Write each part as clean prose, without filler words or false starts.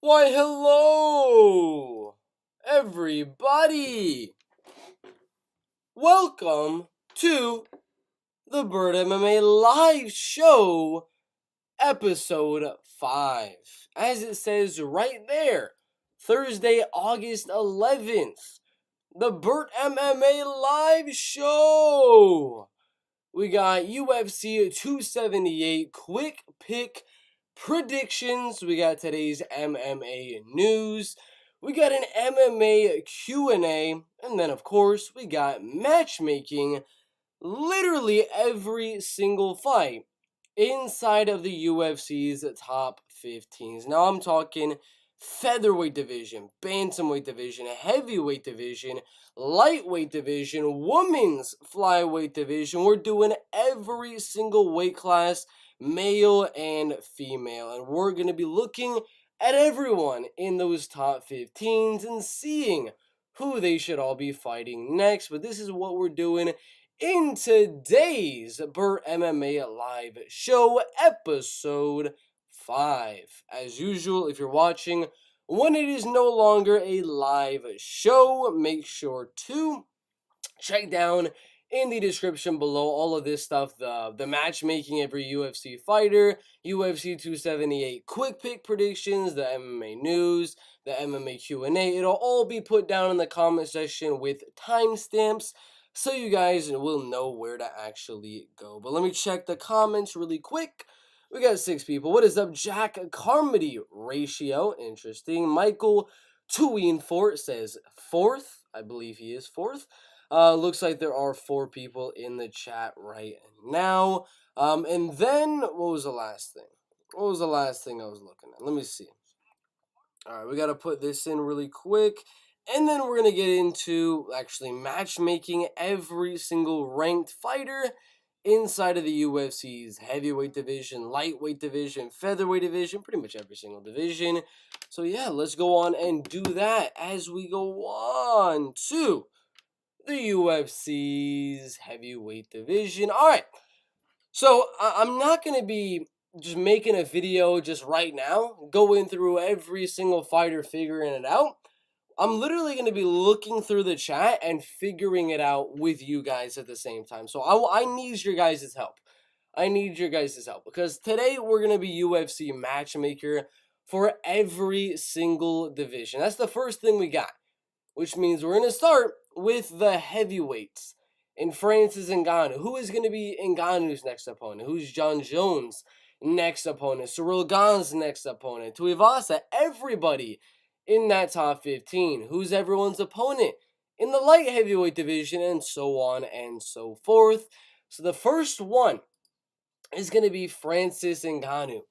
Why, hello, everybody. Welcome to the Bert MMA live show, episode 5. As it says right there, Thursday, August 11th, the Bert MMA live show. We got UFC 278 quick pick predictions. We got today's MMA news. We got an MMA Q&A, and then of course, we got matchmaking. Literally every single fight inside of the UFC's top 15s. Now I'm talking featherweight division, bantamweight division, heavyweight division, lightweight division, women's flyweight division. We're doing every single weight class, male and female, and we're going to be looking at everyone in those top 15s and seeing who they should all be fighting next. But this is what we're doing in today's Bert MMA live show, episode 5. As usual, if you're watching when it is no longer a live show, make sure to check down in the description below all of this stuff, the matchmaking every UFC fighter, UFC 278 quick pick predictions, the MMA news, the MMA Q&A. It'll all be put down in the comment section with timestamps, so you guys will know where to actually go. But let me check the comments really quick. We got 6 people. What is up, Jack Carmody? Ratio, interesting. Michael Tuinfort says 4th. I believe he is 4th. Looks like there are 4 people in the chat right now. And then, what was the last thing? What was the last thing I was looking at? Let me see. All right, we got to put this in really quick. And then we're going to get into actually matchmaking every single ranked fighter inside of the UFC's heavyweight division, lightweight division, featherweight division, pretty much every single division. So yeah, let's go on and do that as we go on to the UFC's heavyweight division. All right, so I'm not going to be just making a video just right now, going through every single fighter, figuring it out. I'm literally going to be looking through the chat and figuring it out with you guys at the same time. So I need your guys' help. I need your guys' help because today we're going to be UFC matchmaker for every single division. That's the first thing we got, which means we're going to start with the heavyweights. And Francis Ngannou. Who is going to be Ngannou's next opponent? Who's John Jones' next opponent? Cyril Gane's next opponent? Tuivasa. Everybody in that top 15. Who's everyone's opponent in the light heavyweight division, and so on and so forth. So the first one is going to be Francis Ngannou,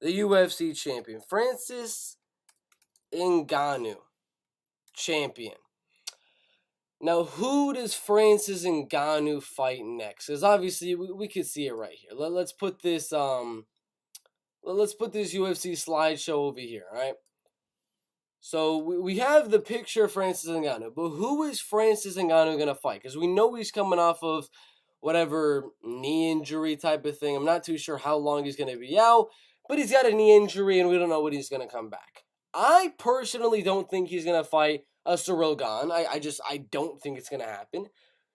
the UFC champion. Francis Ngannou, champion. Now, who does Francis Ngannou fight next? Because obviously we could see it right here. Let's put this let's put this UFC slideshow over here, all right? So we have the picture of Francis Ngannou, but who is Francis Ngannou going to fight? Because we know he's coming off of whatever knee injury type of thing. I'm not too sure how long he's going to be out, but he's got a knee injury and we don't know when he's going to come back. I personally don't think he's going to fight a Cyril Gane. I don't think it's going to happen.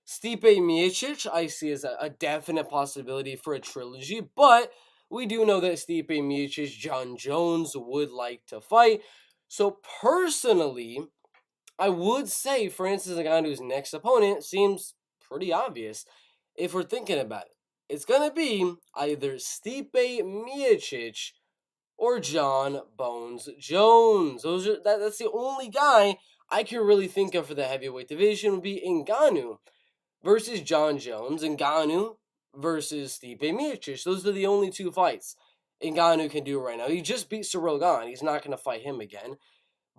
Stipe Miocic, I see as a definite possibility for a trilogy, but we do know that Stipe Miocic, John Jones would like to fight. So personally, I would say Francis Ngannou's next opponent seems pretty obvious if we're thinking about it. It's going to be either Stipe Miocic or John Bones Jones. That's the only guy I can really think of for the heavyweight division would be Ngannou versus John Jones, Ngannou versus Stipe Miocic. Those are the only 2 fights Ngannou can do right now. He just beat Cyril Gane. He's not going to fight him again.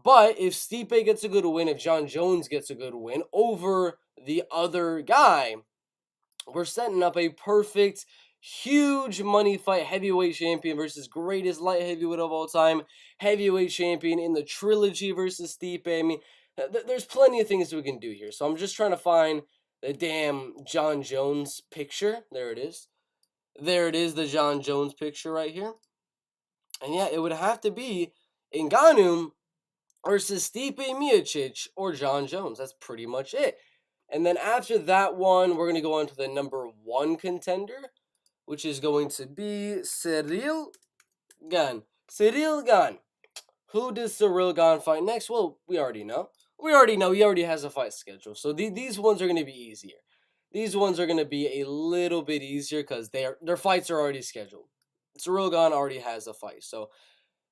But if Stipe gets a good win, if John Jones gets a good win over the other guy, we're setting up a perfect, huge money fight. Heavyweight champion versus greatest light heavyweight of all time. Heavyweight champion in the trilogy versus Stipe. I mean, there's plenty of things we can do here. So I'm just trying to find the damn John Jones picture. There it is. There it is, the John Jones picture right here. And yeah, it would have to be Ngannou versus Stipe Miocic or John Jones. That's pretty much it. And then after that one, we're going to go on to the number 1 contender, which is going to be Cyril Gane. Cyril Gane. Who does Cyril Gane fight next? Well, we already know. We already know he already has a fight schedule. So these ones are going to be easier. These ones are going to be a little bit easier because their fights are already scheduled. Cyril Gane already has a fight. So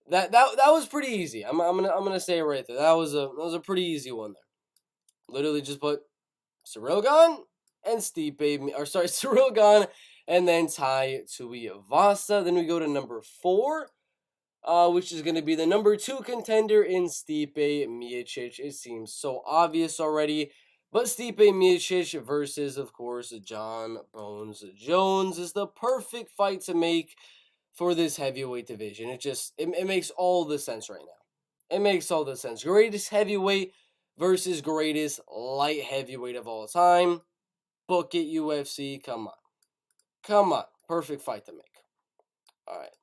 that was pretty easy. I'm gonna say it right there. That was a pretty easy one there. Literally just put Cyril Gane and Cyril Gane and then Tai Tuivasa. Then we go to number 4, which is going to be the number 2 contender in Stipe Miocic. It seems so obvious already. But Stipe Miocic versus, of course, John Bones Jones is the perfect fight to make for this heavyweight division. It makes all the sense right now. It makes all the sense. Greatest heavyweight versus greatest light heavyweight of all time. Book it, UFC. Come on. Come on. Perfect fight to make. All right.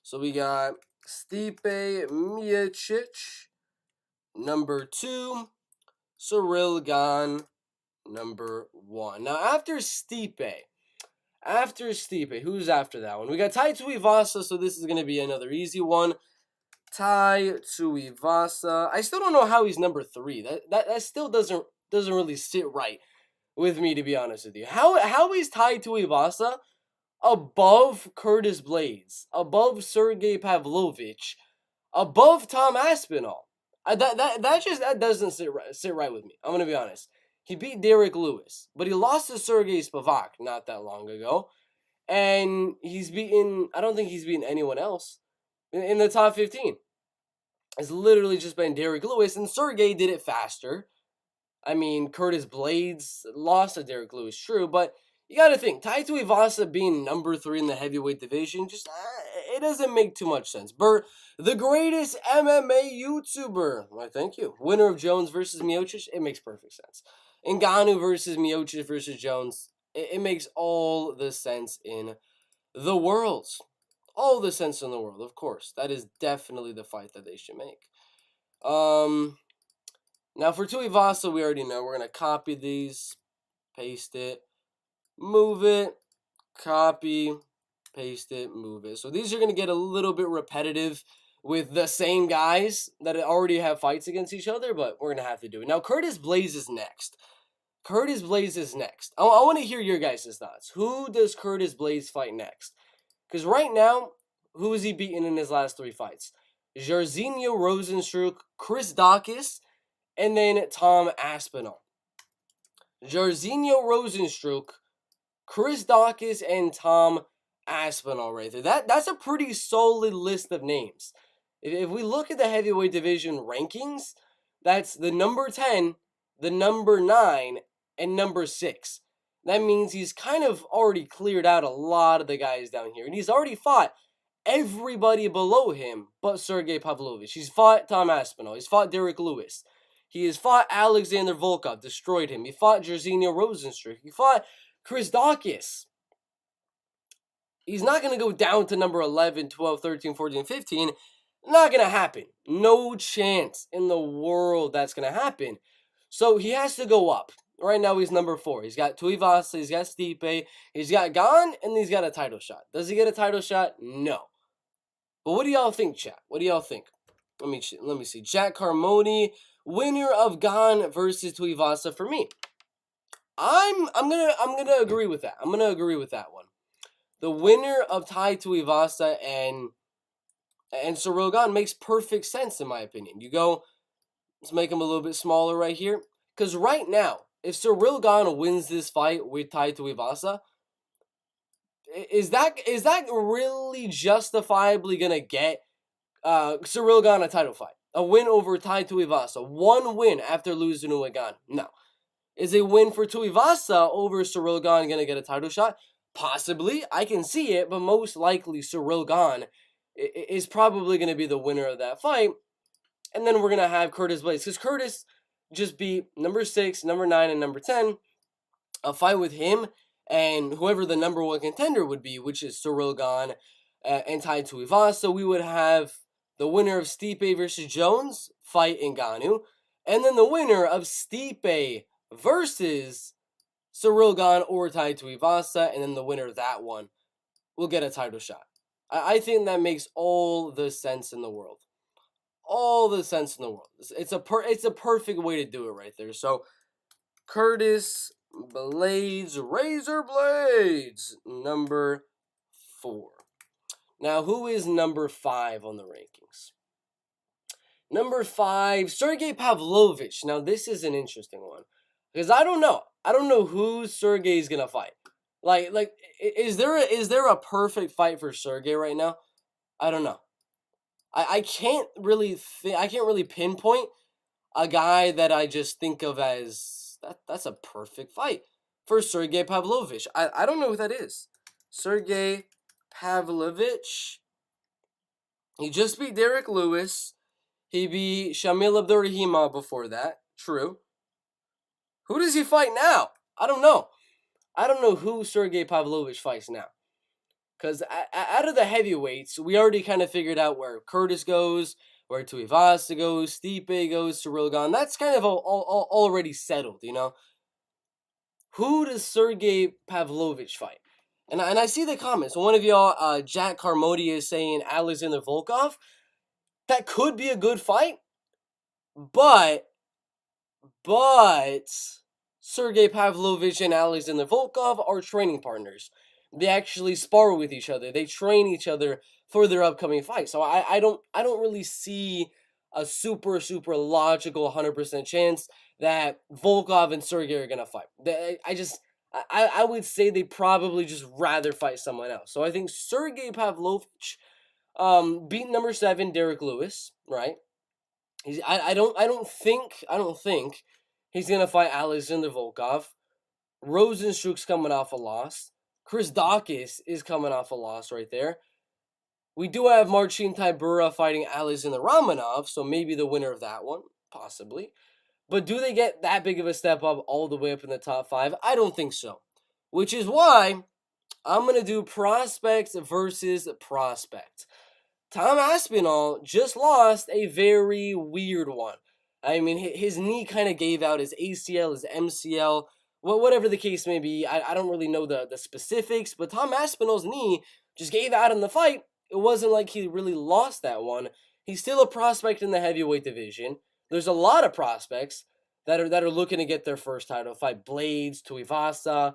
So we got Stipe Miocic, number 2. Cyril Gane, number 1. Now, after Stipe, who's after that one? We got Tai Tuivasa, so this is going to be another easy one. Tai Tuivasa. I still don't know how he's number 3. That still doesn't really sit right with me, to be honest with you. How is Tai Tuivasa above Curtis Blades, above Sergey Pavlovich, above Tom Aspinall? That doesn't sit right with me. I'm gonna be honest. He beat Derek Lewis, but he lost to Sergey Spivak not that long ago, and I don't think he's beaten anyone else in the top 15. It's literally just been Derek Lewis, and Sergey did it faster. I mean, Curtis Blades lost to Derek Lewis, true, but you got to think, Tai Tuivasa being number 3 in the heavyweight division, it doesn't make too much sense. Bert, the greatest MMA YouTuber, why thank you. Winner of Jones versus Miocic, it makes perfect sense. Ngannou versus Miocic versus Jones, it makes all the sense in the world. All the sense in the world, of course. That is definitely the fight that they should make. Now for Tuivasa, we already know. We're going to copy these, paste it, move it, copy, paste it, move it. So these are going to get a little bit repetitive with the same guys that already have fights against each other, but we're going to have to do it. Now Curtis Blades is next. I want to hear your guys' thoughts. Who does Curtis Blades fight next? Because right now, who has he beaten in his last 3 fights? Jairzinho Rozenstruik, Chris Daukaus, and then Tom Aspinall. Jairzinho Rozenstruik, Chris Daukaus, and Tom Aspinall right there. That's a pretty solid list of names. If we look at the heavyweight division rankings, that's the number 10, the number 9, and number 6. That means he's kind of already cleared out a lot of the guys down here. And he's already fought everybody below him but Sergey Pavlovich. He's fought Tom Aspinall. He's fought Derek Lewis. He has fought Alexander Volkov, destroyed him. He fought Jairzinho Rozenstruik. He fought Chris Daukaus. He's not going to go down to number 11, 12, 13, 14, 15. Not going to happen. No chance in the world that's going to happen. So he has to go up. Right now he's number 4. He's got Tuivasa, he's got Stipe, he's got Gane, and he's got a title shot. Does he get a title shot? No. But what do y'all think, chat? What do y'all think? Let me see. Jack Carmody, winner of Gane versus Tuivasa for me. I'm gonna agree with that. I'm gonna agree with that one. The winner of Tai Tuivasa and Cyril Gane makes perfect sense in my opinion. Let's make him a little bit smaller right here. Because right now, if Cyril Gane wins this fight with Tai Tuivasa, is that really justifiably gonna get Cyril Gane a title fight? A win over Tai Tuivasa. One win after losing to Gane. No. Is a win for Tuivasa over Cyril Gane going to get a title shot? Possibly. I can see it, but most likely Cyril Gane is probably going to be the winner of that fight. And then we're going to have Curtis Blades. Because Curtis just beat number 6, number 9, and number 10. A fight with him and whoever the number 1 contender would be, which is Cyril Gane and Tai Tuivasa. We would have The winner of Stipe versus Jones, fight Ngannou. And then the winner of Stipe versus Cyril Gane or Tai Tuivasa, and then the winner of that one will get a title shot. I think that makes all the sense in the world. All the sense in the world. It's a perfect way to do it right there. So Curtis Blades, Razor Blades, number 4. Now, who is number 5 on the rankings? Number 5, Sergey Pavlovich. Now, this is an interesting one because I don't know. I don't know who Sergey's gonna fight. Like, is there a perfect fight for Sergey right now? I don't know. I can't really pinpoint a guy that I just think of as that's a perfect fight for Sergey Pavlovich. I don't know who that is. Sergey Pavlovich. He just beat Derek Lewis. He beat Shamil Abdurrahimov before that. True. Who does he fight now? I don't know. I don't know who Sergey Pavlovich fights now. Because out of the heavyweights, we already kind of figured out where Curtis goes, where Tuivasa goes, Stipe goes, Cyril Gane. That's kind of all already settled, you know? Who does Sergey Pavlovich fight? And I see the comments. One of y'all, Jack Carmody, is saying Alexander Volkov. That could be a good fight, but Sergey Pavlovich and Alexander Volkov are training partners. They actually spar with each other. They train each other for their upcoming fight. So I don't really see a super logical 100% chance that Volkov and Sergey are gonna fight. I would say they probably just rather fight someone else. So I think Sergey Pavlovich beat number 7 Derek Lewis, right? I don't think he's gonna fight Alexander Volkov. Rosenstruck's coming off a loss. Chris Dawkins is coming off a loss right there. We do have Marcin Tybura fighting Alexander Romanov, so maybe the winner of that one, possibly. But do they get that big of a step up all the way up in the top 5? I don't think so. Which is why I'm going to do prospect versus prospect. Tom Aspinall just lost a very weird one. I mean, his knee kind of gave out, his ACL, his MCL, whatever the case may be. I don't really know the specifics, but Tom Aspinall's knee just gave out in the fight. It wasn't like he really lost that one. He's still a prospect in the heavyweight division. There's a lot of prospects that are looking to get their first title fight. Blades, Tuivasa,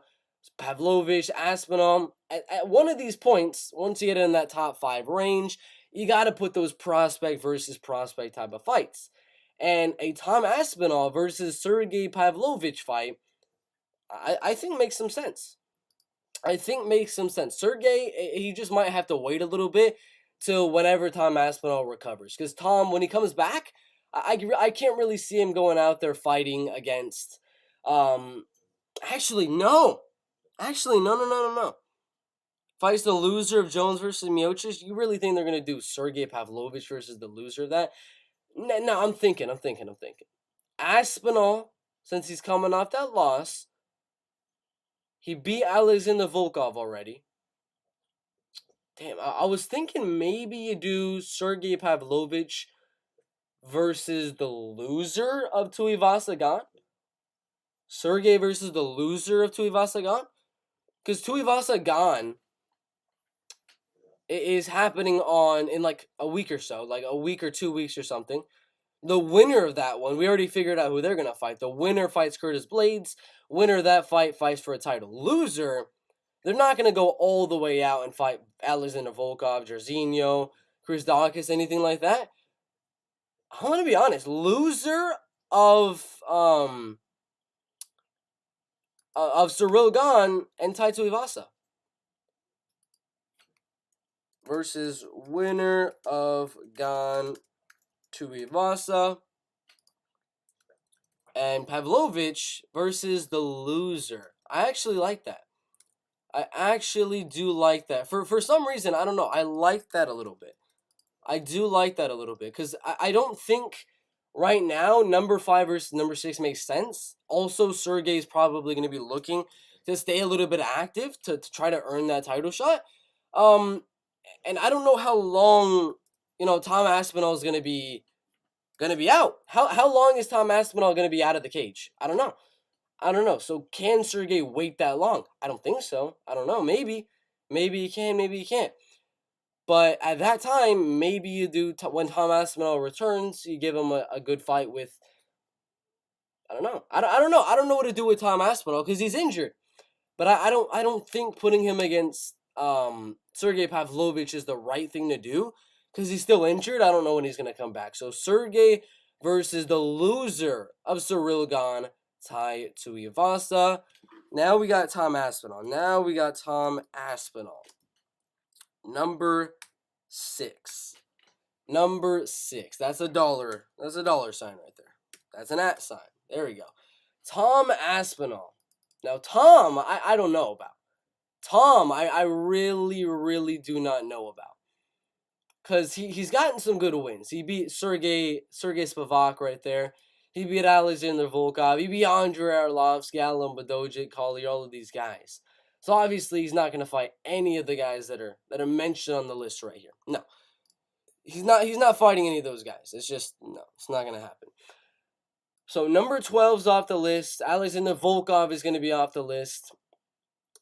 Pavlovich, Aspinall. At one of these points, once you get in that top 5 range, you got to put those prospect versus prospect type of fights. And a Tom Aspinall versus Sergey Pavlovich fight, I think makes some sense. Sergey, he just might have to wait a little bit till whenever Tom Aspinall recovers. Because Tom, when he comes back, I can't really see him going out there fighting against... Actually, no. Fights the loser of Jones versus Miocic. You really think they're going to do Sergey Pavlovich versus the loser of that? No, I'm thinking. Aspinall, since he's coming off that loss, he beat Alexander Volkov already. Damn, I was thinking maybe you do Sergey Pavlovich versus the loser of Tuivasa Gane. Sergey versus the loser of Tuivasa Gane. Because Tuivasa Gane is happening in like a week or so, like a week or 2 weeks or something. The winner of that one, we already figured out who they're going to fight. The winner fights Curtis Blades. Winner of that fight fights for a title. Loser, they're not going to go all the way out and fight Alexander Volkov, Jairzinho, Chris Dawkins, anything like that. I'm going to be honest. Loser of Cyril Gane and Tai Tuivasa versus winner of Gane Tuivasa and Pavlovich versus the loser. I actually like that. I actually do like that. For some reason, I don't know. I like that a little bit. I do like that a little bit because I don't think right now number 5 versus number 6 makes sense. Also, Sergey's probably going to be looking to stay a little bit active to try to earn that title shot. And I don't know how long Tom Aspinall is gonna be out. How long is Tom Aspinall gonna be out of the cage? I don't know. So can Sergey wait that long? I don't think so. I don't know. Maybe he can. Maybe he can't. But at that time, maybe you do when Tom Aspinall returns, you give him a good fight with. I don't know. I don't know. I don't know what to do with Tom Aspinall because he's injured. But I don't think putting him against Sergey Pavlovich is the right thing to do because he's still injured. I don't know when he's gonna come back. So Sergey versus the loser of Cyril Gane, Tai Tuivasa. Now we got Tom Aspinall. Number 6. Number 6. That's a dollar. That's a dollar sign right there. That's an at sign. There we go. Tom Aspinall. Now, Tom, I don't know about. Tom, I really, really do not know about. Because he's gotten some good wins. He beat Sergey Spivak right there. He beat Alexander Volkov. He beat Andrei Arlovsky, Alan Badojic, Collier, all of these guys. So obviously he's not going to fight any of the guys that are mentioned on the list right here. No. He's not fighting any of those guys. It's just, no, it's not going to happen. So number 12's off the list. Alexander Volkov is going to be off the list.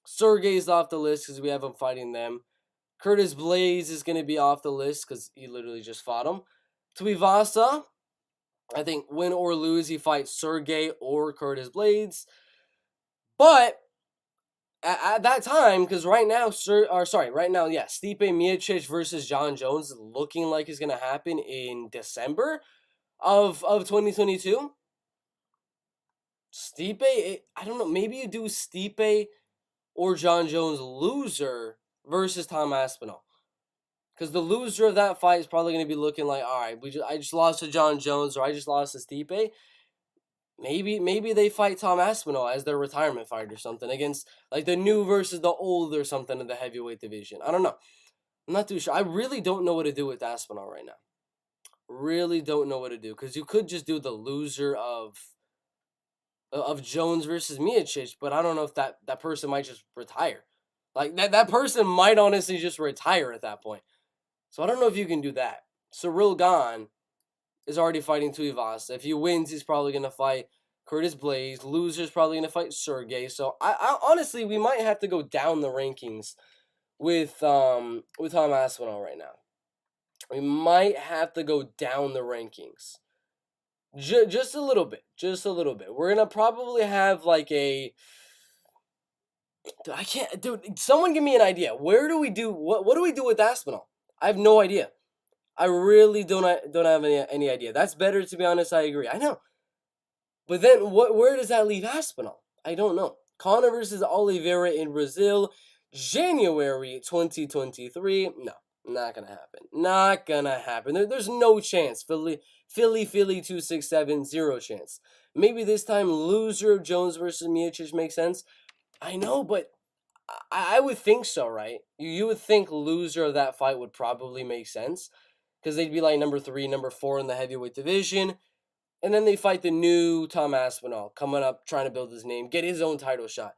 Sergey's off the list because we have him fighting them. Curtis Blaze is going to be off the list because he literally just fought him. Tuivasa, I think win or lose, he fights Sergey or Curtis Blades. But at that time, because right now, Stipe Miocic versus John Jones is looking like it's going to happen in December of 2022. Stipe, I don't know, maybe you do Stipe or John Jones loser versus Tom Aspinall. Because the loser of that fight is probably going to be looking like, all right, I just lost to John Jones or I just lost to Stipe. Maybe they fight Tom Aspinall as their retirement fight or something against like the new versus the old or something in the heavyweight division. I don't know. I'm not too sure. I really don't know what to do with Aspinall right now. Really don't know what to do because you could just do the loser of Jones versus Miocic, but I don't know if that person might just retire. Like that person might honestly just retire at that point. So I don't know if you can do that. Cyril Gane is already fighting Tuivasa. If he wins, he's probably going to fight Curtis Blaze. Loser's probably going to fight Sergey. So I honestly, we might have to go down the rankings with Tom Aspinall right now. We might have to go down the rankings. Just a little bit. We're going to probably have like a... Dude, someone give me an idea. Where do we do... What do we do with Aspinall? I have no idea. I really don't have any idea. That's better, to be honest. I agree. I know. But then where does that leave Aspinall? I don't know. Conor versus Oliveira in Brazil, January 2023. No, not going to happen. Not going to happen. There's no chance. Philly 267, 0 chance. Maybe this time loser of Jones versus Miocic makes sense. I know, but I would think so, right? You would think loser of that fight would probably make sense. Because they'd be like number 3, number 4 in the heavyweight division. And then they fight the new Tom Aspinall, coming up, trying to build his name, get his own title shot.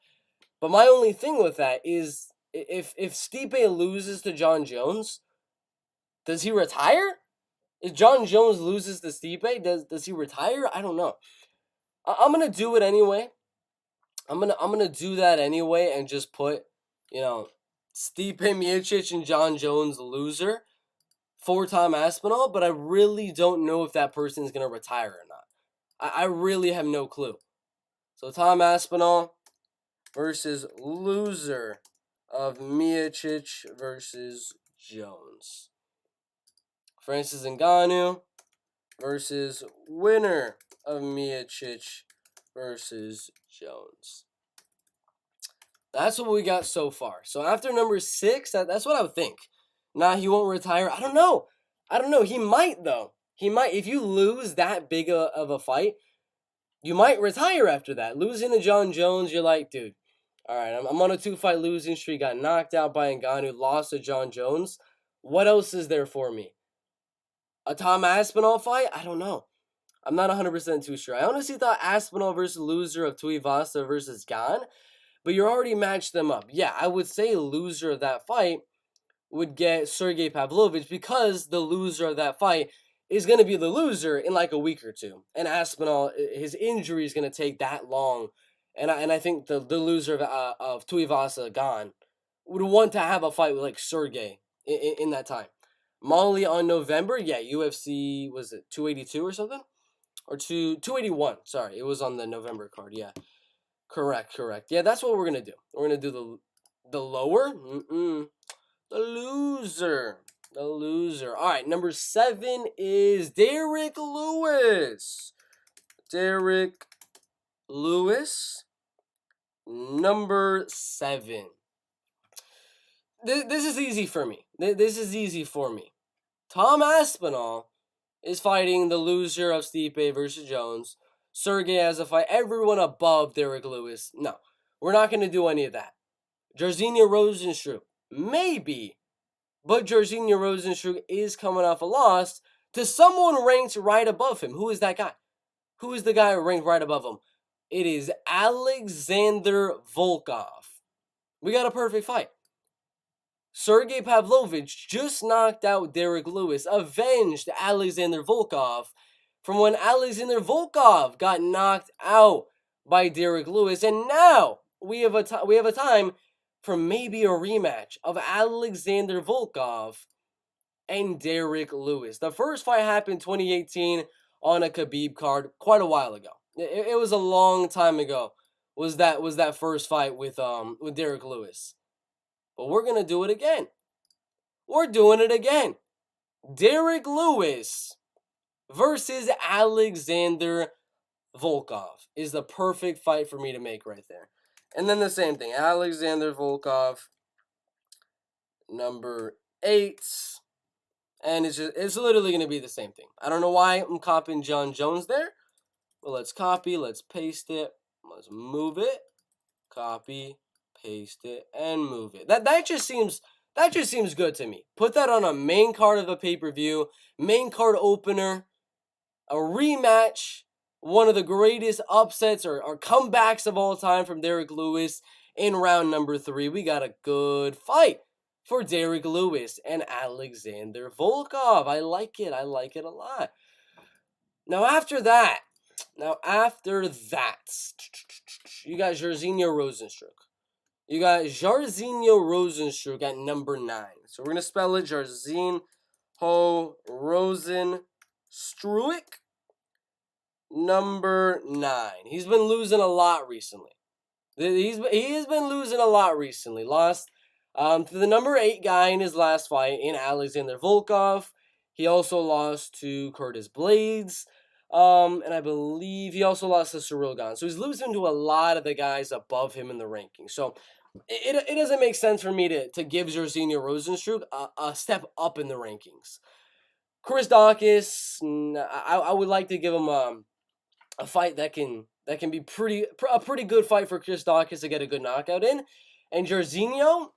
But my only thing with that is, if Stipe loses to John Jones, does he retire? If John Jones loses to Stipe, does he retire? I don't know. I'm going to do it anyway. I'm gonna do that anyway and just put, Stipe Miocic and John Jones loser for Tom Aspinall, but I really don't know if that person is going to retire or not. I really have no clue. So Tom Aspinall versus loser of Miocic versus Jones. Francis Ngannou versus winner of Miocic versus Jones. That's what we got so far. So after number 6, that's what I would think. Nah, he won't retire. I don't know. He might, though. He might. If you lose that big of a fight, you might retire after that. Losing to John Jones, you're like, dude, all right, I'm on a 2-fight losing streak. Got knocked out by Ngannou, lost to John Jones. What else is there for me? A Tom Aspinall fight? I don't know. I'm not 100% too sure. I honestly thought Aspinall versus loser of Tuivasa versus Gane, but you already matched them up. Yeah, I would say loser of that fight would get Sergey Pavlovich, because the loser of that fight is going to be the loser in like a week or two. And Aspinall, his injury is going to take that long. And I think the loser of Tuivasa Gan would want to have a fight with like Sergey in that time. Molly on November, yeah, UFC, was it 282 or something? Or 281, sorry. It was on the November card, yeah. Correct. Yeah, that's what we're going to do. We're going to do the lower. The loser. The loser. All right, number 7 is Derek Lewis. Derek Lewis, number 7. This is easy for me. This is easy for me. Tom Aspinall is fighting the loser of Stipe versus Jones. Sergey has a fight. Everyone above Derek Lewis. No, we're not going to do any of that. Jairzinho Rozenstruik, maybe. But Jairzinho Rozenstruik is coming off a loss to someone ranked right above him. Who is that guy? Who is the guy ranked right above him? It is Alexander Volkov. We got a perfect fight. Sergey Pavlovich just knocked out Derek Lewis, avenged Alexander Volkov from when Alexander Volkov got knocked out by Derek Lewis. And now we have a time for maybe a rematch of Alexander Volkov and Derek Lewis. The first fight happened 2018 on a Khabib card quite a while ago. It was a long time ago. Was that first fight with Derek Lewis? But we're gonna do it again. We're doing it again. Derek Lewis versus Alexander Volkov is the perfect fight for me to make right there. And then the same thing, Alexander Volkov, number 8. And it's literally going to be the same thing. I don't know why I'm copying John Jones there. But let's copy, let's paste it, let's move it, copy, paste it, and move it. That just seems good to me. Put that on a main card of a pay-per-view, main card opener, a rematch, one of the greatest upsets or comebacks of all time from Derek Lewis in round number 3. We got a good fight for Derek Lewis and Alexander Volkov. I like it a lot. Now after that, you got Jairzinho Rozenstruik at number 9. So we're going to spell it Jairzinho Rozenstruik, number 9. He's been losing a lot recently. He has been losing a lot recently. Lost to the number 8 guy in his last fight in Alexander Volkov. He also lost to Curtis Blades. And I believe he also lost to Cyril Gane. So he's losing to a lot of the guys above him in the rankings. So it doesn't make sense for me to give Jairzinho Rozenstruik a step up in the rankings. Chris Daukaus, I would like to give him a fight that can be a pretty good fight for Chris Daukaus to get a good knockout in. And Jairzinho,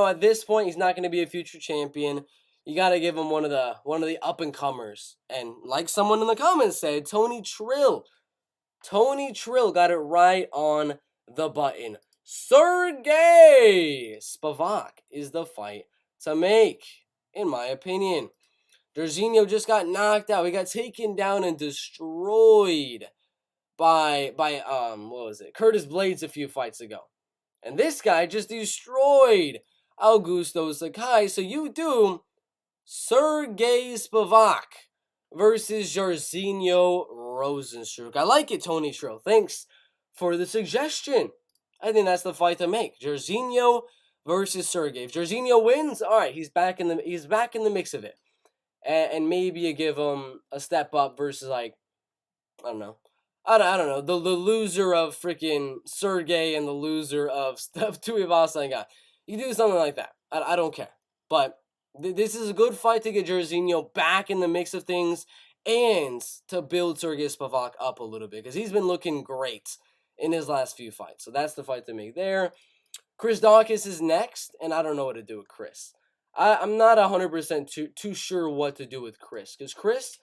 at this point, he's not going to be a future champion. You got to give him one of the up-and-comers. And like someone in the comments said, Tony Trill. Tony Trill got it right on the button. Sergey Spivak is the fight to make, in my opinion. Jairzinho just got knocked out. He got taken down and destroyed by Curtis Blades a few fights ago. And this guy just destroyed Augusto Sakai. So you do Sergey Spivak versus Jairzinho Rozenstruik. I like it, Tony Trill. Thanks for the suggestion. I think that's the fight to make. Jairzinho versus Sergey. If Jairzinho wins, all right, he's back in the mix of it. And maybe you give him a step up versus I don't know, the loser of freaking Sergey and the loser of Tuivasa. You do something like that. I don't care. But this is a good fight to get Jairzinho back in the mix of things and to build Sergey Spivak up a little bit because he's been looking great in his last few fights. So that's the fight to make there. Chris Daukaus is next, and I don't know what to do with Chris. I'm not 100% too sure what to do with Chris because Chris,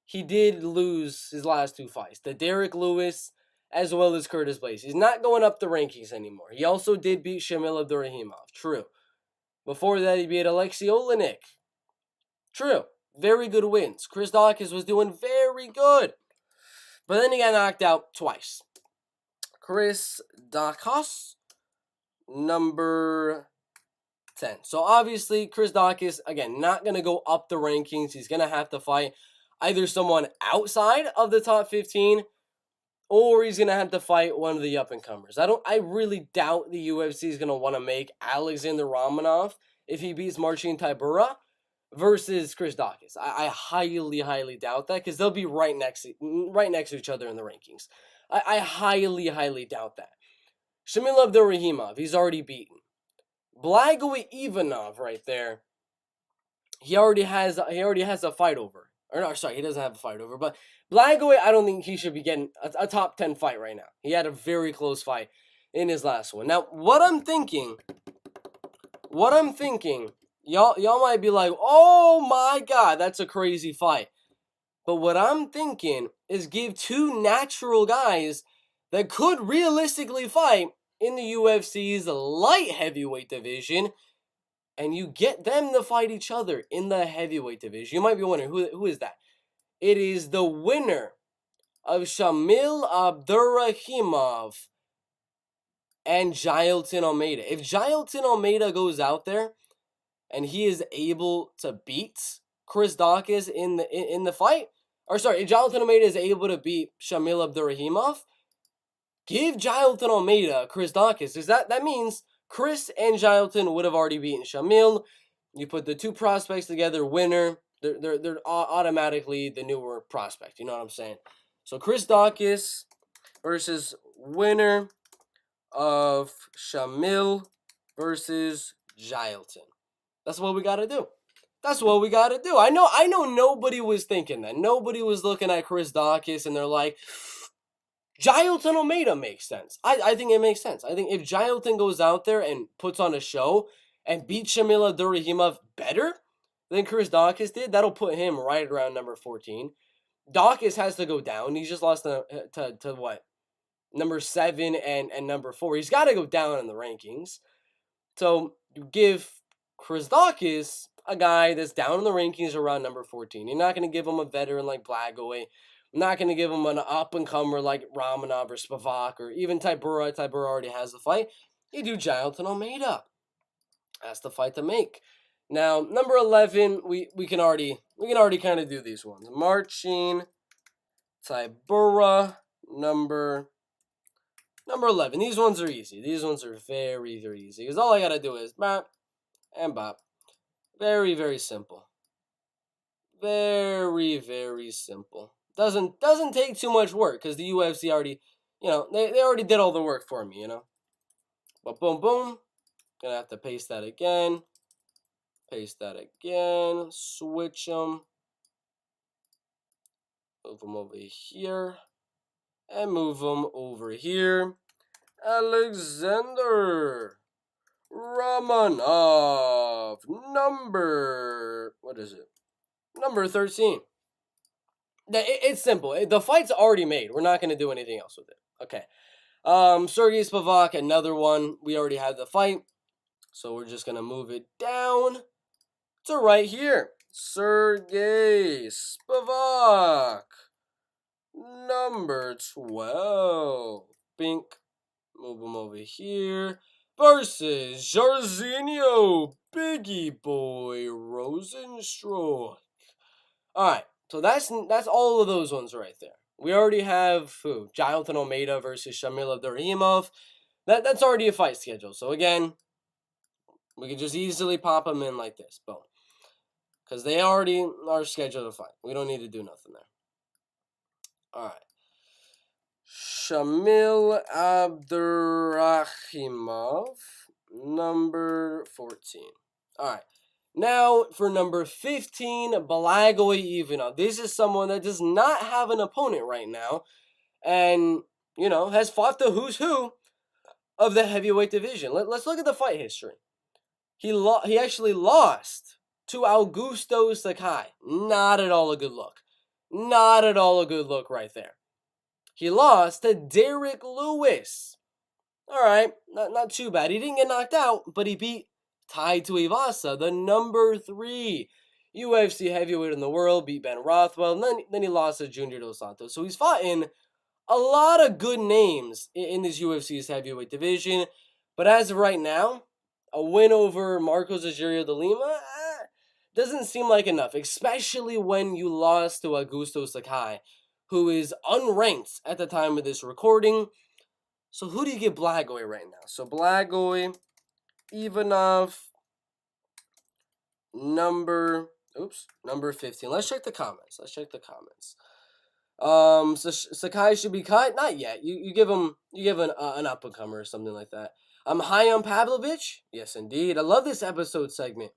he did lose his last 2 fights. The Derek Lewis as well as Curtis Blades. He's not going up the rankings anymore. He also did beat Shamil Abdurrahimov. True. Before that, he beat Alexei Olenek. True. Very good wins. Chris Daukaus was doing very good. But then he got knocked out twice. Chris Daukaus, number 10. So obviously, Chris Daukaus, again, not going to go up the rankings. He's going to have to fight either someone outside of the top 15, or he's going to have to fight one of the up-and-comers. I really doubt the UFC is going to want to make Alexander Romanov, if he beats Marcin Tybura, versus Chris Daukaus. I highly, highly doubt that, because they'll be right next to each other in the rankings. I highly, highly doubt that. Shamil Abdurrahimov, he's already beaten. Blagoy Ivanov right there, he already has a fight over. Or no, sorry, he doesn't have a fight over. But Blagoy, I don't think he should be getting a top 10 fight right now. He had a very close fight in his last one. Now, what I'm thinking, y'all might be like, oh my God, that's a crazy fight. But what I'm thinking is give two natural guys that could realistically fight in the UFC's light heavyweight division, and you get them to fight each other in the heavyweight division. You might be wondering, who is that? It is the winner of Shamil Abdurrahimov and Jailton Almeida. If Jailton Almeida goes out there and he is able to beat Chris Daukaus in the fight, or sorry, if Jailton Almeida is able to beat Shamil Abdurrahimov, give Jailton Almeida Chris Daukaus, because that means Chris and Jailton would have already beaten Shamil. You put the two prospects together, winner. They're automatically the newer prospect. You know what I'm saying? So Chris Daukaus versus winner of Shamil versus Jailton. That's what we gotta do. I know nobody was thinking that. Nobody was looking at Chris Daukaus and they're like, Jailton Almeida makes sense. I think it makes sense. I think if Jailton goes out there and puts on a show and beats Shamil Abdurrahimov better than Chris Daukaus did, that'll put him right around number 14. Daukaus has to go down. He's just lost to what? Number 7 and number 4. He's got to go down in the rankings. So you give Chris Daukaus a guy that's down in the rankings around number 14. You're not going to give him a veteran like Blagoy. I'm not going to give him an up-and-comer like Romanov or Spivak or even Tybura. Tybura already has the fight. You do Jailton Almeida. That's the fight to make. Now, number 11, we can already kind of do these ones. Marcin Tybura, number 11. These ones are easy. These ones are very, very easy. Because all I got to do is bop and bop. Very, very simple. Very, very simple. Doesn't take too much work because the UFC already, they already did all the work for me, But boom, boom. Gonna have to paste that again. Switch them. Move them over here. And move them over here. Alexander Romanov. Number 13. It's simple. The fight's already made. We're not going to do anything else with it. Okay. Sergey Spivak, another one. We already had the fight. So we're just going to move it down to right here. Sergey Spivak. Number 12. Bink. Move him over here. Versus Jairzinho Biggie Boy Rosenstruck. Alright. So that's all of those ones right there. We already have Jailton Almeida versus Shamil Abdurrahimov. That's already a fight schedule. So again, we can just easily pop them in like this. Boom. Because they already are scheduled to fight. We don't need to do nothing there. Alright. Shamil Abdurrahimov, number 14. Alright. Now, for number 15, Blagoy Ivanov. This is someone that does not have an opponent right now. And, has fought the who's who of the heavyweight division. Let's look at the fight history. He actually lost to Augusto Sakai. Not at all a good look. Not at all a good look right there. He lost to Derek Lewis. Alright, not too bad. He didn't get knocked out, but he beat Tai Tuivasa, the number 3 UFC heavyweight in the world, beat Ben Rothwell, and then he lost to Junior Dos Santos. So he's fought in a lot of good names in this UFC's heavyweight division. But as of right now, a win over Marcos Rogerio de Lima doesn't seem like enough, especially when you lost to Augusto Sakai, who is unranked at the time of this recording. So who do you give Blagoy right now? So Blagoy, Ivanov, number 15. Let's check the comments. So Sakai should be cut? Not yet. You give an up and comer or something like that. I'm high on Pavlovich? Yes, indeed. I love this episode segment.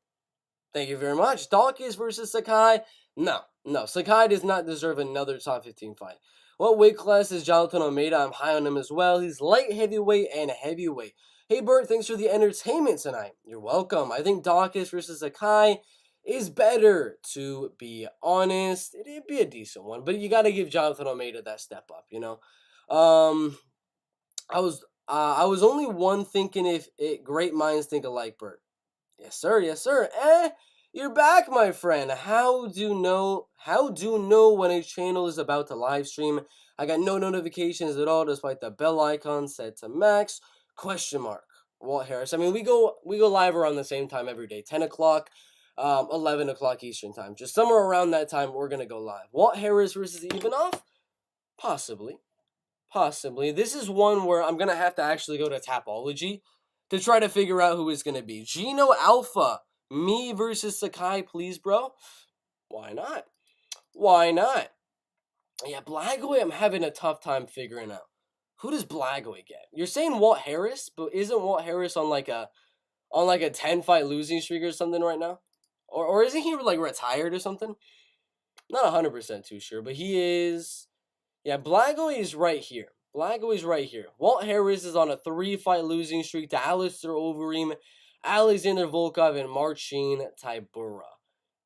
Thank you very much. Dawkins versus Sakai? No. Sakai does not deserve another top 15 fight. What weight class is Jonathan Almeida? I'm high on him as well. He's light heavyweight and heavyweight. Hey Bert, thanks for the entertainment tonight. You're welcome. I think Dawkins versus Sakai is better, to be honest. It'd be a decent one, but you got to give Jonathan Almeida that step up, you know. I was only one thinking if great minds think alike, Bert. Yes, sir. You're back, my friend. How do know when a channel is about to live stream? I got no notifications at all, despite the bell icon set to max. ? Walt Harris. I mean, we go live around the same time every day, 10 o'clock, 11 o'clock Eastern time. Just somewhere around that time, we're gonna go live. Walt Harris versus Ivanov? Possibly. This is one where I'm gonna have to actually go to Tapology to try to figure out who it's going to be. Gino Alpha, me versus Sakai, please, bro. Why not? Yeah, Blagoy, I'm having a tough time figuring out. Who does Blagoy get? You're saying Walt Harris, but isn't Walt Harris on like a 10-fight losing streak or something right now? Or isn't he like retired or something? Not 100% too sure, but he is. Yeah, Blagoy is right here. Walt Harris is on a 3-fight losing streak to Alistair Overeem, Alexander Volkov, and Marcin Tybura.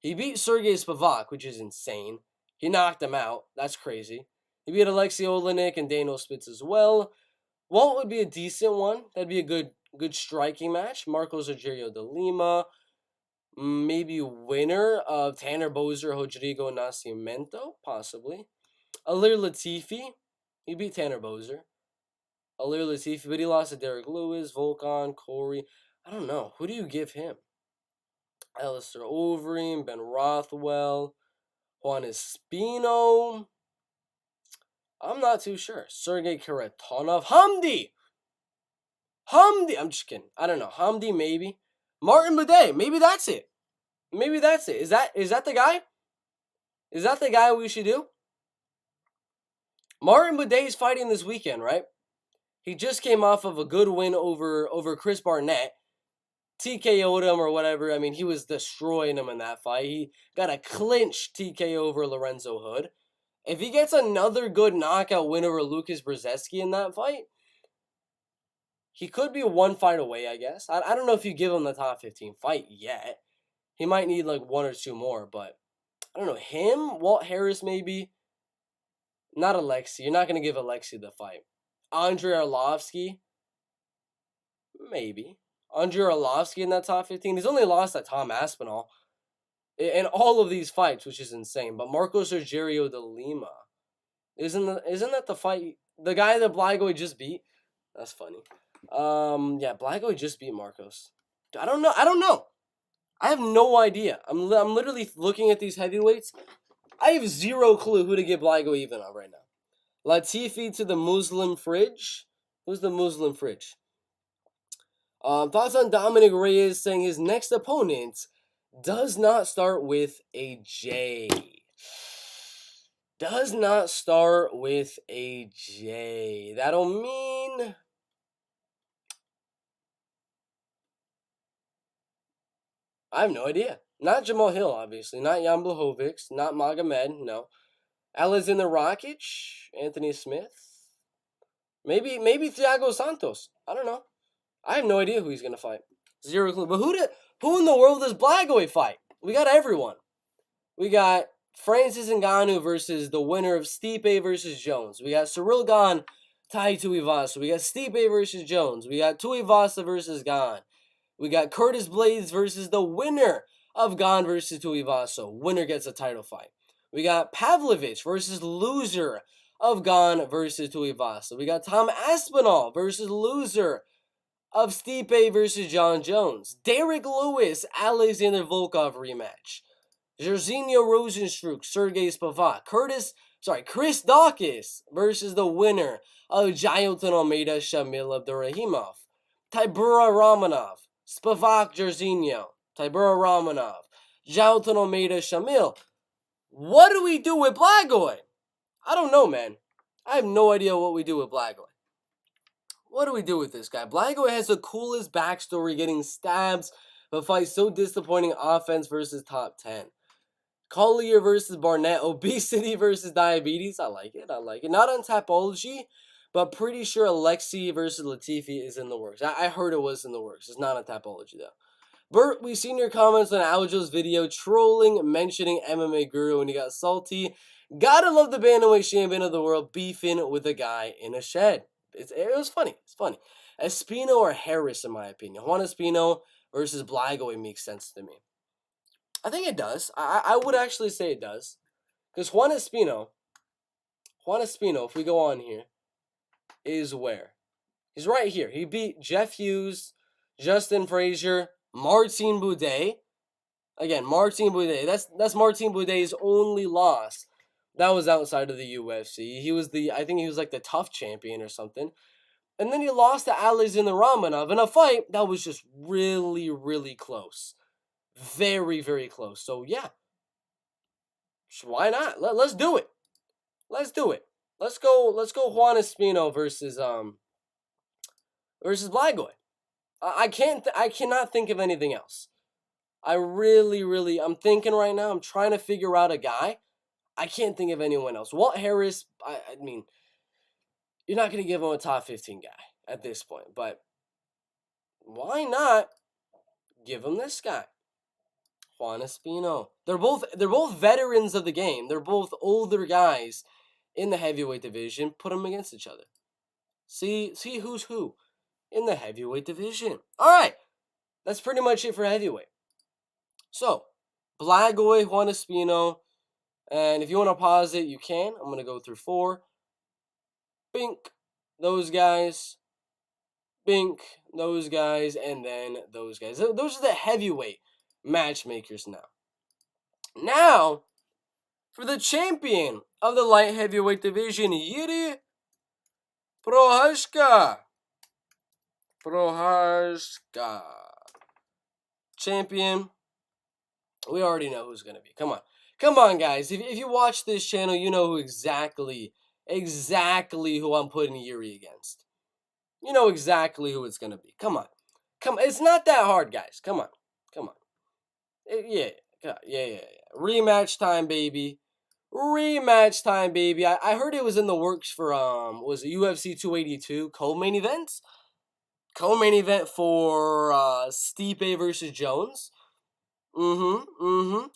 He beat Sergey Spivak, which is insane. He knocked him out. That's crazy. He beat Alexei Olenek and Daniel Spitz as well. Walt would be a decent one. That'd be a good striking match. Marcos Rogerio de Lima. Maybe winner of Tanner Boser, Rodrigo Nascimento, possibly. Alir Latifi. He beat Tanner Boser. Alir Latifi, but he lost to Derek Lewis, Volkan, Corey. I don't know. Who do you give him? Alistair Overeem, Ben Rothwell, Juan Espino. I'm not too sure. Sergey Karatonov. Hamdi! I'm just kidding. I don't know. Hamdi, maybe. Martin Buday. Maybe that's it. Is that the guy? Is that the guy we should do? Martin Buday is fighting this weekend, right? He just came off of a good win over Chris Barnett. TKO'd him or whatever. I mean, he was destroying him in that fight. He got a clinch TKO over Lorenzo Hood. If he gets another good knockout win over Lucas Brzezinski in that fight, he could be one fight away, I guess. I don't know if you give him the top 15 fight yet. He might need like one or two more, but I don't know. Him, Walt Harris maybe. Not Alexei. You're not going to give Alexei the fight. Andrei Arlovsky, maybe. Andrei Arlovsky in that top 15. He's only lost to Tom Aspinall in all of these fights, which is insane. But Marcos Rogerio de Lima, isn't that the fight? The guy that Blagoy just beat? That's funny. Yeah, Blagoy just beat Marcos. I don't know. I have no idea. I'm literally looking at these heavyweights. I have zero clue who to give Blagoy Ivanov right now. Latifi to the Muslim Fridge. Who's the Muslim Fridge? Thoughts on Dominic Reyes saying his next opponent does not start with a J. Does not start with a J. That'll mean... I have no idea. Not Jamal Hill, obviously. Not Jan Blachowicz. Not Magomed, no. Alexander Rakic. Anthony Smith. Maybe Thiago Santos. I don't know. I have no idea who he's going to fight. Zero clue. But who in the world does Blagoy fight? We got everyone. We got Francis Ngannou versus the winner of Stipe versus Jones. We got Cyril Gane, Tai Tuivasa. We got Stipe versus Jones. We got Tuivasa versus Gane. We got Curtis Blades versus the winner of Gane versus Tuivasa. Winner gets a title fight. We got Pavlovich versus loser of Gane versus Tuivasa. We got Tom Aspinall versus loser of Stipe versus John Jones. Derek Lewis, Alexander Volkov rematch. Jairzinho Rosenstruck, Sergey Spivak. Chris Dawkins versus the winner of Jailton Almeida, Shamil Abdurrahimov. Tybura Romanov, Spivak Jairzinho. Tybura Romanov, Jailton Almeida, Shamil. What do we do with Blagoy? I don't know, man. I have no idea what we do with Blagoy. What do we do with this guy? Blagoy has the coolest backstory, getting stabs, but fights so disappointing offense versus top 10. Collier versus Barnett, obesity versus diabetes. I like it. Not on Tapology, but pretty sure Alexi versus Latifi is in the works. I heard it was in the works. It's not on Tapology, though. Bert, we've seen your comments on Aljo's video trolling, mentioning MMA Guru when he got salty. Gotta love the bantamweight champion of the world beefing with a guy in a shed. It was funny. It's funny. Espino or Harris, in my opinion. Juan Espino versus Blagoy makes sense to me. I think it does. I would actually say it does. Because Juan Espino, if we go on here, is where? He's right here. He beat Jeff Hughes, Justin Frazier, Martin Boudet. Again, Martin Boudet. That's Martin Boudet's only loss. That was outside of the UFC. I think he was like the tough champion or something. And then he lost to Alexander Romanov in a fight that was just really, really close. Very, very close. So yeah. Why not? Let's do it. Let's do it. Let's go Juan Espino versus Blagoy. I cannot think of anything else. I'm thinking right now. I'm trying to figure out a guy. I can't think of anyone else. Walt Harris, I mean, you're not going to give him a top 15 guy at this point. But why not give him this guy? Juan Espino. They're both veterans of the game. They're both older guys in the heavyweight division. Put them against each other. See who's who in the heavyweight division. All right. That's pretty much it for heavyweight. So, Blagoy, Juan Espino. And if you want to pause it, you can. I'm going to go through 4. Bink, those guys. Bink, those guys. And then those guys. Those are the heavyweight matchmakers now. Now, for the champion of the light heavyweight division, Yuri Prochazka. Champion. We already know who's going to be. Come on, guys. If you watch this channel, you know who exactly who I'm putting Yuri against. You know exactly who it's going to be. Come on. It's not that hard, guys. Come on. Yeah. Rematch time, baby. I heard it was in the works for, was it UFC 282 co-main event? Co-main event for Stipe versus Jones.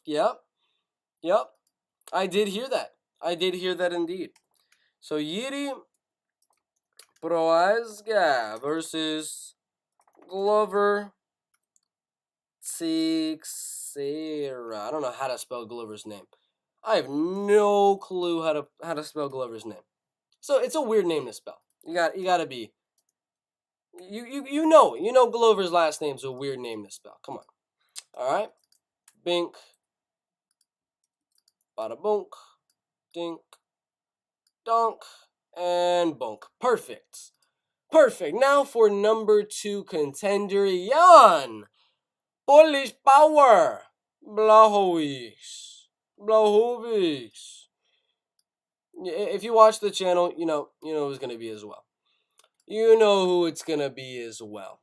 Yep. I did hear that indeed. So Yuri Prochazka versus Glover Teixeira. I don't know how to spell Glover's name. I have no clue how to spell Glover's name. So it's a weird name to spell. You gotta be. You know Glover's last name's a weird name to spell. Come on. All right. Bink. Bada bunk. Dink. Donk. And bunk. Perfect. Now for number 2 contender, Jan Polish Power Blachowicz. If you watch the channel, you know who it's gonna be as well. You know who it's gonna be as well.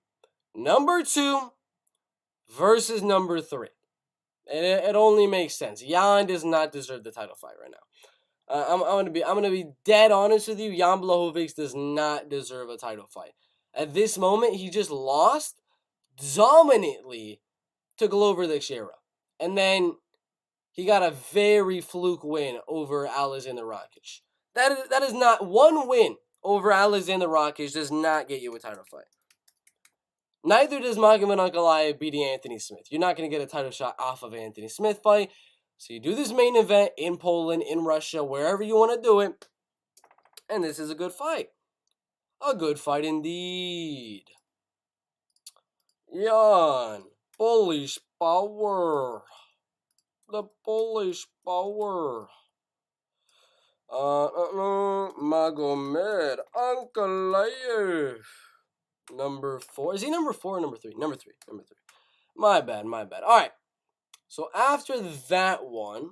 Number 2 versus number 3. It only makes sense. Jan does not deserve the title fight right now. I'm gonna be dead honest with you. Jan Blachowicz does not deserve a title fight. At this moment, he just lost dominantly to Glover Teixeira, and then he got a very fluke win over Alexander Rakic. That is not one win over Alexander Rakic does not get you a title fight. Neither does Magomed Ankalaev beating Anthony Smith. You're not going to get a title shot off of Anthony Smith fight. So you do this main event in Poland, in Russia, wherever you want to do it. And this is a good fight. A good fight indeed. Jan, Polish power. The Polish power. Magomed Ankalaev. Number 4. Is he number 4 or number 3? Number 3. My bad. Alright. So after that one,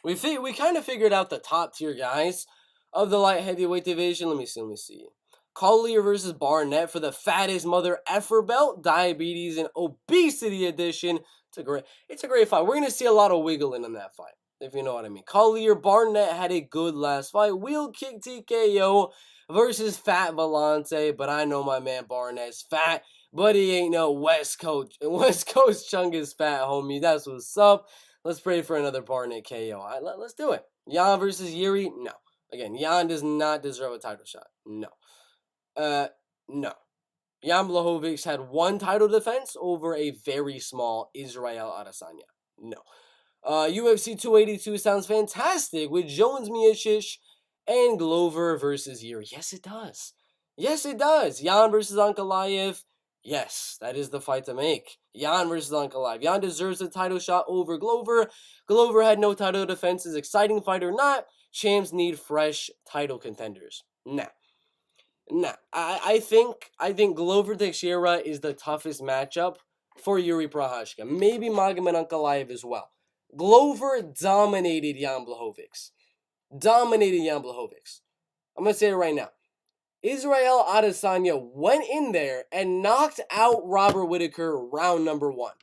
we kind of figured out the top tier guys of the light heavyweight division. Let me see. Collier versus Barnett for the fattest mother effer belt, diabetes and obesity edition. It's a great fight. We're gonna see a lot of wiggling in that fight, if you know what I mean. Collier Barnett had a good last fight. Wheel kick TKO versus Fat Vellante, but I know my man Barnett's fat, but he ain't no West Coast Chungus fat, homie. That's what's up. Let's pray for another Barnett KO. All right, let's do it. Jan versus Yuri? No. Again, Jan does not deserve a title shot. No. No. Jan Blachowicz had one title defense over a very small Israel Adesanya. No. UFC 282 sounds fantastic with Jones Miocic and Glover versus Yuri. Yes, it does. Jan versus Ankalaev. Yes, that is the fight to make. Jan versus Ankalaev. Jan deserves a title shot over Glover. Glover had no title defenses. Exciting fight or not, champs need fresh title contenders. Nah. I think Glover Teixeira is the toughest matchup for Yuri Prochazka. Maybe Magomed Ankalaev as well. Glover dominated Jan Blachowicz. I'm going to say it right now. Israel Adesanya went in there and knocked out Robert Whittaker round number 1.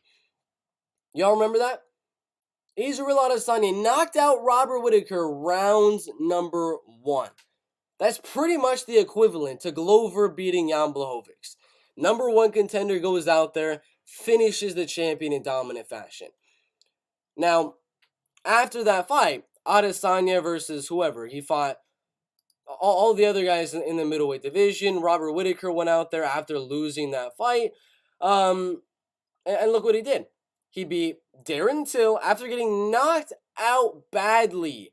Y'all remember that? Israel Adesanya knocked out Robert Whittaker round number 1. That's pretty much the equivalent to Glover beating Jan Blachowicz. Number 1 contender goes out there, finishes the champion in dominant fashion. Now, after that fight, Adesanya versus whoever, he fought all the other guys in the middleweight division. Robert Whittaker went out there after losing that fight. And look what he did. He beat Darren Till after getting knocked out badly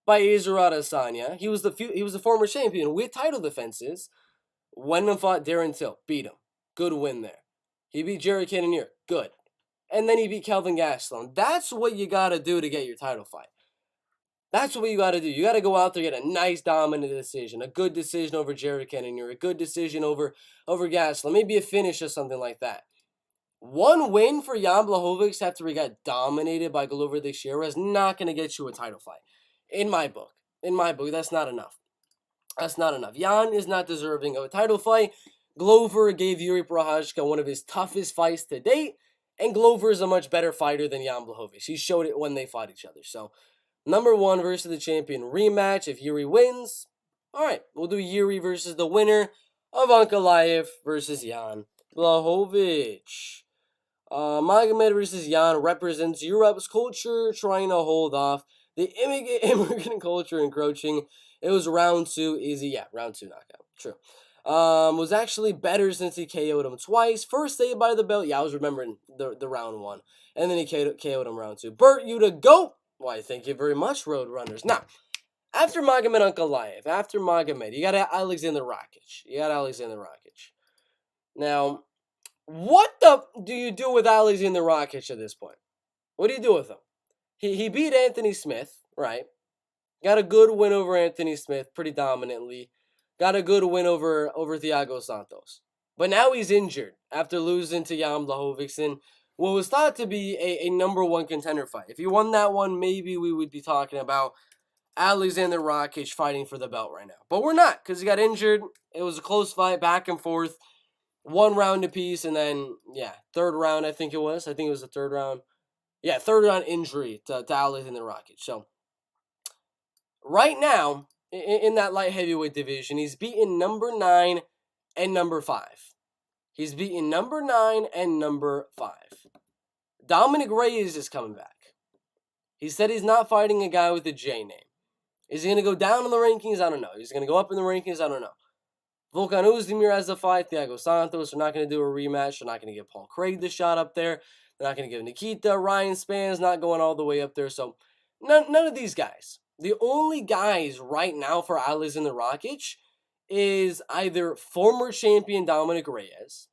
by Israel Adesanya. He was the former champion with title defenses. Went and fought Darren Till. Beat him. Good win there. He beat Jared Cannonier. Good. And then he beat Kelvin Gastelum. That's what you got to do to get your title fight. That's what you got to do. You got to go out there, get a nice dominant decision. A good decision over Jared Cannonier. A good decision over Gastelum. Maybe a finish or something like that. One win for Jan Blachowicz after he got dominated by Glover Teixeira is not going to get you a title fight. In my book, that's not enough. Jan is not deserving of a title fight. Glover gave Yuri Prochazka one of his toughest fights to date, and Glover is a much better fighter than Jan Blachowicz. He showed it when they fought each other. So, number 1 versus the champion rematch. If Yuri wins, all right, we'll do Yuri versus the winner of Ankalaev versus Jan Blachowicz. Magomed versus Jan represents Europe's culture, trying to hold off the immigrant culture encroaching. It was round 2, easy. Yeah, round 2 knockout. True. Was actually better since he KO'd him twice. First saved by the belt. Yeah, I was remembering the round 1. And then he KO'd him round 2. Bert, you to go. Why, thank you very much, Roadrunners. Now, after Magomed Ankalaev, you got Alexander Rakic. Now, what do you do with Alexander Rakic at this point? What do you do with him? He beat Anthony Smith, right? Got a good win over Anthony Smith pretty dominantly. Got a good win over Thiago Santos. But now he's injured after losing to Jan Blachowicz in what was thought to be a number 1 contender fight. If he won that one, maybe we would be talking about Alexander Rakic fighting for the belt right now. But we're not, because he got injured. It was a close fight, back and forth. 1 round apiece, and then, third round, I think it was the third round. Yeah, third round injury to Alexander Rakic. So, right now, in that light heavyweight division, he's beaten number 9 and number 5. Dominic Reyes is coming back. He said he's not fighting a guy with a J name. Is he going to go down in the rankings? I don't know. He's going to go up in the rankings? I don't know. Volkan Ozdemir has a fight. Thiago Santos are not going to do a rematch. They're not going to give Paul Craig the shot up there. They're not going to give Nikita. Ryan Span's not going all the way up there. So none of these guys. The only guys right now for Alexander Rakic is either former champion Dominic Reyes.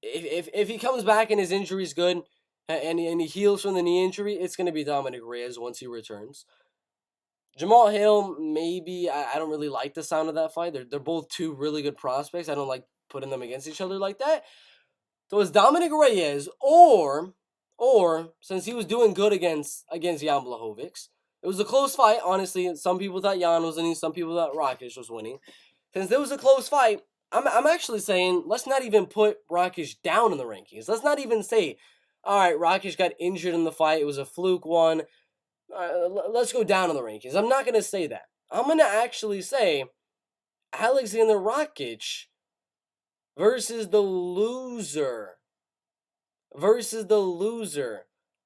If he comes back and his injury's good and he heals from the knee injury, it's going to be Dominic Reyes once he returns. Jamal Hill, maybe. I don't really like the sound of that fight. They're both two really good prospects. I don't like putting them against each other like that. So it's Dominic Reyes, or since he was doing good against Jan Blachowicz, it was a close fight. Honestly, some people thought Jan was winning, some people thought Rakic was winning. Since there was a close fight, I'm actually saying let's not even put Rakic down in the rankings. Let's not even say, all right, Rakic got injured in the fight. It was a fluke one. Let's go down in the rankings. I'm not going to say that. I'm going to actually say Alexander Rakic versus the loser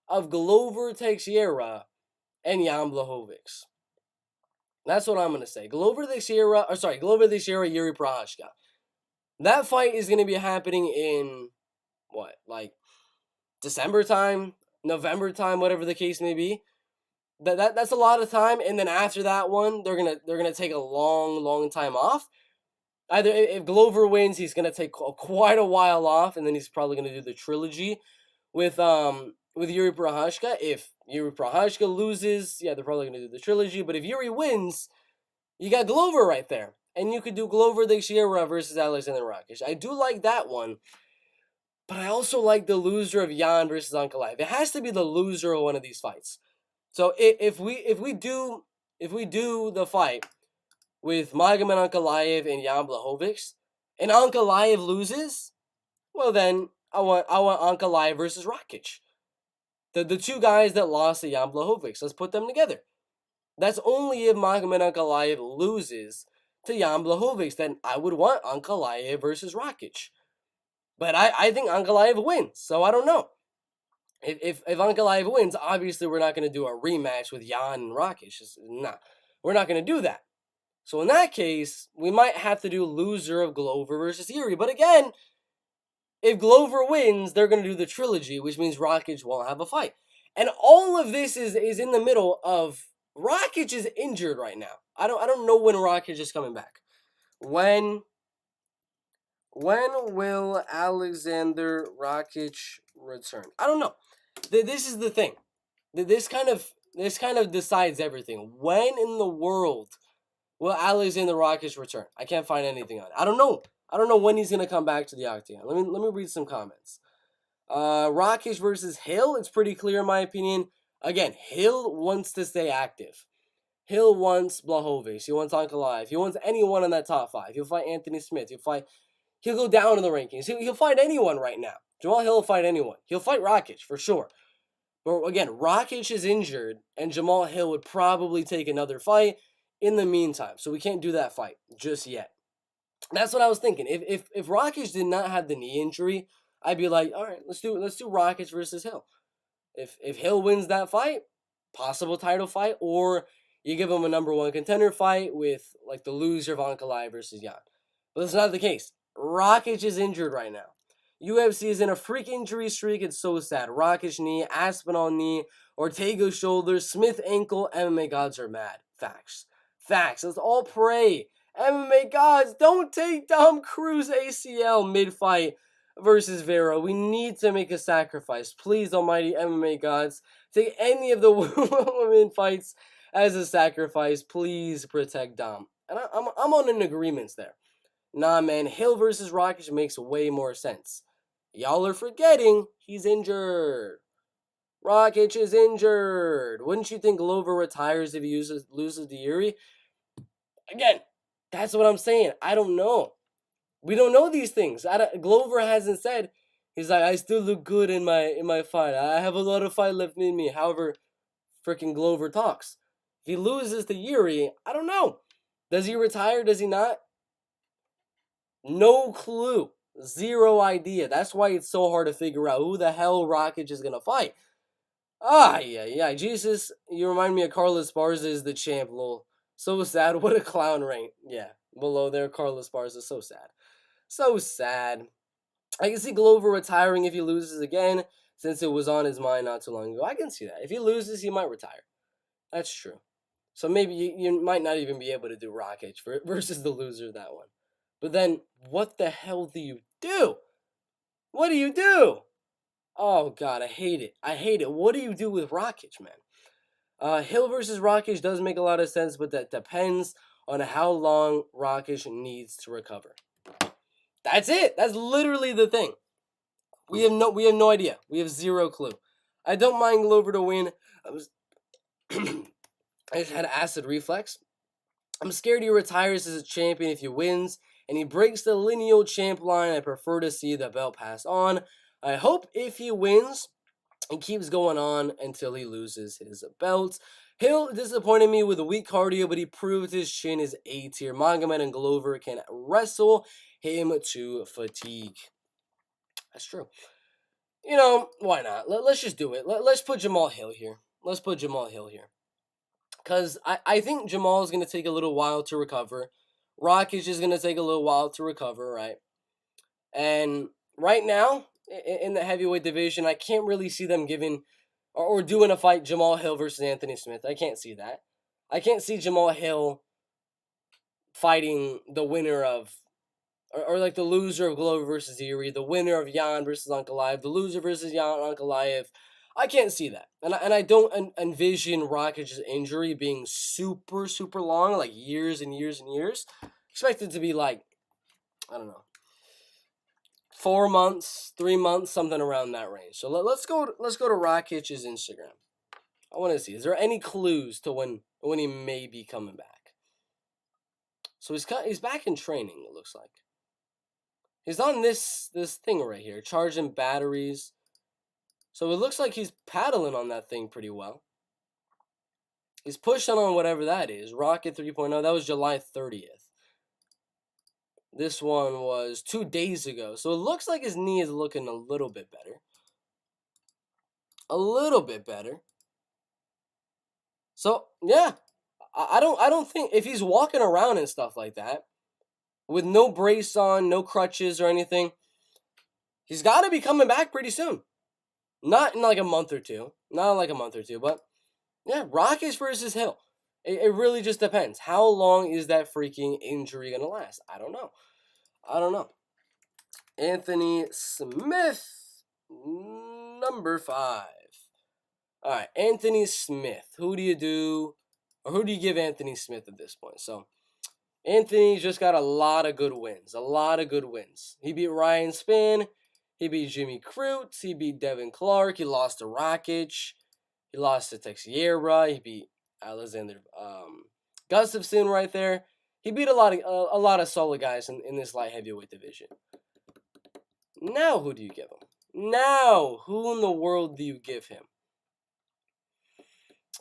of Glover Teixeira and Jan Blachowicz. That's what I'm going to say. Glover Teixeira, Yuri Prochazka. That fight is going to be happening in, December time, November time, whatever the case may be. That's a lot of time, and then after that one, they're gonna take a long time off. Either if Glover wins, he's gonna take quite a while off, and then he's probably gonna do the trilogy with Yuri Prochazka. If Yuri Prochazka loses, yeah, they're probably gonna do the trilogy. But if Yuri wins, you got Glover right there, and you could do Glover Teixeira versus Alexander Rakic. I do like that one, but I also like the loser of Jan versus Ankalaev. It has to be the loser of one of these fights. So if we do the fight with Magomed Ankalaev and Jan Blachowicz, and Ankalaev loses, well then I want Ankalaev versus Rakic. The two guys that lost to Jan Blachowicz. Let's put them together. That's only if Magomed Ankalaev loses to Jan Blachowicz. Then I would want Ankalaev versus Rakic. But I think Ankalaev wins, so I don't know. If Ankalaev wins, obviously we're not going to do a rematch with Jan and Rakic. We're not going to do that. So in that case, we might have to do loser of Glover versus Yuri. But again, if Glover wins, they're going to do the trilogy, which means Rakic won't have a fight. And all of this is in the middle of Rakic is injured right now. I don't know when Rakic is coming back. When will Alexander Rakic return? I don't know. This is the thing. This kind of decides everything. When in the world will Alexander Rakic return? I can't find anything on it. I don't know when he's gonna come back to the octagon. Let me read some comments. Rakic versus Hill. It's pretty clear in my opinion. Again, Hill wants to stay active. Hill wants Blachowicz. He wants Ankalaev. He wants anyone in that top five. He'll fight Anthony Smith. He'll go down in the rankings. He'll fight anyone right now. Jamal Hill will fight anyone. He'll fight Rakic for sure. But again, Rakic is injured, and Jamal Hill would probably take another fight in the meantime. So we can't do that fight just yet. That's what I was thinking. If Rakic did not have the knee injury, I'd be like, all right, let's do Rakic versus Hill. If Hill wins that fight, possible title fight, or you give him a number one contender fight with like the loser of Ankalaev versus Jan. But that's not the case. Rakic is injured right now. UFC is in a freak injury streak. It's so sad. Rakic knee, Aspinall knee, Ortega shoulder, Smith ankle. MMA gods are mad. Facts. Let's all pray. MMA gods, don't take Dom Cruz ACL mid-fight versus Vera. We need to make a sacrifice. Please, almighty MMA gods, take any of the women fights as a sacrifice. Please protect Dom. And I'm on an agreement there. Nah, man, Hill versus Rakic makes way more sense. Y'all are forgetting he's injured. Rakic is injured. Wouldn't you think Glover retires if he loses to Yuri? Again, that's what I'm saying. I don't know. We don't know these things. Glover hasn't said. He's like, I still look good in my fight. I have a lot of fight left in me. However, freaking Glover talks. If he loses to Yuri, I don't know. Does he retire? Does he not? No clue. Zero idea. That's why it's so hard to figure out who the hell Rakic is going to fight. Yeah. Jesus, you remind me of Carlos Esparza is the champ, lol. So sad. What a clown reign. Yeah, below there, Carlos Barza. So sad. So sad. I can see Glover retiring if he loses again, since it was on his mind not too long ago. I can see that. If he loses, he might retire. That's true. So maybe you might not even be able to do Rakic versus the loser of that one. But then, what the hell do you do? What do you do? Oh, God, I hate it. I hate it. What do you do with Rakic, man? Hill versus Rakic does make a lot of sense, but that depends on how long Rakic needs to recover. That's it. That's literally the thing. We have no idea. We have zero clue. I don't mind Glover to win. I just had acid reflex. I'm scared he retires as a champion if he wins, and he breaks the lineal champ line. I prefer to see the belt pass on. I hope if he wins, he keeps going on until he loses his belt. Hill disappointed me with a weak cardio, but he proved his chin is A tier. Magomed and Glover can wrestle him to fatigue. That's true. You know, why not? Let's just do it. Let's put Jamal Hill here. Let's put Jamal Hill here. Because I think Jamal is going to take a little while to recover. Rakic is going to take a little while to recover, right? And right now, in the heavyweight division, I can't really see them giving or doing a fight Jamal Hill versus Anthony Smith. I can't see that. I can't see Jamal Hill fighting the winner of, or like the loser of Glover versus Erie, the winner of Jan versus Ankalaev, the loser versus Jan Ankalaev. I can't see that. And I don't envision Rakic's injury being super, super long, like years and years and years. Expect it to be like, I don't know, 4 months, 3 months, something around that range. So let's go to Rakic's Instagram. I want to see. Is there any clues to when he may be coming back? So he's back in training, it looks like. He's on this thing right here, charging batteries. So it looks like he's paddling on that thing pretty well. He's pushing on whatever that is. Rocket 3.0, that was July 30th. This one was 2 days ago. So it looks like his knee is looking a little bit better. A little bit better. So, yeah. I don't think, if he's walking around and stuff like that, with no brace on, no crutches or anything, he's got to be coming back pretty soon. Not in like a month or two. But yeah, Rakic versus Hill. It really just depends. How long is that freaking injury going to last? I don't know. Anthony Smith, number 5. All right, Anthony Smith. Who do you give Anthony Smith at this point? So, Anthony's just got a lot of good wins. He beat Ryan Spann. He beat Jimmy Crute. He beat Devin Clark. He lost to Rakic. He lost to Teixeira. He beat Alexander Gustafsson right there. He beat a lot of solid guys in this light heavyweight division. Now who do you give him? Now, who in the world do you give him?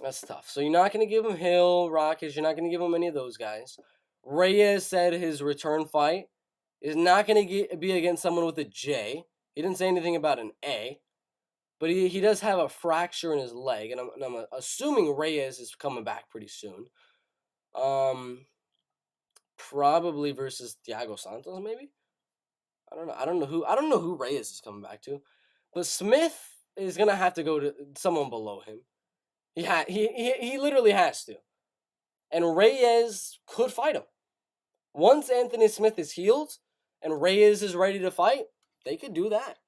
That's tough. So you're not going to give him Hill, Rakic. You're not going to give him any of those guys. Reyes said his return fight is not going to be against someone with a J. He didn't say anything about an A. But he does have a fracture in his leg. And I'm assuming Reyes is coming back pretty soon. Probably versus Thiago Santos, maybe? I don't know who Reyes is coming back to. But Smith is going to have to go to someone below him. He literally has to. And Reyes could fight him. Once Anthony Smith is healed and Reyes is ready to fight, they could do that.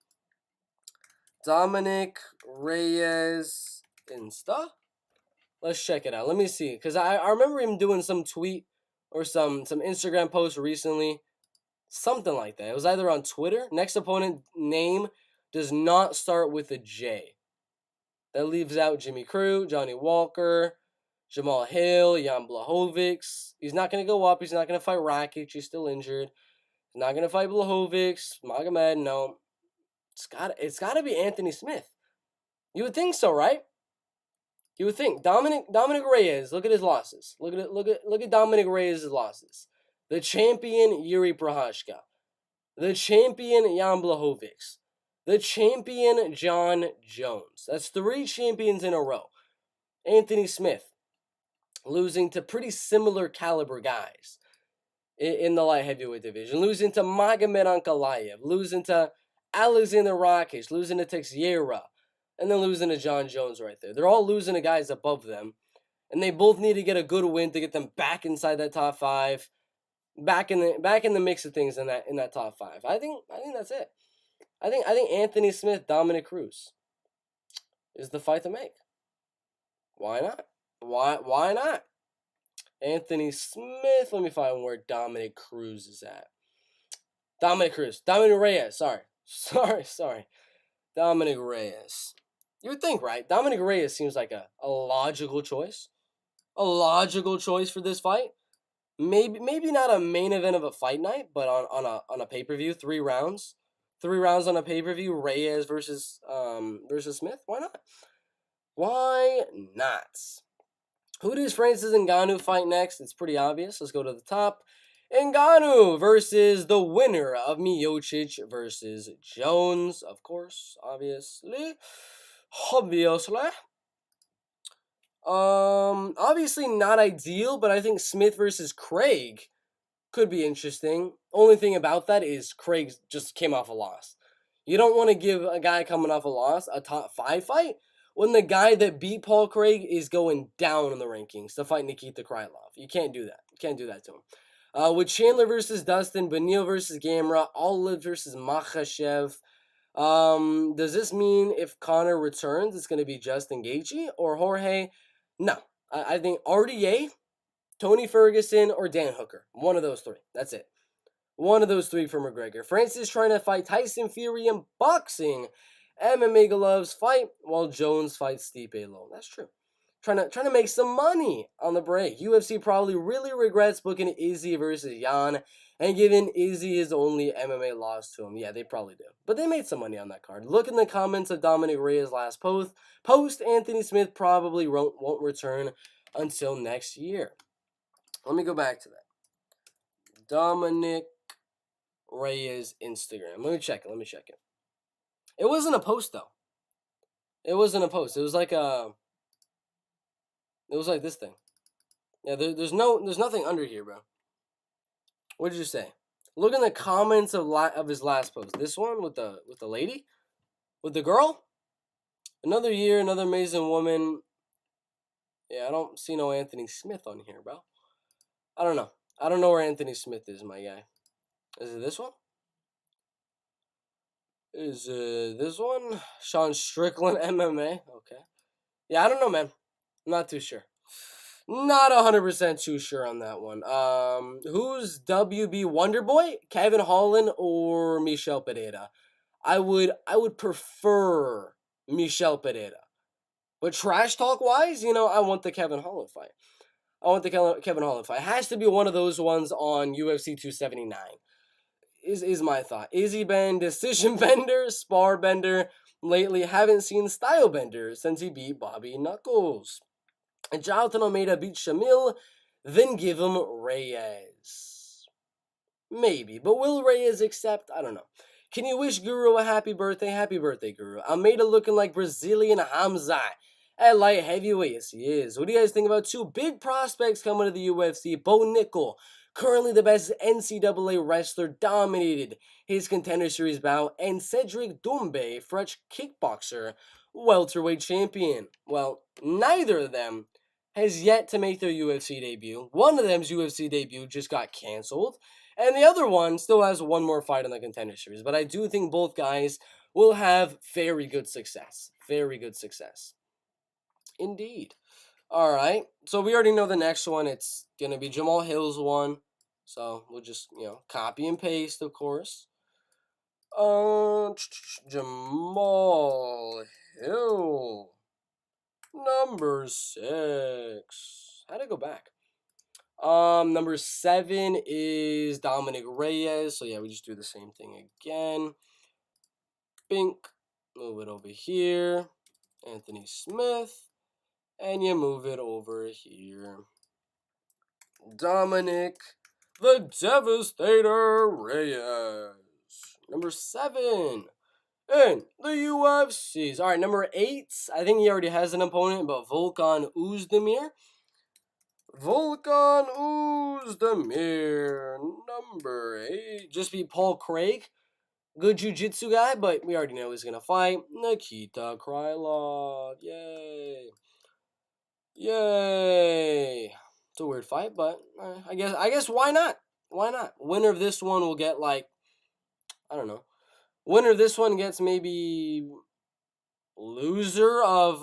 Dominic Reyes Insta? Let's check it out. Let me see. Because I remember him doing some tweet or some Instagram post recently. Something like that. It was either on Twitter. Next opponent name does not start with a J. That leaves out Jimmy Crute, Johnny Walker, Jamal Hill, Jan Blachowicz. He's not going to go up. He's not going to fight Rakic. He's still injured. He's not going to fight Blachowicz. Magomed, no. It's got to be Anthony Smith. You would think so, right? You would think. Dominic Reyes, look at his losses. Look at Dominic Reyes' losses. The champion, Yuri Prohashka. The champion, Jan Blachowicz. The champion, John Jones. That's 3 champions in a row. Anthony Smith. losing to pretty similar caliber guys in the light heavyweight division, losing to Magomed Ankalaev, losing to Alexander Rakic, losing to Teixeira, and then losing to John Jones right there. They're all losing to guys above them, and they both need to get a good win to get them back inside that top 5, back in the mix of things in that top 5. I think that's it. I think Anthony Smith, Dominic Cruz is the fight to make. Why not? Why not? Anthony Smith. Let me find where Dominic Cruz is at. Dominic Reyes. Sorry. Dominic Reyes. You would think, right? Dominic Reyes seems like a logical choice. A logical choice for this fight. Maybe not a main event of a fight night, but on a pay-per-view, 3 rounds. 3 rounds on a pay-per-view, Reyes versus Smith. Why not? Why not? Who does Francis Ngannou fight next? It's pretty obvious. Let's go to the top. Ngannou versus the winner of Miocic versus Jones. Of course, obviously. Obviously not ideal, but I think Smith versus Craig could be interesting. Only thing about that is Craig just came off a loss. You don't want to give a guy coming off a loss a top 5 fight when the guy that beat Paul Craig is going down in the rankings to fight Nikita Krylov. You can't do that. You can't do that to him. With Chandler versus Dustin, Beneil versus Gamera, Olive versus Makhachev. Does this mean if Conor returns, it's going to be Justin Gaethje or Jorge? No. I think RDA, Tony Ferguson, or Dan Hooker. One of those 3. That's it. One of those 3 for McGregor. Francis trying to fight Tyson Fury in boxing. MMA gloves fight while Jones fights Stipe Lowe. That's true. Trying to make some money on the break. UFC probably really regrets booking Izzy versus Jan and giving Izzy his only MMA loss to him. Yeah, they probably do. But they made some money on that card. Look in the comments of Dominic Reyes' last post. Anthony Smith probably won't return until next year. Let me go back to that. Dominic Reyes' Instagram. Let me check it. It wasn't a post though. It wasn't a post. It was like this thing. Yeah, there's nothing under here, bro. What did you say? Look in the comments of his last post. This one with the lady, with the girl. Another year, another amazing woman. Yeah, I don't see no Anthony Smith on here, bro. I don't know. I don't know where Anthony Smith is, my guy. Is it this one? Is it this one? Sean Strickland MMA. Okay. Yeah, I don't know, man. I'm not too sure. Not 100% too sure on that one. Who's WB Wonderboy? Kevin Holland or Michel Pereira? I would prefer Michel Pereira. But trash talk wise, I want the Kevin Holland fight. It has to be one of those ones on UFC 279. Is my thought. Izzy been decision bender, spar bender. Lately, haven't seen style bender since he beat Bobby Knuckles. And Jonathan Almeida beat Shamil, then give him Reyes. Maybe, but will Reyes accept? I don't know. Can you wish Guru a happy birthday? Happy birthday, Guru. Almeida looking like Brazilian Hamza at light heavyweight. Yes, he is. What do you guys think about 2 big prospects coming to the UFC? Bo Nickel, currently the best NCAA wrestler, dominated his Contender Series bout, and Cedric Doumbé, French kickboxer, welterweight champion. Well, neither of them has yet to make their UFC debut. One of them's UFC debut just got canceled, and the other one still has one more fight in the Contender Series. But I do think both guys will have very good success. Very good success. Indeed. All right. So we already know the next one. It's going to be Jamal Hill's one. So we'll just, copy and paste, of course. Jamal Hill. Number 6. How'd I go back? Number 7 is Dominic Reyes. So yeah, we just do the same thing again. Bink. Move it over here. Anthony Smith. And you move it over here. Dominic the Devastator Reyes. Number 7 in the UFCs. All right, number 8. I think he already has an opponent, but Volkan Oezdemir. Volkan Oezdemir, number 8. Just beat Paul Craig. Good jiu-jitsu guy, but we already know he's going to fight Nikita Krylov. Yay. Yay. It's a weird fight, but I guess why not? Why not? Winner of this one will get like, I don't know. Winner of this one gets maybe loser of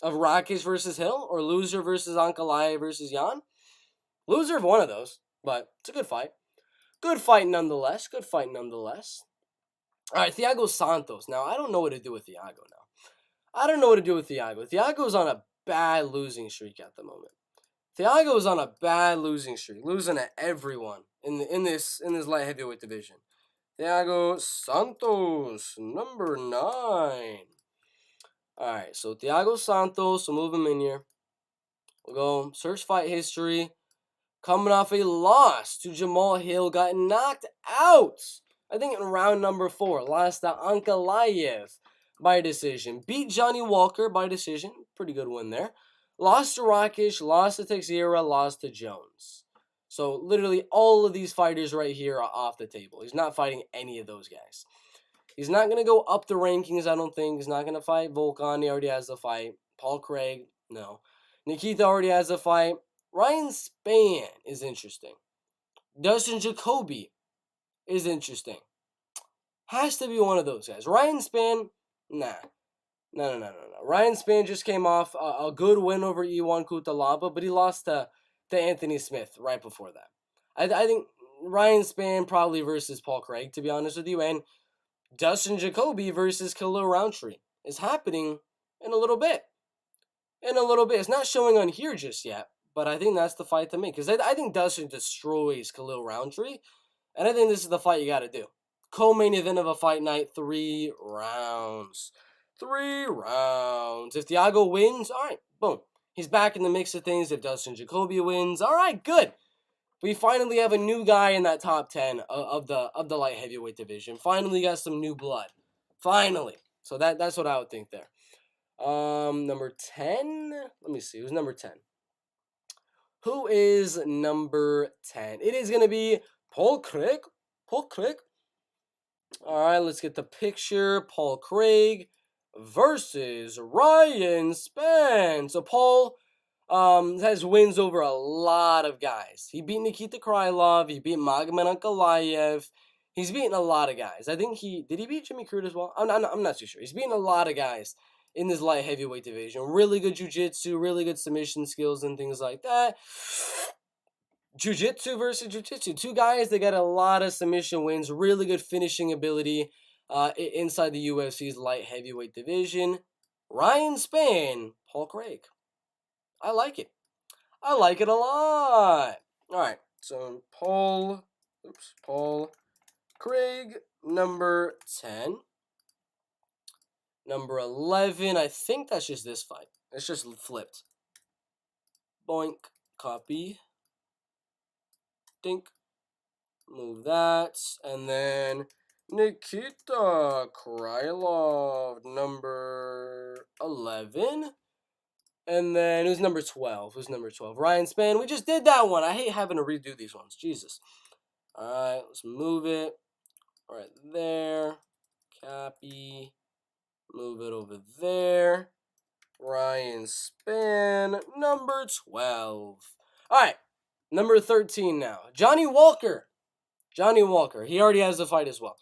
Rakic versus Hill, or loser versus Ankalaev versus Jan. Loser of one of those, but it's a good fight. Good fight nonetheless. Good fight nonetheless. All right, Thiago Santos. Now, I don't know what to do with Thiago now. I don't know what to do with Thiago. Thiago's on a bad losing streak at the moment. Thiago's on a bad losing streak, losing to everyone in this light heavyweight division. Thiago Santos, number 9. All right, so Thiago Santos, we'll move him in here. We'll go search fight history. Coming off a loss to Jamal Hill, got knocked out, I think in round number 4. Lost to Ankalaev by decision. Beat Johnny Walker by decision. Pretty good win there. Lost to Rakic, lost to Teixeira, lost to Jones. So literally all of these fighters right here are off the table. He's not fighting any of those guys. He's not going to go up the rankings, I don't think. He's not going to fight Volkan. He already has the fight. Paul Craig, no. Nikita already has a fight. Ryan Spann is interesting. Dustin Jacoby is interesting. Has to be one of those guys. Ryan Spann, nah. No. Ryan Spann just came off a good win over Iwan Kutalaba, but he lost to Anthony Smith right before that. I think Ryan Spann probably versus Paul Craig, to be honest with you, and Dustin Jacoby versus Khalil Roundtree is happening in a little bit. It's not showing on here just yet, but I think that's the fight to make. Because I think Dustin destroys Khalil Roundtree, and I think this is the fight you got to do. Co-main event of a fight night, 3 rounds. 3 rounds. If Thiago wins, all right, boom. He's back in the mix of things. If Dustin Jacoby wins, all right, good. We finally have a new guy in that top 10 of the light heavyweight division. Finally got some new blood. Finally. So that's what I would think there. Number 10. Let me see. Who's number 10? Who is number 10? It is going to be Paul Craig. Paul Craig. All right, let's get the picture. Paul Craig versus Ryan Spann. So Paul has wins over a lot of guys. He beat Nikita Krylov. He beat Magomed Ankalaev. He's beaten a lot of guys. I think did he beat Jimmy Crute as well? I'm not too sure. He's beaten a lot of guys in this light heavyweight division. Really good jiu-jitsu, really good submission skills and things like that. Jiu-jitsu versus jiu-jitsu. 2 guys that got a lot of submission wins, really good finishing ability inside the UFC's light heavyweight division. Ryan Spann, Paul Craig. I like it. I like it a lot. All right, so Paul Craig, number 10. Number 11, I think that's just this fight. It's just flipped. Boink, copy. Dink. Move that. And then Nikita Krylov, number 11. And then who's number 12? Ryan Spann. We just did that one. I hate having to redo these ones. Jesus. All right, let's move it. Right there. Copy. Move it over there. Ryan Spann, number 12. All right, number 13 now. Johnny Walker. He already has the fight as well.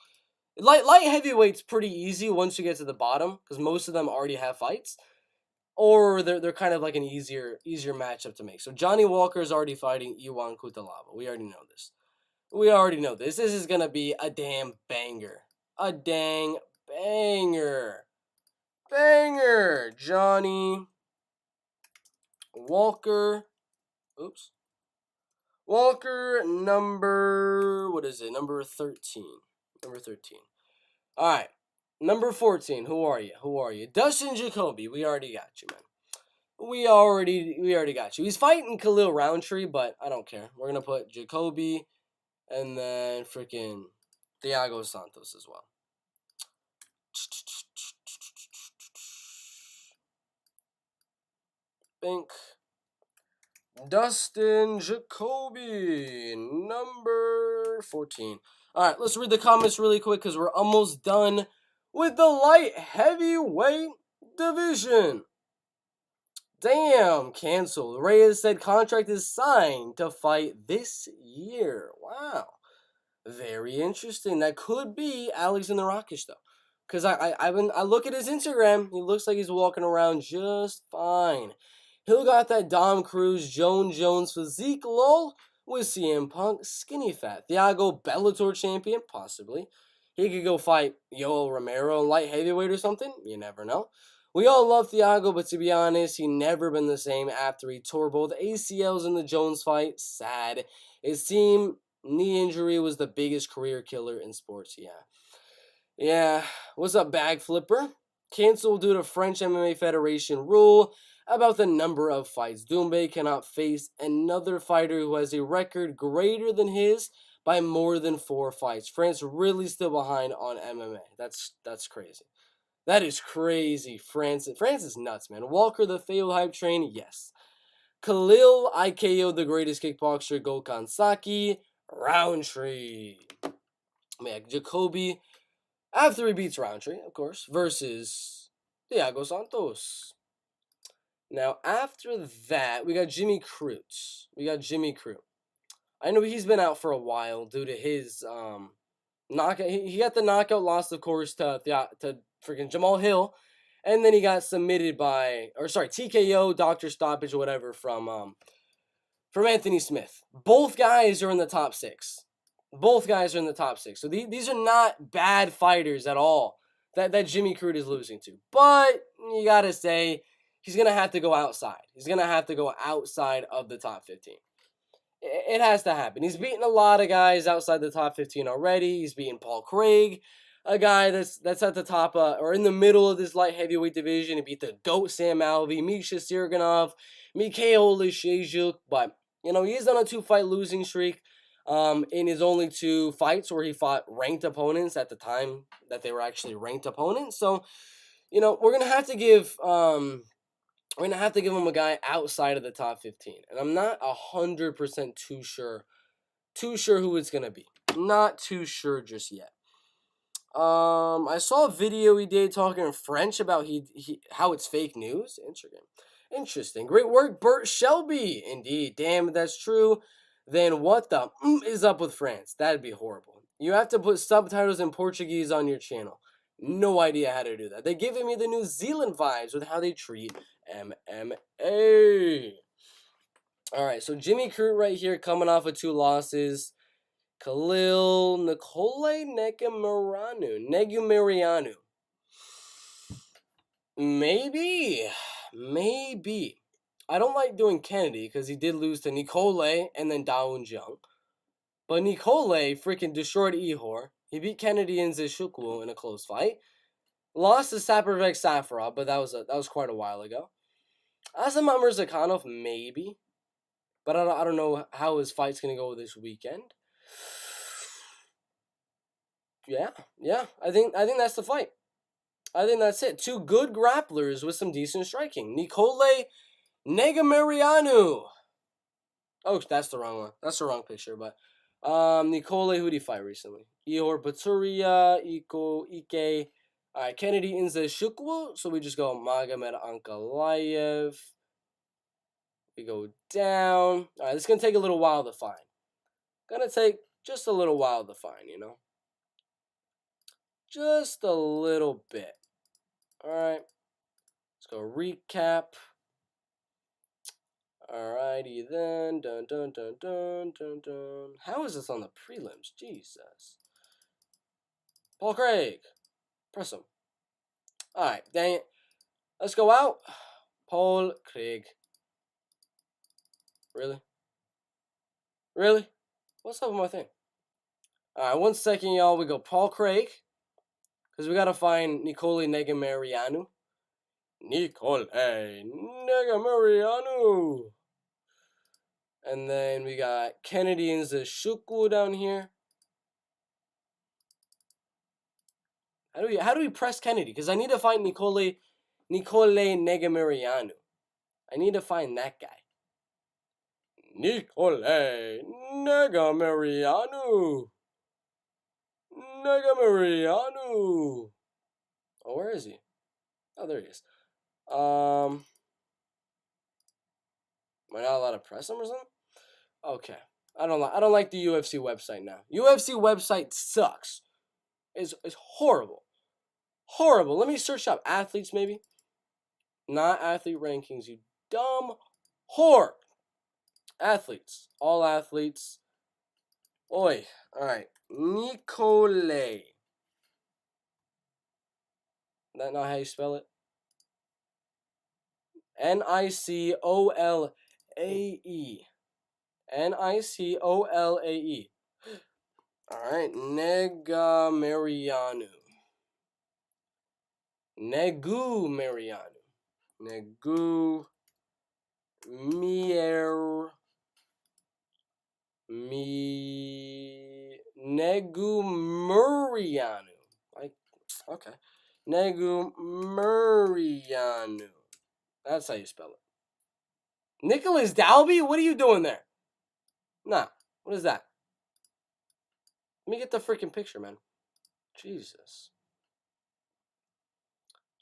Light heavyweight's pretty easy once you get to the bottom, because most of them already have fights. Or they're kind of like an easier matchup to make. So Johnny Walker is already fighting Iwan Kutalaba. We already know this. This is going to be a damn banger. A dang banger. Johnny Walker. Oops. Walker, number 13. All right. Number 14. Who are you? Dustin Jacoby. We already got you, man. We already got you. He's fighting Khalil Roundtree, but I don't care. We're gonna put Jacoby and then freaking Thiago Santos as well. Bink. Dustin Jacoby, number 14. All right, let's read the comments really quick because we're almost done with the light heavyweight division. Damn, canceled. Reyes said contract is signed to fight this year. Wow. Very interesting. That could be Alexander Rakic, though. Because I look at his Instagram. He looks like he's walking around just fine. He'll got that Dom Cruz, Jones physique, lol, with CM Punk, skinny fat. Thiago, Bellator champion, possibly. He could go fight Yoel Romero in light heavyweight or something. You never know. We all love Thiago, but to be honest, he never been the same after he tore both ACLs in the Jones fight. Sad. It seemed knee injury was the biggest career killer in sports. Yeah. What's up, bag flipper? Canceled due to French MMA Federation rule about the number of fights. Doumbé cannot face another fighter who has a record greater than his by more than 4 fights. France really still behind on MMA. That's crazy. That is crazy. France is nuts, man. Walker the failed hype train, yes. Khalil IKO the greatest kickboxer, Gokhan Saki, Roundtree. Man, Jacoby, after he beats Roundtree, of course, versus Thiago Santos. Now, after that, we got Jimmy Crute. I know he's been out for a while due to his knockout. He got the knockout loss, of course, to freaking Jamal Hill. And then he got submitted TKO, doctor stoppage, or whatever, from Anthony Smith. Both guys are in the top 6. So these are not bad fighters at all that Jimmy Crute is losing to. But you got to say, he's going to have to go outside. He's going to have to go outside of the top 15. It has to happen. He's beaten a lot of guys outside the top 15 already. He's beaten Paul Craig, a guy that's at the top or in the middle of this light heavyweight division. He beat the GOAT Sam Alvey, Misha Sirganov, Mikhail Lishezhuk. But, he is on a 2-fight losing streak in his only 2 fights where he fought ranked opponents at the time that they were actually ranked opponents. So, we're going to have to give... we're going to have to give him a guy outside of the top 15. And I'm not 100% too sure who it's going to be. Not too sure just yet. I saw a video he did talking in French about how it's fake news. Interesting. Great work, Bert Shelby. Indeed. Damn, if that's true. Then what the is up with France? That'd be horrible. You have to put subtitles in Portuguese on your channel. No idea how to do that. They're giving me the New Zealand vibes with how they treat MMA. All right, so Jimmy Crute right here coming off of 2 losses. Khalil Negumarianu. Maybe. I don't like doing Kennedy because he did lose to Nicole and then Dawoon Jung. But Nicole freaking destroyed Ihor. He beat Kennedy and Zeshukwu in a close fight. Lost to Sapervek Safarov, but that was quite a while ago. Asamat Mirzakhanov, maybe. But I don't know how his fight's going to go this weekend. Yeah. I think that's the fight. I think that's it. 2 good grapplers with some decent striking. Nicole Negamarianu. Oh, that's the wrong one. That's the wrong picture, but Nicole, who did he fight recently? Ihor Baturia, Ike. Alright, Kennedy Nzeshukwu. So we just go Magomed Ankalaev. We go down. Alright, this is going to take a little while to find. Gonna take just a little while to find, Just a little bit. Alright. Let's go recap. Alrighty then. Dun dun dun dun dun dun. How is this on the prelims? Jesus. Paul Craig. Press him. Alright, dang it. Let's go out. Paul Craig. Really? What's up with my thing? Alright, 1 second, y'all. We go Paul Craig. Because we got to find Nicole Negamarianu. And then we got Kennedy Nzeshukwu down here. How do we press Kennedy? Because I need to find Nicole Negamarianu. I need to find that guy. Nicole Negamarianu. Negamarianu. Oh, where is he? Oh, there he is. Am I not allowed to press him or something? Okay. I don't like the UFC website now. UFC website sucks. It's horrible. Horrible. Let me search up athletes maybe. Not athlete rankings, you dumb whore. Athletes. All athletes. Oi. Alright. Nicole. Is that not how you spell it? Nicole. Nicole. Alright. Negamarianu. Negu Mariano. Negu Mier Me Negu Murianu. Like okay. Negu Murianu. That's how you spell it. Nicholas Dalby? What are you doing there? Nah. What is that? Let me get the freaking picture, man. Jesus.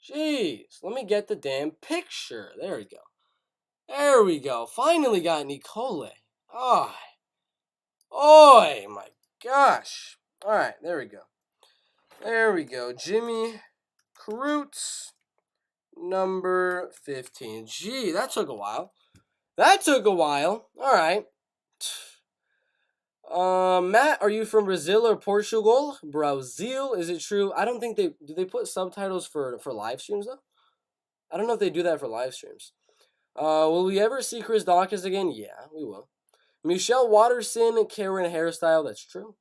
Jeez. Let me get the damn picture. There we go. There we go. Finally got Nicole. Oh. Oh my gosh. Alright, there we go. There we go. Jimmy Croots, number 15. Gee, that took a while. That took a while. Alright. Matt, are you from Brazil or Portugal? Brazil, is it true? I don't think do they put subtitles for live streams though? I don't know if they do that for live streams. Will we ever see Chris Dawkins again? Yeah, we will. Michelle Watterson, Karen hairstyle, that's true.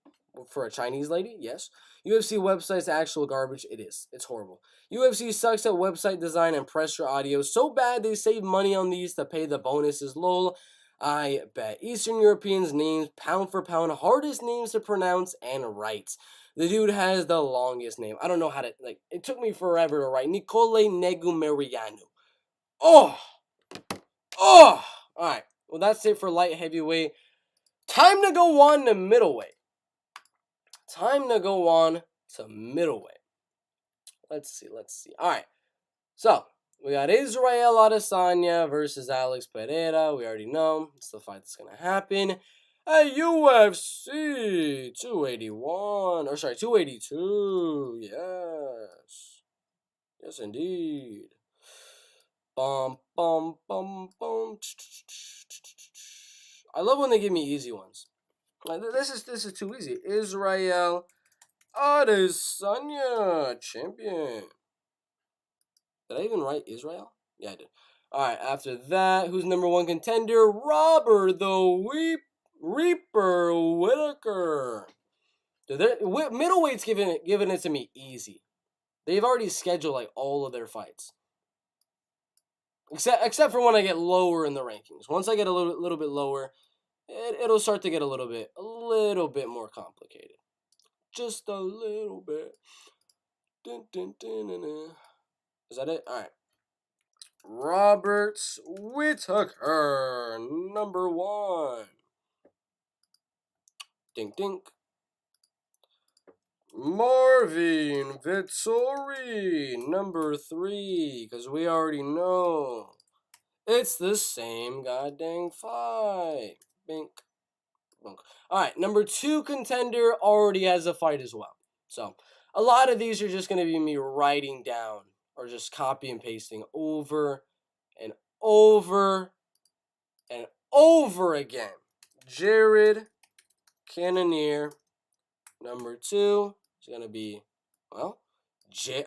For a Chinese lady, yes. UFC website's actual garbage, it is. It's horrible. UFC sucks at website design and pressure audio. So bad they save money on these to pay the bonuses, lol. I bet. Eastern Europeans' names, pound for pound, hardest names to pronounce and write. The dude has the longest name. I don't know how to, it took me forever to write. Nicole Negumerianu. Oh! Oh! Alright. Well, that's it for light heavyweight. Time to go on to middleweight. Time to go on to middleweight. Let's see. Alright. So, we got Israel Adesanya versus Alex Pereira. We already know. It's the fight that's going to happen. At UFC 281. 282. Yes. Yes, indeed. Bum, bum, bum, bum. I love when they give me easy ones. Like, this is too easy. Israel Adesanya, champion. Did I even write Israel? Yeah, I did. Alright, after that, who's number one contender? Robert the Reaper Whitaker. Dude, middleweight's giving it to me easy. They've already scheduled like all of their fights. Except for when I get lower in the rankings. Once I get a little bit lower, it'll start to get a little bit more complicated. Just a little bit. Dun, dun, dun, dun, dun. Is that it? All right. Robert Whitaker, number one. Dink, dink. Marvin Vettori, number three. Because we already know it's the same goddamn fight. Bink. Bunk. All right, number two contender already has a fight as well. So a lot of these are just going to be me writing down or just copy and pasting over and over and over again. Jared Cannonier, number two, is going to be, well,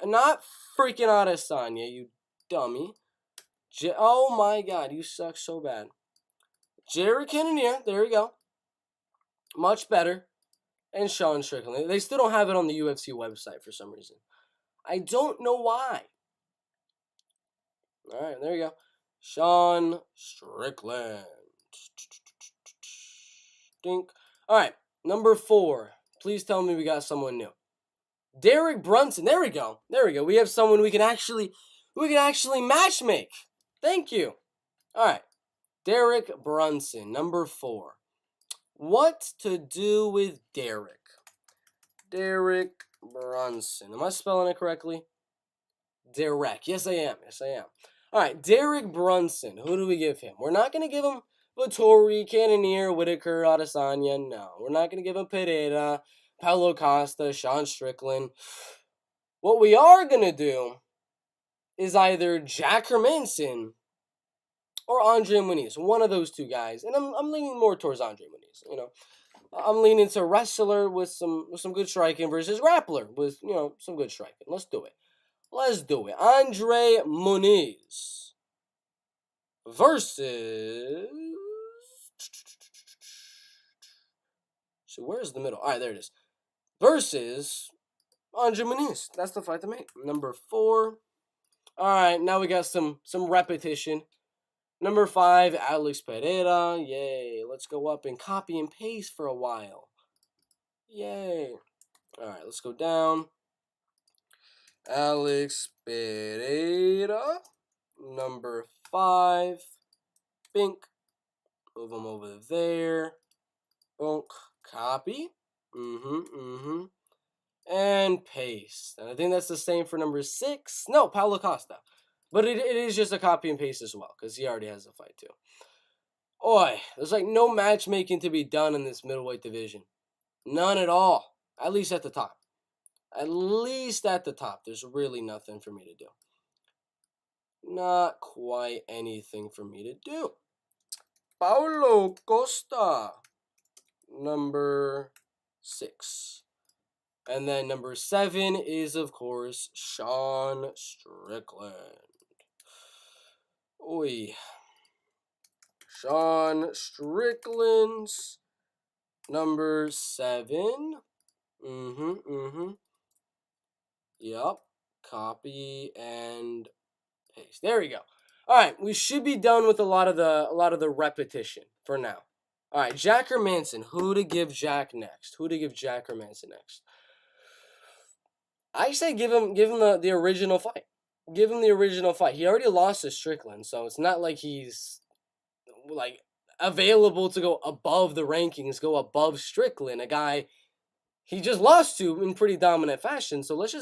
not freaking Adesanya, you dummy. Oh my God, you suck so bad. Jared Cannonier, there we go. Much better. And Sean Strickland. They still don't have it on the UFC website for some reason. I don't know why. All right, there you go. Sean Strickland. Dink. All right, number four. Please tell me we got someone new. Derek Brunson. There we go. We have someone we can actually matchmake. Thank you. All right. Derek Brunson, number 4. What to do with Derek? Derek Brunson. Am I spelling it correctly? Derek. Yes, I am. All right, Derek Brunson. Who do we give him? We're not going to give him Vittori, Cannonier, Whitaker, Adesanya. No. We're not going to give him Pereira, Paulo Costa, Sean Strickland. What we are going to do is either Jack Hermanson or Andre Muniz. One of those two guys. And I'm leaning more towards Andre Muniz, you know. I'm leaning to wrestler with some good striking versus grappler with, you know, some good striking. Let's do it. Andre Muniz versus. So where's the middle? All right, there it is. Versus Andre Muniz. That's the fight to make. Number 4. All right, now we got some repetition. Number 5, Alex Pereira. Yay. Let's go up and copy and paste for a while. Yay. All right, let's go down. Alex Pereira. Number 5. Bink. Move him over there. Bonk. Copy. And paste. And I think that's the same for number 6. No, Paulo Costa. But it is just a copy and paste as well, because he already has a fight too. Oi, there's like no matchmaking to be done in this middleweight division. None at all. At least at the top. There's really nothing for me to do. Not quite anything for me to do. Paulo Costa. Number 6. And then number 7 is, of course, Sean Strickland. Oi. Sean Strickland's number 7. Yep. Copy and paste. There we go. All right, we should be done with a lot of the repetition for now. All right, Jack Hermanson. Who to give Jack next? Who to give Jack Hermanson next? I say give him the original fight. Give him the original fight. He already lost to Strickland, so it's not like he's like available to go above the rankings, go above Strickland, a guy he just lost to in pretty dominant fashion. So let's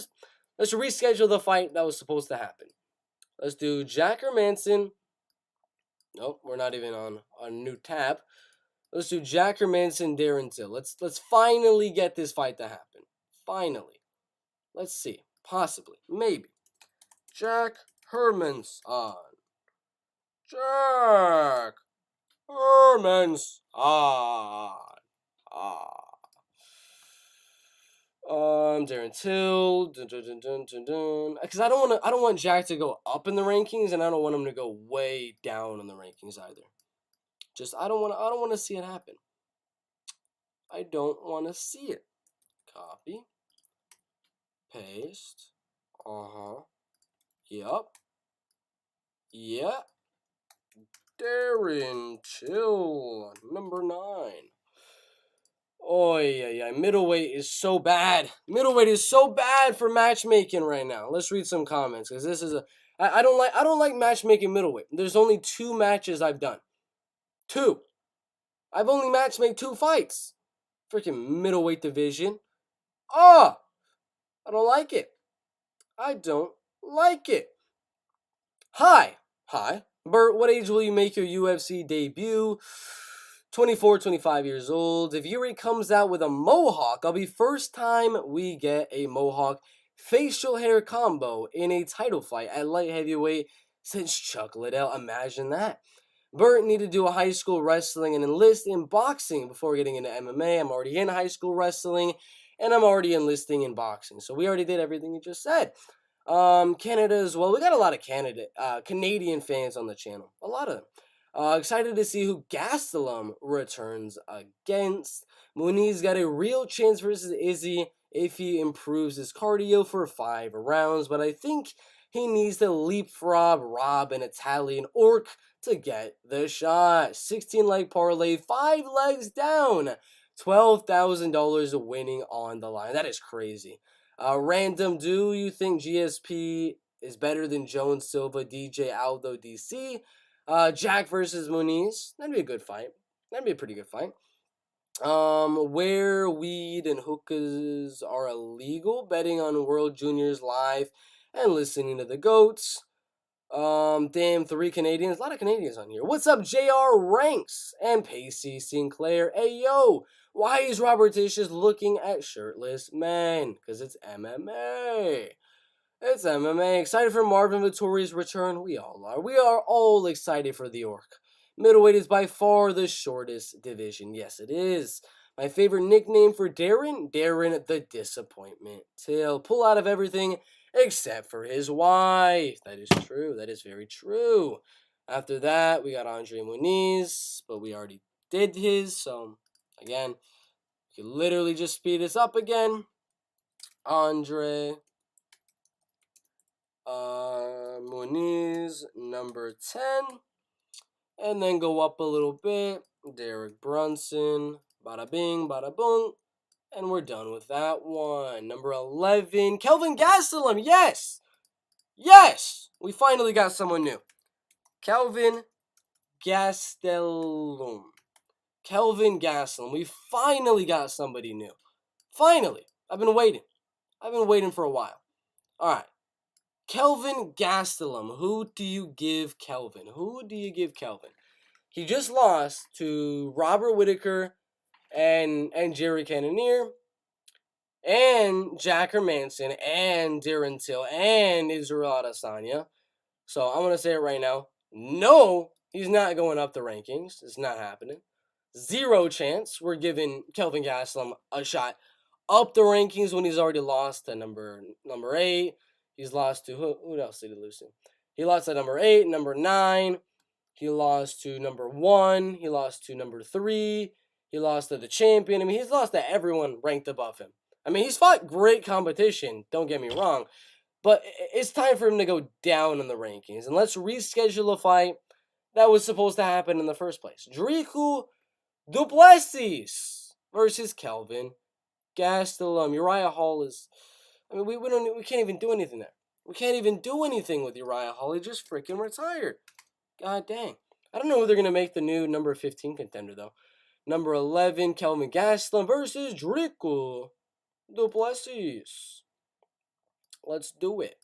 reschedule the fight that was supposed to happen. Let's do Jack Hermanson. Nope, we're not even on a new tab. Let's do Jack Hermanson, Darren Till. Let's finally get this fight to happen. Finally. Let's see. Possibly. Maybe. Jack Hermanson. Jack Hermanson. Darren Till. Because I don't want Jack to go up in the rankings, and I don't want him to go way down in the rankings either. Just I don't want to see it happen. I don't want to see it. Copy. Paste. Yep. Darren Till, number 9. Oh yeah. Middleweight is so bad. Middleweight is so bad for matchmaking right now. Let's read some comments, because this is I don't like matchmaking middleweight. There's only 2 matches I've done. 2. I've only matchmade 2 fights. Freaking middleweight division. I don't like it. I don't like it. Hi. Bert, what age will you make your UFC debut? 24, 25 years old. If Yuri comes out with a mohawk, I'll be first time we get a mohawk facial hair combo in a title fight at light heavyweight since Chuck Liddell. Imagine that. Bert need to do a high school wrestling and enlist in boxing before getting into MMA. I'm already in high school wrestling, and I'm already enlisting in boxing. So we already did everything you just said. Canada as well. We got a lot of Canadian fans on the channel. A lot of them. Excited to see who Gastelum returns against. Muniz got a real chance versus Izzy if he improves his cardio for 5 rounds, but I think he needs to leapfrog Rob an Italian orc to get the shot. 16-leg parlay, 5 legs down. $12,000 winning on the line. That is crazy. Random, do you think GSP is better than Jones, Silva, DJ, Aldo, DC? Jack versus Muniz. That'd be a good fight. That'd be a pretty good fight. Where weed and hookahs are illegal, betting on World Juniors live and listening to the GOATs. Damn, 3 Canadians. A lot of Canadians on here. What's up, JR Ranks and Pacey Sinclair? Hey, yo, why is Robert Tisches looking at shirtless men? Because it's MMA. It's MMA. Excited for Marvin Vittori's return? We all are. We are all excited for the Orc. Middleweight is by far the shortest division. Yes, it is. My favorite nickname for Darren? Darren the Disappointment. He'll pull out of everything except for his wife. That is true. That is very true. After that, we got Andre Muniz, but we already did his. So, again, you can literally just speed this up again. Andre Muniz, number 10. And then go up a little bit. Derek Brunson. Bada bing, bada boom. And we're done with that one. Number 11. Kelvin Gastelum. Yes. Yes. We finally got someone new. Kelvin Gastelum. Kelvin Gastelum. We finally got somebody new. Finally. I've been waiting. I've been waiting for a while. All right. Kelvin Gastelum. Who do you give Kelvin? Who do you give Kelvin? He just lost to Robert Whittaker and Jerry Cannonier and Jack Hermanson and Darren Till and Israel Adesanya. So I'm going to say it right now. No, he's not going up the rankings. It's not happening. 0 chance we're giving Kelvin Gastelum a shot up the rankings when he's already lost to number 8. He's lost to, who else did he lose to? He lost to number 8, number 9. He lost to number 1. He lost to number 3. He lost to the champion. I mean, he's lost to everyone ranked above him. I mean, he's fought great competition, don't get me wrong. But it's time for him to go down in the rankings. And let's reschedule a fight that was supposed to happen in the first place. Dricus du Plessis versus Kelvin Gastelum. Uriah Hall is... I mean, we can't even do anything there. We can't even do anything with Uriah Hall. He just freaking retired. God dang. I don't know who they're going to make the new number 15 contender, though. Number 11, Kelvin Gastelum versus Dricus du Plessis. Let's do it.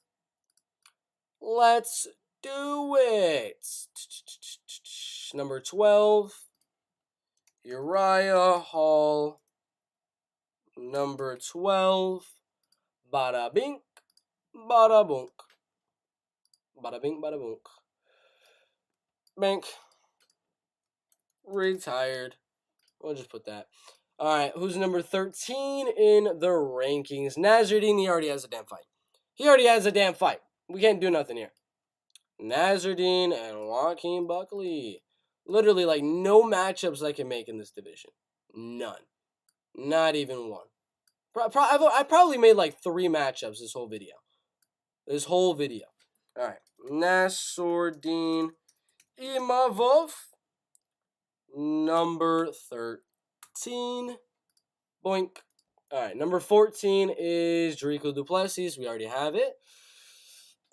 Let's do it. Number 12, Uriah Hall. Number 12, bada bink, bada bunk. Bada bink, bada bunk. Bank. Retired. We'll just put that. Alright, who's number 13 in the rankings? Nasruddin, he already has a damn fight. He already has a damn fight. We can't do nothing here. Nasruddin and Joaquin Buckley. Literally, like, no matchups I can make in this division. None. Not even one. I probably made like 3 matchups this whole video. Alright. Nasruddin Imavov. Number 13. Boink. Alright, number 14 is Dricus du Plessis. We already have it.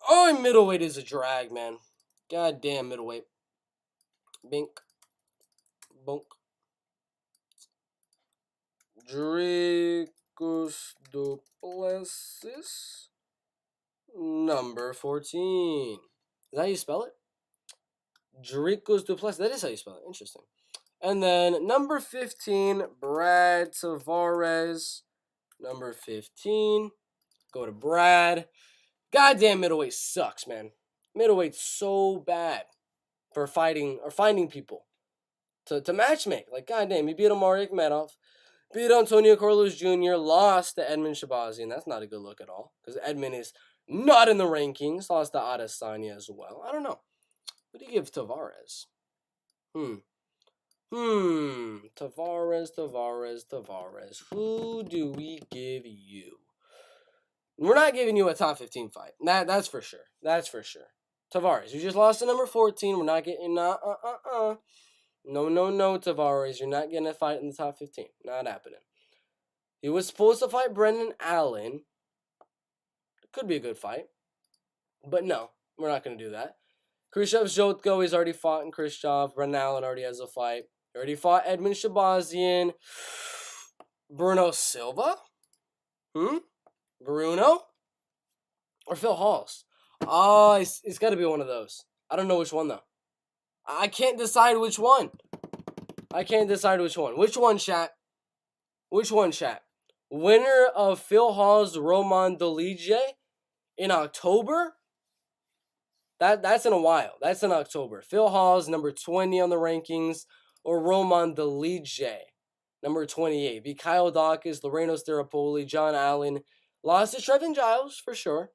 Oh, middleweight is a drag, man. God damn middleweight. Bink. Bonk. Dricus du Plessis. Number 14. Is that how you spell it? Dricus du Plessis. That is how you spell it. Interesting. And then number 15, Brad Tavares. Number 15. Go to Brad. Goddamn, middleweight sucks, man. Middleweight's so bad for fighting or finding people to matchmake. Like, goddamn, he beat Omari Akhmedov, beat Antonio Carlos Jr., lost to Edmund Shabazian. That's not a good look at all because Edmund is not in the rankings. Lost to Adesanya as well. I don't know. What do you give Tavares? Tavares. Who do we give you? We're not giving you a top 15 fight. That's for sure. That's for sure. Tavares, you just lost to number 14. We're not getting No, Tavares. You're not getting a fight in the top 15. Not happening. He was supposed to fight Brendan Allen. It could be a good fight. But no, we're not going to do that. Khrushchev Zhotko, he's already fought in Khrushchev. Brendan Allen already has a fight. He already fought Edmund Shabazian. Bruno Silva? Bruno? Or Phil Halls? Oh, it's got to be one of those. I don't know which one, though. I can't decide which one. Which one, chat? Winner of Phil Hall's Roman Dolidze in October? That's in a while. That's in October. Phil Hall's number 20 on the rankings, or Roman Dolidze, number 28. Be Kyle Dawkins, Loreno Staropoli, John Allen. Lost to Trevin Giles, for sure.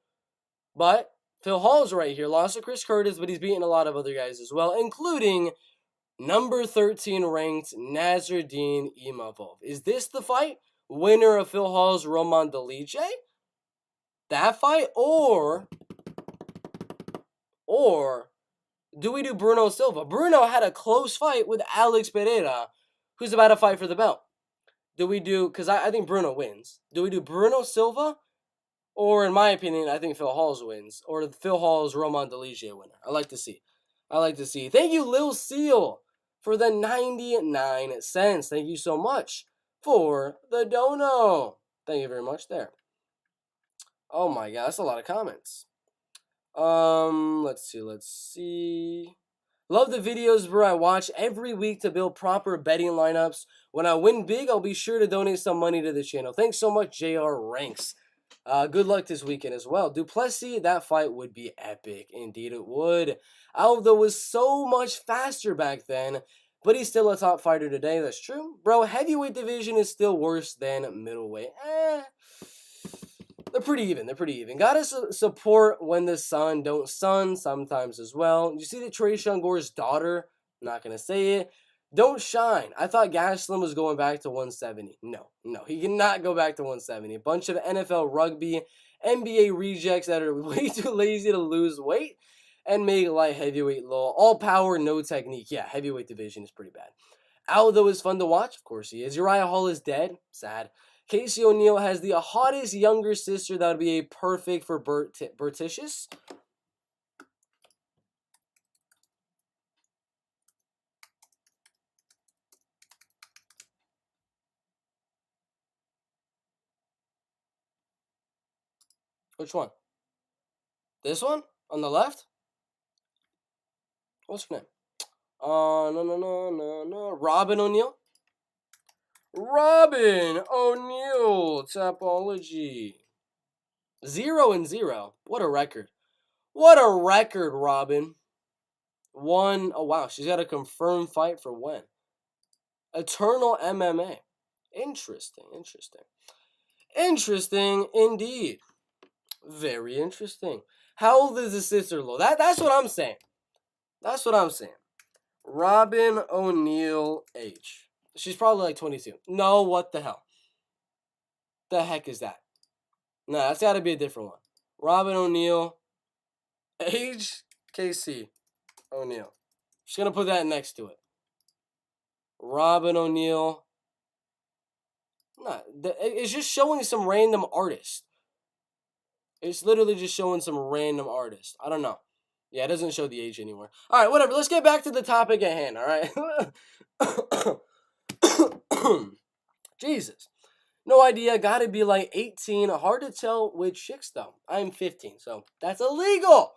But Phil Hall's right here. Lost to Chris Curtis, but he's beaten a lot of other guys as well, including number 13 ranked Nasruddin Imavov. Is this the fight? Winner of Phil Hall's Roman Dolidze? That fight? Or do we do Bruno Silva? Bruno had a close fight with Alex Pereira, who's about to fight for the belt. Do we do, because I think Bruno wins. Do we do Bruno Silva? Or, in my opinion, I think Phil Halls wins. Or Phil Halls Roman Dolidze winner. I like to see. Thank you, Lil Seal, for the 99 cents. Thank you so much for the dono. Thank you very much there. Oh my god, that's a lot of comments. Let's see. Love the videos, bro. I watch every week to build proper betting lineups. When I win big, I'll be sure to donate some money to the channel. Thanks so much, JR Ranks. Good luck this weekend as well. Duplessis, that fight would be epic. Indeed it would. Aldo was so much faster back then, but he's still a top fighter today. That's true. Bro, heavyweight division is still worse than middleweight. They're pretty even. Gotta support when the sun don't sun sometimes as well. You see the Trayshawn Gore's daughter? I'm not gonna say it. Don't shine. I thought Gaslam was going back to 170. No. He cannot go back to 170. A bunch of NFL rugby, NBA rejects that are way too lazy to lose weight and make light heavyweight low. All power, no technique. Yeah, heavyweight division is pretty bad. Aldo is fun to watch. Of course he is. Uriah Hall is dead. Sad. Casey O'Neill has the hottest younger sister that would be a perfect for Bertitious. Which one? This one? On the left? What's her name? No. Robin O'Neill? Topology. 0-0. What a record. Robin. Oh wow, she's got a confirmed fight for when? Eternal MMA. Interesting indeed. Very interesting. How old is the sister, Lo? That's what I'm saying. Robin O'Neill age. She's probably like 22. No, what the hell? The heck is that? No, that's got to be a different one. Robin O'Neill age, Casey O'Neill. Just going to put that next to it. Robin O'Neill. Nah, it's just showing some random artist. It's literally just showing some random artist. I don't know. Yeah, it doesn't show the age anywhere. All right, whatever. Let's get back to the topic at hand, all right? Jesus. No idea. Gotta be like 18. Hard to tell which chicks, though. I'm 15, so that's illegal.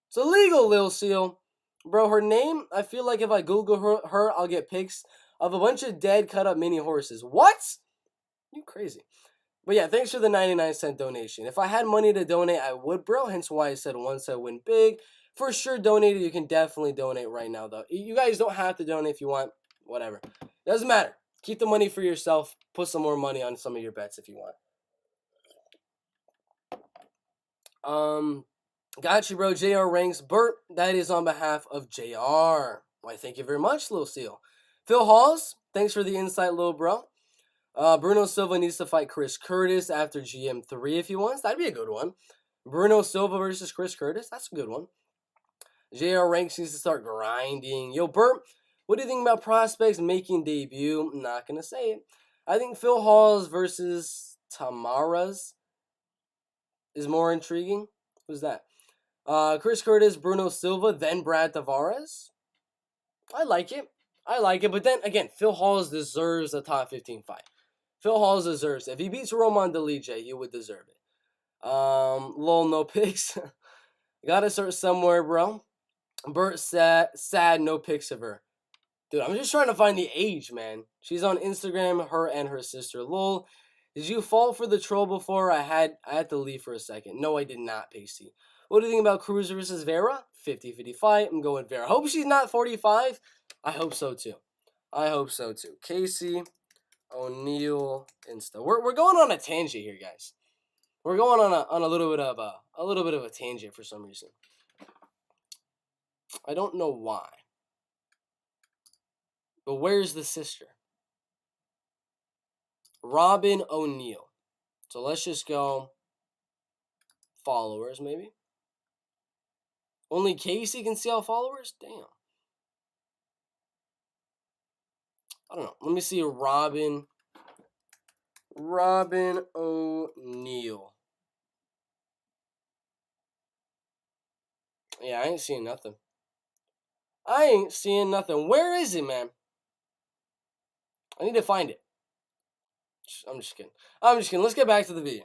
It's illegal, Lil Seal. Bro, her name, I feel like if I Google her, I'll get pics of a bunch of dead, cut-up mini horses. What? You crazy. But yeah, thanks for the 99-cent donation. If I had money to donate, I would, bro. Hence why I said once I win big. For sure, donate. You can definitely donate right now, though. You guys don't have to donate if you want. Whatever. Doesn't matter. Keep the money for yourself. Put some more money on some of your bets if you want. Got you, bro. JR ranks. Bert, that is on behalf of JR. Why, thank you very much, Lil Seal. Phil Halls, thanks for the insight, little bro. Bruno Silva needs to fight Chris Curtis after GM3 if he wants. That'd be a good one. Bruno Silva versus Chris Curtis. That's a good one. JR Ranks needs to start grinding. Yo, Bert, what do you think about prospects making debut? I'm not going to say it. I think Phil Halls versus Tamaras is more intriguing. Who's that? Chris Curtis, Bruno Silva, then Brad Tavares. I like it. But then again, Phil Halls deserves a top 15 fight. Phil Halls deserves it. If he beats Roman Dolidze, he would deserve it. Lol, no picks. Gotta start somewhere, bro. Bert sad, no pics of her. Dude, I'm just trying to find the age, man. She's on Instagram, her and her sister. Lol. Did you fall for the troll before? I had to leave for a second. No, I did not, Pasty. What do you think about Cruz versus Vera? 50-50 fight. I'm going Vera. Hope she's not 45. I hope so too. Casey O'Neill Insta. We're going on a tangent here, guys. We're going on a little bit of a tangent for some reason. I don't know why. But where's the sister? Robin O'Neill. So let's just go followers, maybe. Only Casey can see all followers? Damn. I don't know. Let me see Robin O'Neill. Yeah, I ain't seeing nothing. Where is it, man? I need to find it. I'm just kidding. Let's get back to the video.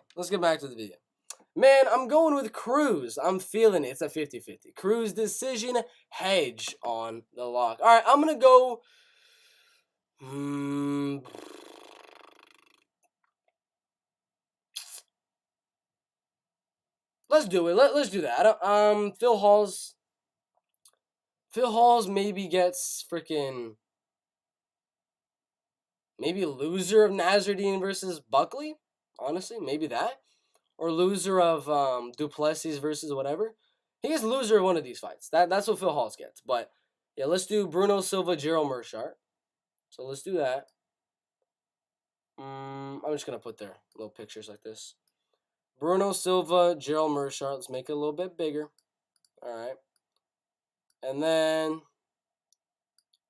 Man, I'm going with Cruz. I'm feeling it. It's a 50-50. Cruz decision, hedge on the lock. All right, I'm going to go... Let's do it. Let's do that. Phil Halls maybe gets freaking... Maybe loser of Nasruddin versus Buckley? Honestly, maybe that. Or loser of Duplessis versus whatever. He gets loser of one of these fights. That's what Phil Halls gets. But, yeah, let's do Bruno Silva, Gerald Meerschaert. So let's do that. I'm just going to put their little pictures like this. Bruno Silva, Gerald Meerschaert. Let's make it a little bit bigger. All right. And then,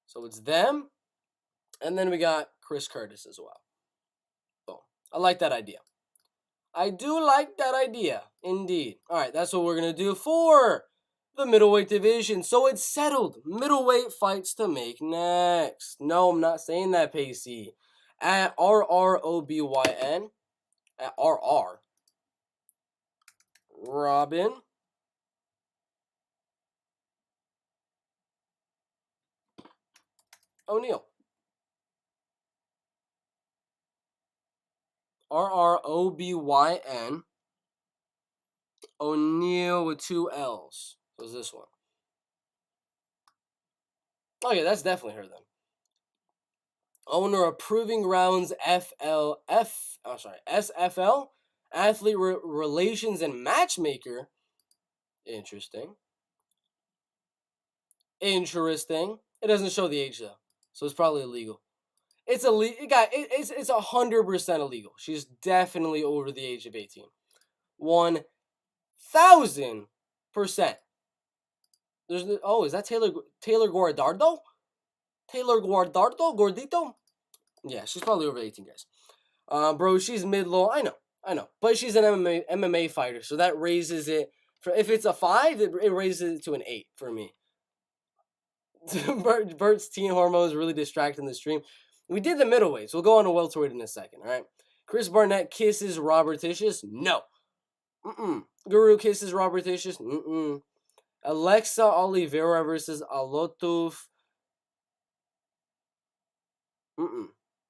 so it's them. And then we got Chris Curtis as well. Boom. I like that idea. I do like that idea. Indeed. All right, that's what we're going to do for the middleweight division. So it's settled. Middleweight fights to make next. No, I'm not saying that, Pacey. At RROBYN. At RR. Robin. O'Neill. RROBYN. O'Neill with 2 L's. So it's this one. Oh yeah, that's definitely her then. Owner of Proving Grounds SFL, Athlete Relations and Matchmaker. Interesting. It doesn't show the age though, so it's probably illegal. It's illegal. It's 100% illegal. She's definitely over the age of 18. 1,000%. Is that Taylor Guardardo? Gordito? Yeah, she's probably over 18, guys. Bro, she's mid-low. I know. But she's an MMA fighter, so that raises it. If it's a 5, it raises it to an 8 for me. Bert's teen hormones really distracting the stream. We did the middleweights. We'll go on to welterweight in a second, all right? Chris Barnett kisses Robert Titius? No. Guru kisses Robert Titius? Alexa Oliveira versus Alotuf?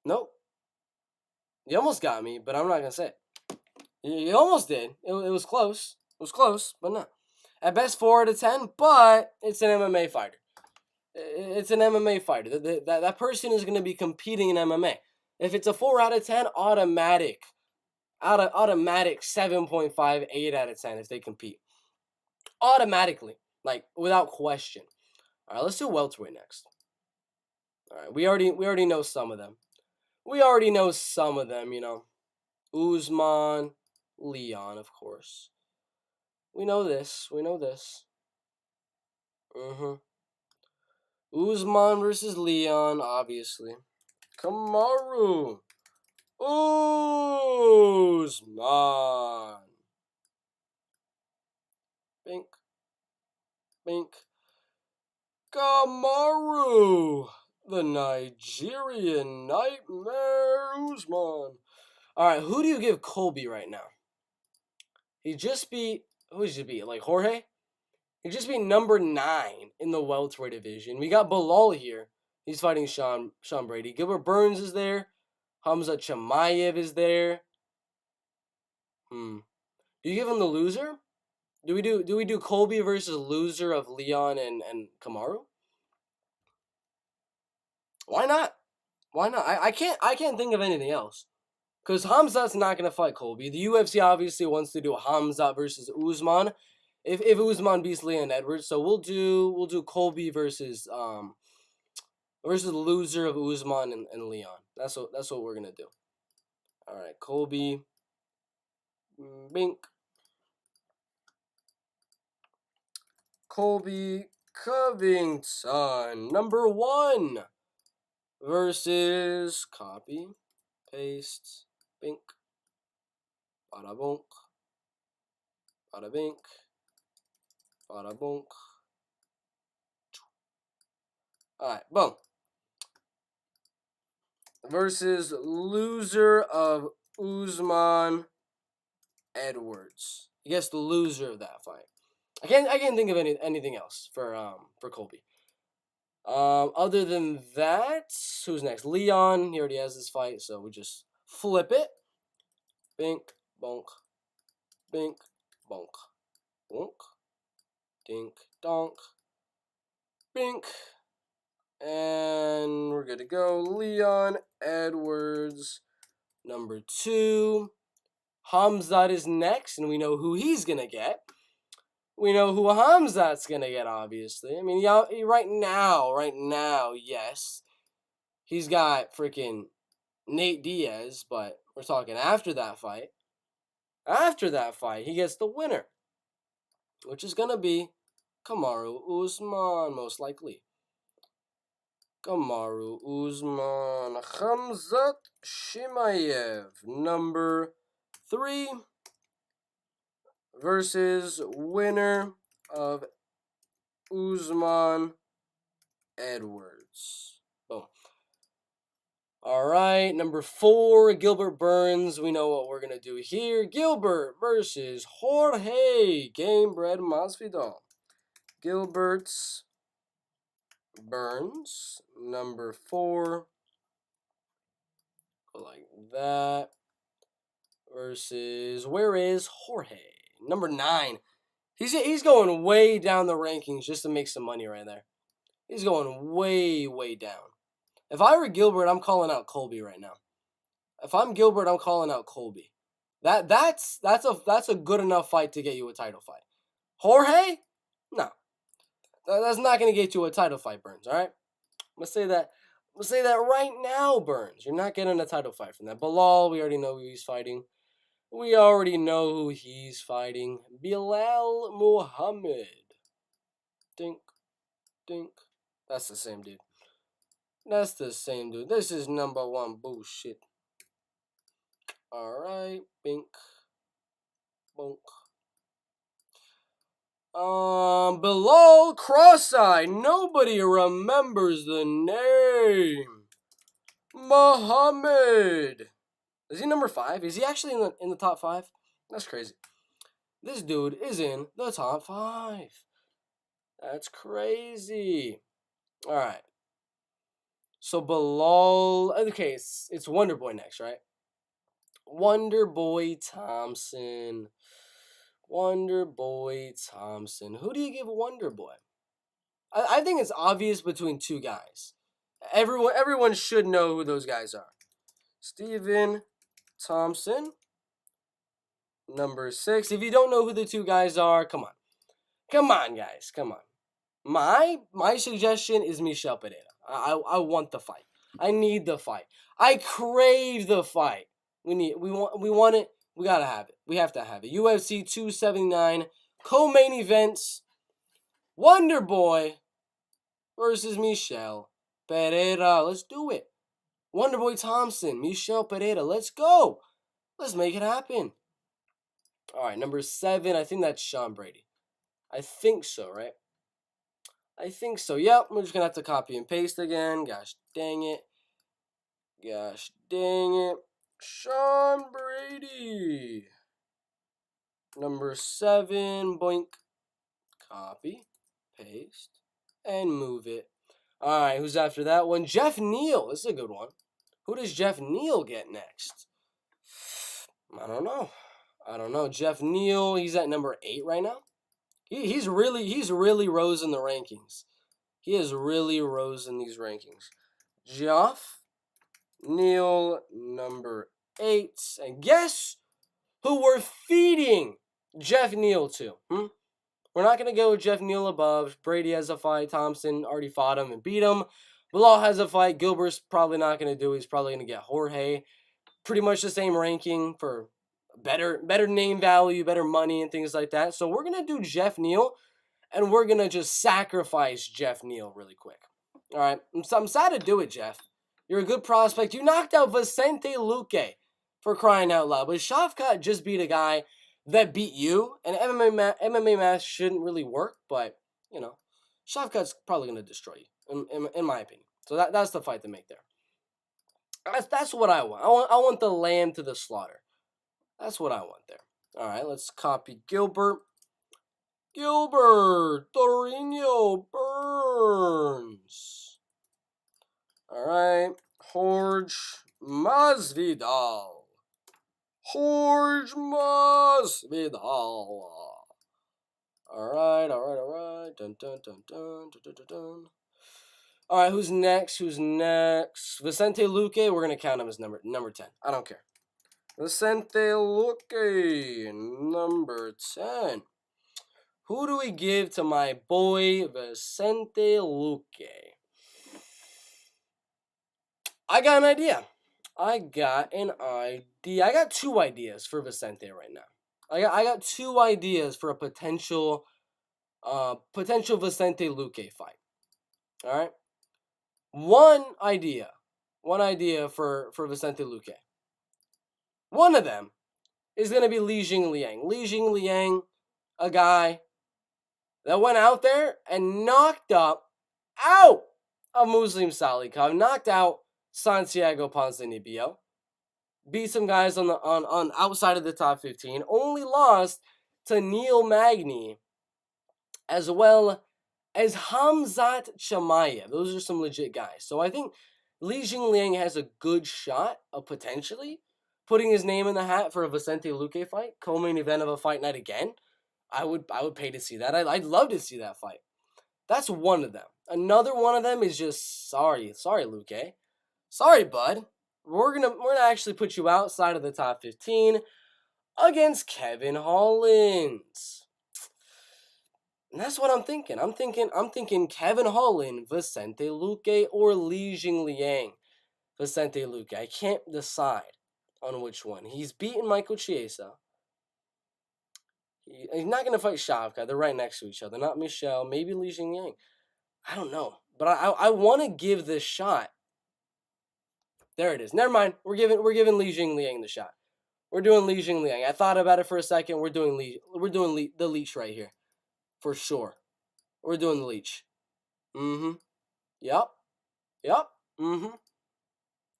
Nope. You almost got me, but I'm not going to say it. You almost did. It was close. But no. At best, 4 out of 10, but it's an MMA fighter. It's an MMA fighter. That person is going to be competing in MMA. If it's a 4 out of 10, automatic 7.5, 8 out of 10 if they compete. Automatically. Like, without question. All right, let's do welterweight next. All right, we already know some of them. You know. Usman, Leon, of course. We know this. Usman versus Leon, obviously. Kamaru. Usman. Bink. Bink. Kamaru, the Nigerian Nightmare Usman. All right, who do you give Colby right now? He just beat, who did he beat? Like Jorge? He just beat number 9 in the welterweight division. We got Bilal here. He's fighting Sean Brady. Gilbert Burns is there. Hamza Chimaev is there. Do you give him the loser? Do we do Colby versus loser of Leon and Kamaru? Why not? Why not? I can't think of anything else. Because Hamzat's not gonna fight Colby. The UFC obviously wants to do Hamzat versus Usman. If Usman beats Leon Edwards, so we'll do Colby versus the loser of Usman and Leon. That's what we're gonna do. All right, Colby. Bink. Colby Covington, number 1, versus copy, paste, bink, bada bonk, bada bink, bada bonk. Alright, boom. Versus loser of Usman Edwards. I guess the loser of that fight. I can't think of anything else for Colby. Other than that, who's next? Leon. He already has this fight, so we just flip it. Bink, bonk, bink, bonk, bonk, dink, donk, bink, and we're good to go. Leon Edwards, number 2. Hamzat is next, and we know who he's gonna get. We know who Hamzat's gonna get, obviously. I mean, right now, yes. He's got freaking Nate Diaz, but we're talking after that fight. After that fight, he gets the winner, which is gonna be Kamaru Usman, most likely. Kamaru Usman, Khamzat Chimaev, number 3. Versus winner of Usman Edwards. Boom. All right, number 4, Gilbert Burns. We know what we're going to do here. Gilbert versus Jorge Gamebred Masvidal. Gilbert's Burns, number 4. Like that. Versus, where is Jorge? Number 9. He's going way down the rankings just to make some money right there. He's going way down. If I were Gilbert, I'm calling out Colby right now. If I'm Gilbert, I'm calling out Colby. That's a good enough fight to get you a title fight. Jorge? No. That's not going to get you a title fight, Burns, all right? I'm going to say that right now, Burns. You're not getting a title fight from that. Bilal, we already know who he's fighting. We already know who he's fighting. Bilal Muhammad. Dink, dink. That's the same dude. That's the same dude. This is number 1 bullshit. Alright, bink. Bonk. Below cross-eyed. Nobody remembers the name. Muhammad. Is he number 5? Is he actually in the top 5? That's crazy. This dude is in the top 5. That's crazy. All right. So below, okay, it's Wonder Boy next, right? Wonder Boy Thompson. Wonder Boy Thompson. Who do you give Wonder Boy? I think it's obvious between 2 guys. Everyone should know who those guys are. Stephen Thompson, number 6. If you don't know who the 2 guys are, come on. Come on, guys. Come on. My suggestion is Michel Pereira. I want the fight. I need the fight. I crave the fight. We want it. We gotta have it. We have to have it. UFC 279 co-main events. Wonder Boy versus Michel Pereira. Let's do it. Wonder Boy Thompson, Michel Pereira. Let's go. Let's make it happen. All right, number 7. I think that's Sean Brady. I think so, right? I think so. Yep, we're just going to have to copy and paste again. Gosh dang it. Gosh dang it. Sean Brady. Number 7. Boink. Copy. Paste. And move it. Alright, who's after that one? Jeff Neal. This is a good one. Who does Jeff Neal get next? I don't know. Jeff Neal, he's at number 8 right now. He's really rose in the rankings. He has really rose in these rankings. Jeff Neal, number 8. And guess who we're feeding Jeff Neal to? We're not going to go with Jeff Neal above. Brady has a fight. Thompson already fought him and beat him. Bilal has a fight. Gilbert's probably not going to do. He's probably going to get Jorge. Pretty much the same ranking for better name value, better money, and things like that. So we're going to do Jeff Neal, and we're going to just sacrifice Jeff Neal really quick. All right? I'm sad to do it, Jeff. You're a good prospect. You knocked out Vicente Luque, for crying out loud. But Shavkat just beat a guy that beat you, and MMA math shouldn't really work, but, you know, Shavkat's probably going to destroy you, in my opinion. So that's the fight to make there. That's what I want. I want the lamb to the slaughter. That's what I want there. All right, let's copy Gilbert. Torino Burns. All right, Jorge Masvidal. All right. Dun. All right, who's next? Vicente Luque, we're going to count him as number 10. I don't care. Vicente Luque, number 10. Who do we give to my boy Vicente Luque? I got an idea. I got 2 ideas for Vicente right now. I got 2 ideas for a potential Vicente Luque fight. All right. One idea for Vicente Luque. One of them is going to be Li Jingliang. Li Jingliang, a guy that went out there and knocked out a Muslim Salikov, knocked out Santiago Ponzinibbio, beat some guys on outside of the top 15, only lost to Neil Magny, as well as Hamzat Chimaev. Those are some legit guys. So I think Li Jingliang has a good shot of potentially putting his name in the hat for a Vicente Luque fight, co-main event of a fight night again. I would pay to see that. I'd love to see that fight. That's one of them. Another one of them is just sorry Luque. Sorry, bud. We're gonna actually put you outside of the top 15 against Kevin Holland. And that's what I'm thinking. I'm thinking Kevin Holland, Vicente Luque, or Li Jingliang, Vicente Luque. I can't decide on which one. He's beaten Michael Chiesa. He's not going to fight Shavkat. They're right next to each other. Not Michelle. Maybe Li Jingliang. I don't know. But I want to give this shot. There it is. Never mind. We're giving Li Jingliang the shot. We're doing Li Jingliang. I thought about it for a second. We're doing the leech right here. For sure. We're doing the leech. Yep.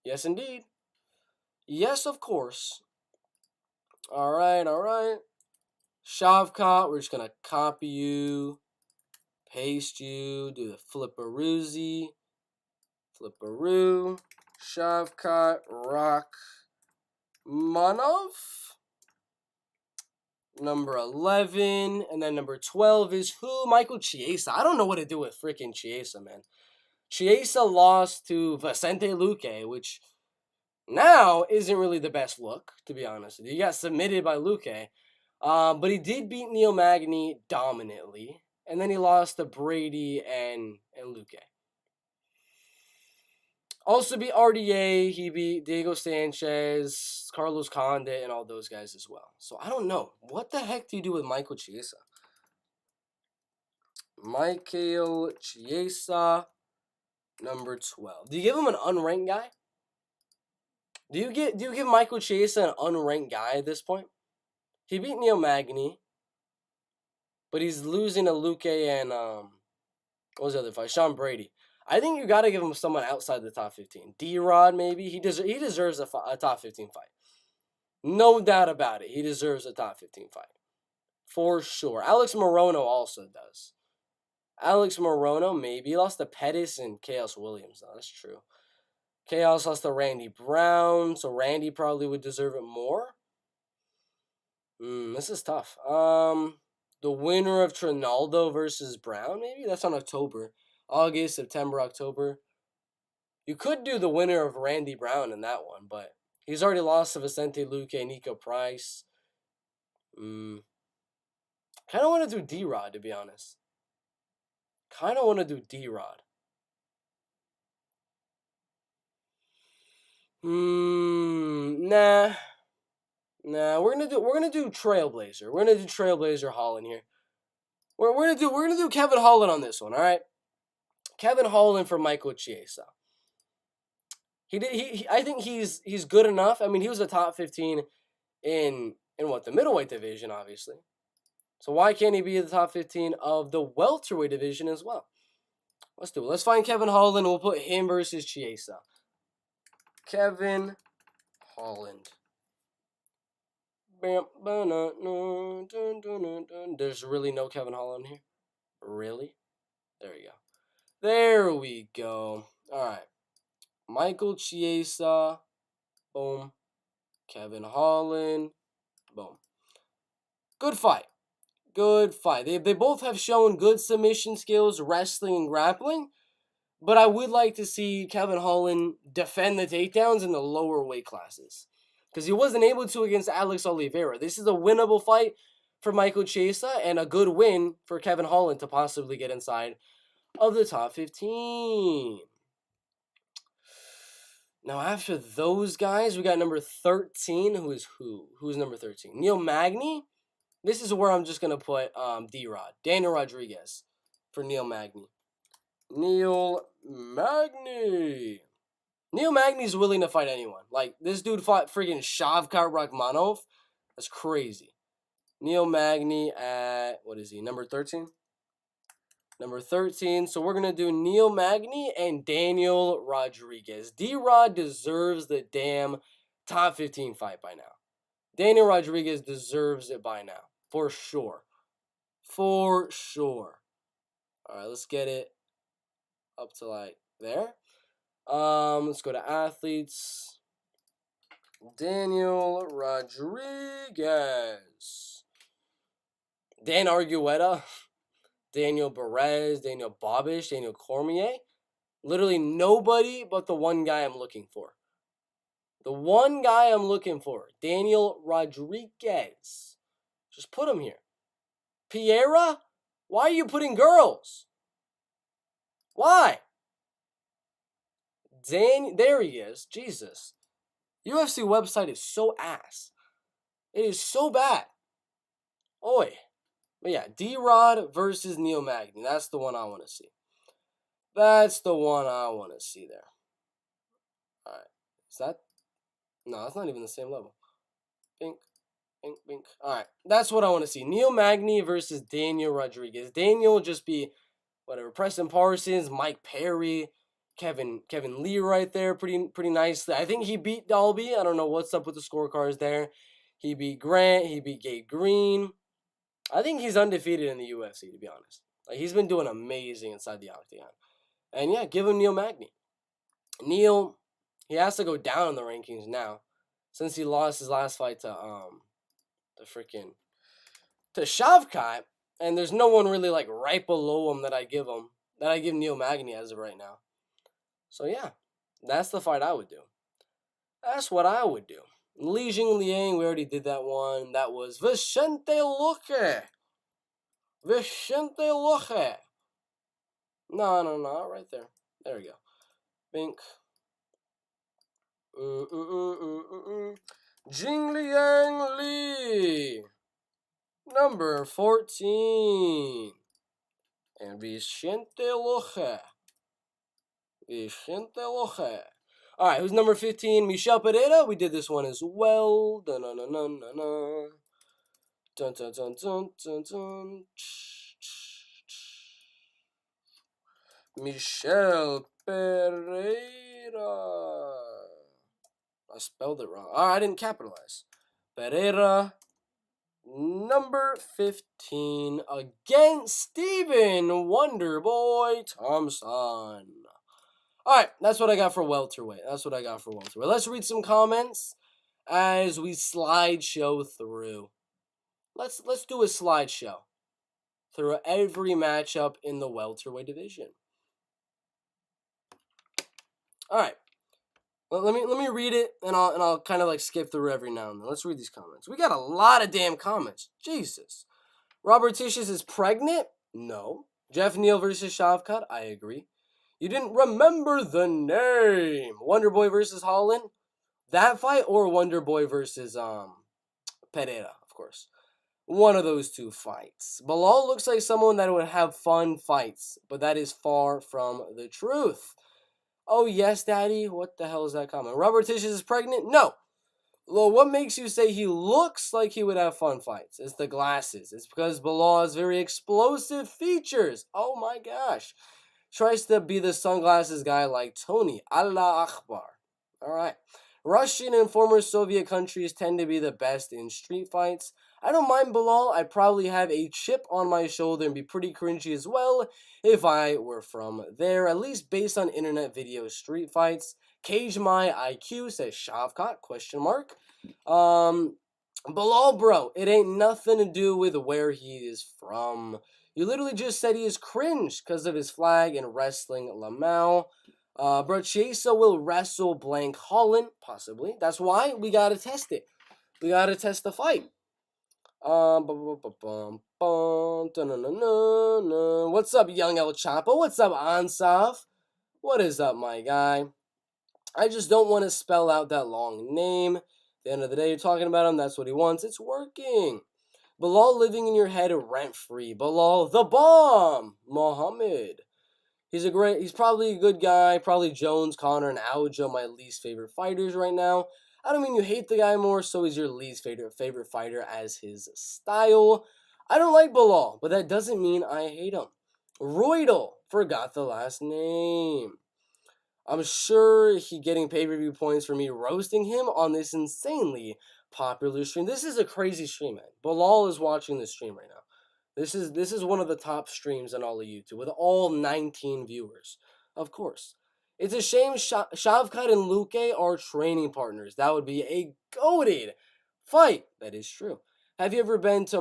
Yes, indeed. Yes, of course. All right. Shavkat, we're just going to copy you, paste you, do the flipperoozy, Shavkat, Manov, number 11, and then number 12 is who? Michael Chiesa. I don't know what to do with freaking Chiesa, man. Chiesa lost to Vicente Luque, which now isn't really the best look, to be honest with you. He got submitted by Luque. But he did beat Neil Magny dominantly. And then he lost to Brady and Luque. Also beat RDA. He beat Diego Sanchez, Carlos Condit, and all those guys as well. So I don't know. What the heck do you do with Michael Chiesa? Michael Chiesa, number 12. Do you give him an unranked guy? Do you give Michael Chiesa an unranked guy at this point? He beat Neil Magny, but he's losing to Luque What was the other fight? Sean Brady. I think you got to give him someone outside the top 15. D-Rod, maybe. He deserves a top 15 fight. No doubt about it. He deserves a top 15 fight. For sure. Alex Morono also does. Alex Morono, maybe. He lost to Pettis and Chaos Williams, though. That's true. Chaos lost to Randy Brown, so Randy probably would deserve it more. This is tough. The winner of Trinaldo versus Brown, maybe? That's on October. August, September, October. You could do the winner of Randy Brown in that one, but he's already lost to Vicente Luque and Nico Price. Kind of want to do D-Rod, to be honest. Kind of want to do D-Rod. Nah. We're gonna do Trailblazer. We're gonna do Trailblazer Holland here. We're gonna do Kevin Holland on this one, all right? Kevin Holland for Michael Chiesa. I think he's good enough. I mean, he was a top 15 in the middleweight division, obviously. So why can't he be in the top 15 of the welterweight division as well? Let's do it. Let's find Kevin Holland. We'll put him versus Chiesa. Kevin Holland. There's really no Kevin Holland here. Really? There we go. There we go. All right. Michael Chiesa. Boom. Kevin Holland. Boom. Good fight. Good fight. They both have shown good submission skills, wrestling and grappling. But I would like to see Kevin Holland defend the takedowns in the lower weight classes. Because he wasn't able to against Alex Oliveira. This is a winnable fight for Michael Chiesa and a good win for Kevin Holland to possibly get inside of the top 15. Now, after those guys, we got number 13. Who is who? Who's number 13? Neil Magny. This is where I'm just going to put D-Rod. Daniel Rodriguez for Neil Magny. Neil Magny. Neil Magny's willing to fight anyone. Like, this dude fought freaking Shavkat Rakhmonov. That's crazy. Neil Magny at, what is he, number 13? Number 13. So we're going to do Neil Magny and Daniel Rodriguez. D-Rod deserves the damn top 15 fight by now. Daniel Rodriguez deserves it by now. For sure. For sure. All right, let's get it up to like there. Let's go to athletes. Daniel Rodriguez. Dan Argueta. Daniel Perez. Daniel Bobish. Daniel Cormier. Literally nobody but the one guy I'm looking for. The one guy I'm looking for. Daniel Rodriguez. Just put him here. Piera? Why are you putting girls? Why? There he is. Jesus. UFC website is so ass. It is so bad. Oi. But yeah, D-Rod versus Neil Magny. That's the one I want to see. That's the one I want to see there. Alright. Is that? No, that's not even the same level. Bink. Bink, bink. Alright. That's what I want to see. Neil Magny versus Daniel Rodriguez. Daniel will just be, whatever, Preston Parsons, Mike Perry, Kevin Lee right there pretty nicely. I think he beat Dalby. I don't know what's up with the scorecards there. He beat Grant. He beat Gabe Green. I think he's undefeated in the UFC, to be honest. Like, he's been doing amazing inside the octagon. And yeah, give him Neil Magny. Neil, he has to go down in the rankings now, since he lost his last fight to Shavkat, and there's no one really like right below him that I give Neil Magny as of right now. So yeah, that's the fight I would do. That's what I would do. Li Jingliang, we already did that one. That was Vicente Luque. Vicente Luque. No, right there. There we go. Bink. Jingliang Li. Number 14. And Vicente Luque. Vicente Luque. Alright, who's number 15? Michel Pereira. We did this one as well. Dun dun dun dun dun dun. Dun dun dun dun dun dun. Michel Pereira. I spelled it wrong. I didn't capitalize. Pereira, number 15, against Steven Wonderboy Thompson. Alright, that's what I got for welterweight. Let's read some comments as we slideshow through. Let's do a slideshow through every matchup in the welterweight division. Alright. Let me read it, and I'll kind of like skip through every now and then. Let's read these comments. We got a lot of damn comments. Jesus. Robert Tishis is pregnant? No. Jeff Neal versus Shavkat? I agree. You didn't remember the name. Wonderboy versus Holland? That fight, or Wonderboy versus Pereira, of course. One of those two fights. Bilal looks like someone that would have fun fights, but that is far from the truth. Oh, yes, Daddy. What the hell is that comment? Robert Tishis is pregnant? No. Well, what makes you say he looks like he would have fun fights? It's the glasses. It's because Bilal has very explosive features. Oh, my gosh. Tries to be the sunglasses guy like Tony. Allah Akbar. All right. Russian and former Soviet countries tend to be the best in street fights. I don't mind Bilal. I'd probably have a chip on my shoulder and be pretty cringy as well if I were from there, at least based on internet video street fights. Cage my IQ, says Shavkat, question mark. Bilal, bro, it ain't nothing to do with where he is from. You literally just said he is cringe because of his flag and wrestling Lamau. Bro, Chiesa will wrestle blank Holland, possibly. That's why we gotta test it. We gotta test the fight. What's up, young El Chapo? What's up, Ansaf? What is up, my guy? I just don't want to spell out that long name. At the end of the day, you're talking about him. That's what he wants. It's working. Bilal living in your head rent-free. Bilal the bomb. Mohammed. He's probably a good guy. Probably Jones, Connor, and Aljo, my least favorite fighters right now. I don't mean you hate the guy more, so he's your least favorite fighter as his style. I don't like Bilal, but that doesn't mean I hate him. Roydal. Forgot the last name. I'm sure he getting pay-per-view points for me roasting him on this insanely popular stream. This is a crazy stream, man. Bilal is watching this stream right now. This is one of the top streams on all of YouTube with all 19 viewers. Of course. It's a shame Shavkat and Luke are training partners. That would be a goated fight. That is true. Have you ever been to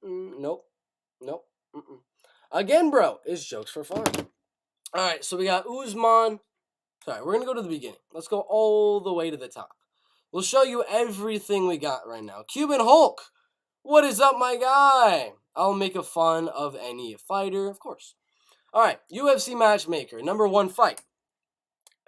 Nope. Again, bro, it's jokes for fun. Alright, so we got Usman. Sorry, we're going to go to the beginning. Let's go all the way to the top. We'll show you everything we got right now. Cuban Hulk. What is up, my guy? I'll make a fun of any fighter, of course. Alright, UFC Matchmaker. Number 1 fight.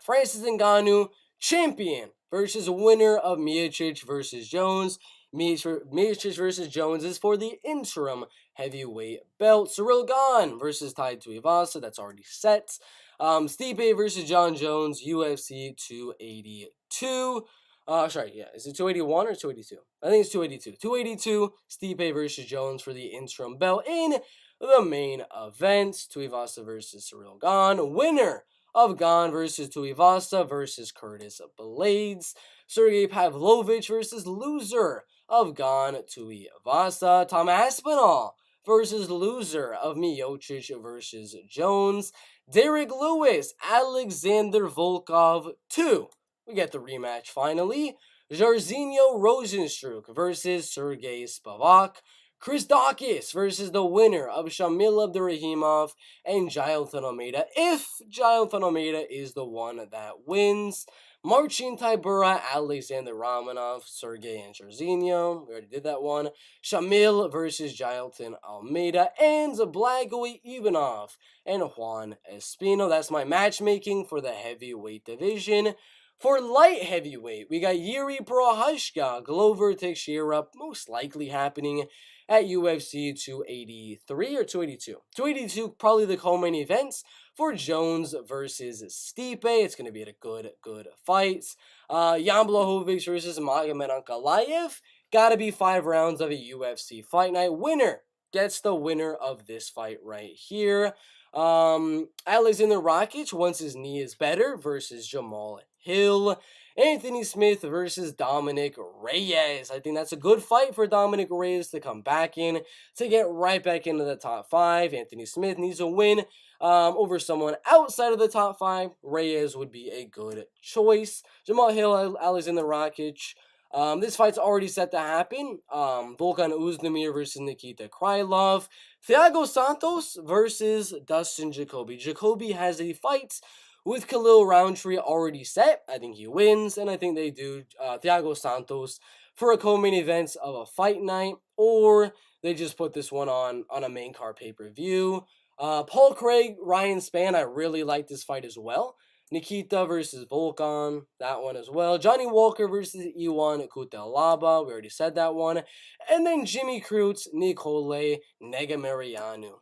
Francis Ngannou, champion, versus winner of Miocic versus Jones. Miocic versus Jones is for the interim heavyweight belt. Cyril Gane versus Tai Tuivasa. That's already set. Stipe versus John Jones, UFC 282. Is it 281 or 282? I think it's 282. 282, Stipe versus Jones for the interim belt in the main event. Tuivasa versus Cyril Gane. Winner of Gane versus Tuivasa versus Curtis Blades. Sergey Pavlovich versus loser of Gane Tuivasa. Tom Aspinall versus loser of Miocic versus Jones. Derek Lewis, Alexander Volkov 2. We get the rematch finally. Jairzinho Rozenstruik versus Sergey Spivak. Chris Dawkins versus the winner of Shamil Abdurrahimov and Jailton Almeida, if Jailton Almeida is the one that wins. Marcin Tybura, Alexander Romanov, Sergey and Jairzinho. We already did that one. Shamil versus Jailton Almeida. And Blagoy Ivanov and Juan Espino. That's my matchmaking for the heavyweight division. For light heavyweight, we got Yuri Prochazka, Glover Teixeira, most likely happening at UFC 283 or 282. 282, probably the co-main events for Jones versus Stipe. It's going to be a good fight. Jan Blachowicz versus Magomed Ankalaev. Got to be 5 rounds of a UFC fight night. Winner gets the winner of this fight right here. Alexander Rakic, once his knee is better, versus Jamal Hill. Anthony Smith versus Dominic Reyes. I think that's a good fight for Dominic Reyes to come back in, to get right back into the top 5. Anthony Smith needs a win over someone outside of the top 5. Reyes would be a good choice. Jamal Hill, Alexander Rakic. This fight's already set to happen. Volkan Oezdemir versus Nikita Krylov. Thiago Santos versus Dustin Jacoby. Jacoby has a fight with Khalil Roundtree already set. I think he wins, and I think they do Thiago Santos for a co-main event of a fight night, or they just put this one on a main card pay-per-view. Paul Craig, Ryan Spann, I really like this fight as well. Nikita versus Volkan, that one as well. Johnny Walker versus Iwan Kutelaba, we already said that one. And then Jimmy Crute, Nicole Negamarianu.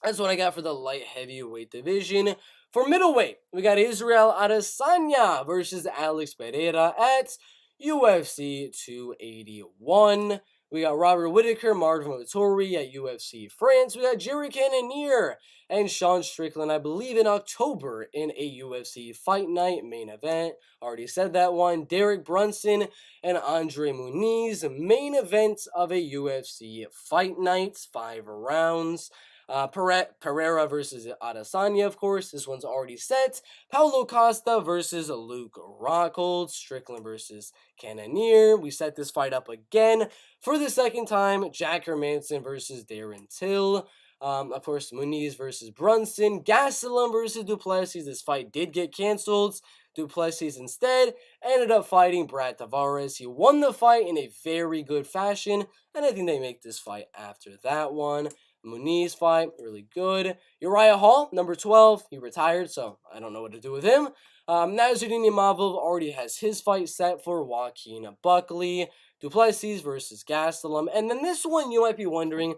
That's what I got for the light heavyweight division. For middleweight, we got Israel Adesanya versus Alex Pereira at UFC 281. We got Robert Whittaker, Marvin Vettori at UFC France. We got Jerry Cannonier and Sean Strickland, I believe, in October in a UFC Fight Night main event. Already said that one. Derek Brunson and Andre Muniz, main event of a UFC Fight Night, 5 rounds. Pereira versus Adesanya, of course. This one's already set. Paulo Costa versus Luke Rockhold. Strickland versus Cannonier. We set this fight up again for the second time. Jack Hermanson versus Darren Till. Of course, Muniz versus Brunson. Gastelum versus Duplessis. This fight did get canceled. Duplessis instead ended up fighting Brad Tavares. He won the fight in a very good fashion, and I think they make this fight after that one. Muniz fight, really good. Uriah Hall, number 12, he retired, so I don't know what to do with him. Nasruddin Imavov already has his fight set for Joaquin Buckley. Duplessis versus Gastelum. And then this one, you might be wondering,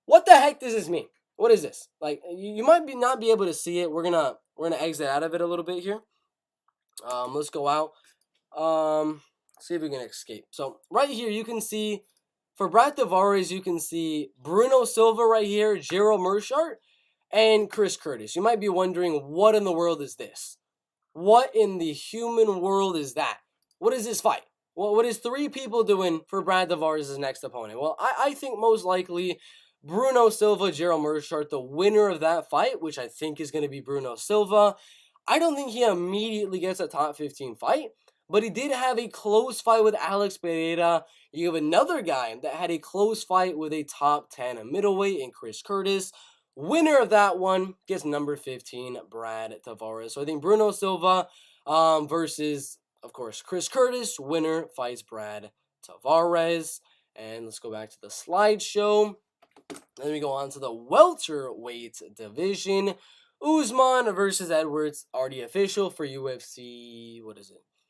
what the heck does this mean? What is this? Like, you might not be able to see it. We're gonna exit out of it a little bit here. Let's go out. See if we can escape. So right here, you can see for Brad Tavares, you can see Bruno Silva right here, Gerald Mershart, and Chris Curtis. You might be wondering, what in the world is this? What in the human world is that? What is this fight? Well, what is 3 people doing for Brad Tavares' next opponent? Well, I think most likely Bruno Silva, Gerald Mershart, the winner of that fight, which I think is going to be Bruno Silva. I don't think he immediately gets a top 15 fight, but he did have a close fight with Alex Pereira. You have another guy that had a close fight with a top 10 middleweight in Chris Curtis. Winner of that one gets number 15, Brad Tavares. So I think Bruno Silva versus, of course, Chris Curtis. Winner fights Brad Tavares. And let's go back to the slideshow. Then we go on to the welterweight division. Usman versus Edwards, already official for UFC,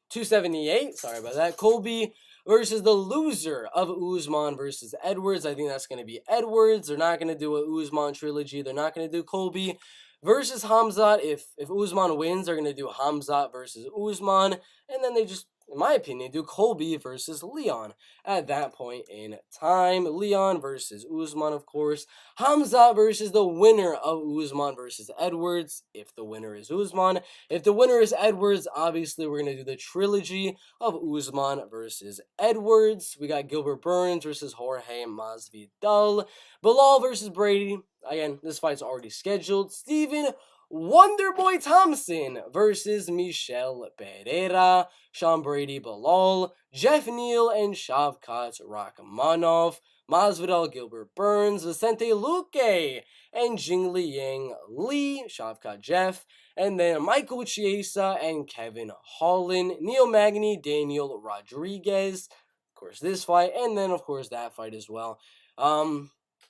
278? Sorry about that. Colby versus the loser of Usman versus Edwards. I think that's going to be Edwards. They're not going to do a Usman trilogy. They're not going to do Colby versus Hamzat. If Usman wins, they're going to do Hamzat versus Usman. And then they just, in my opinion, do Colby versus Leon at that point in time. Leon versus Usman, of course. Hamzat versus the winner of Usman versus Edwards, if the winner is Usman. If the winner is Edwards, obviously we're going to do the trilogy of Usman versus Edwards. We got Gilbert Burns versus Jorge Masvidal. Bilal versus Brady. Again, this fight's already scheduled. Stephen Wonderboy Thompson versus Michel Pereira. Sean Brady, Bilal, Jeff Neal, and Shavkat Rakhmonov. Masvidal, Gilbert Burns, Vicente Luque, and Jingli Yang Lee, Shavkat Jeff, and then Michael Chiesa and Kevin Holland, Neil Magny, Daniel Rodriguez, of course this fight, and then of course that fight as well.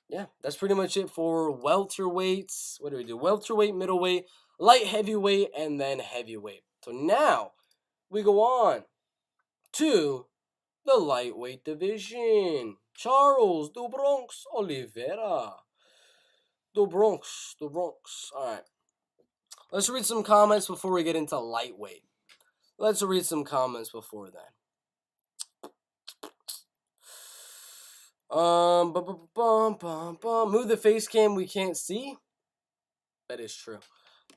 Yeah, that's pretty much it for welterweights. What do we do? Welterweight, middleweight, light heavyweight, and then heavyweight. So now we go on to the lightweight division. Charles do Bronx Oliveira. Do Bronx. Alright. Let's read some comments before we get into lightweight. Let's read some comments before that. Move the face cam we can't see. That is true.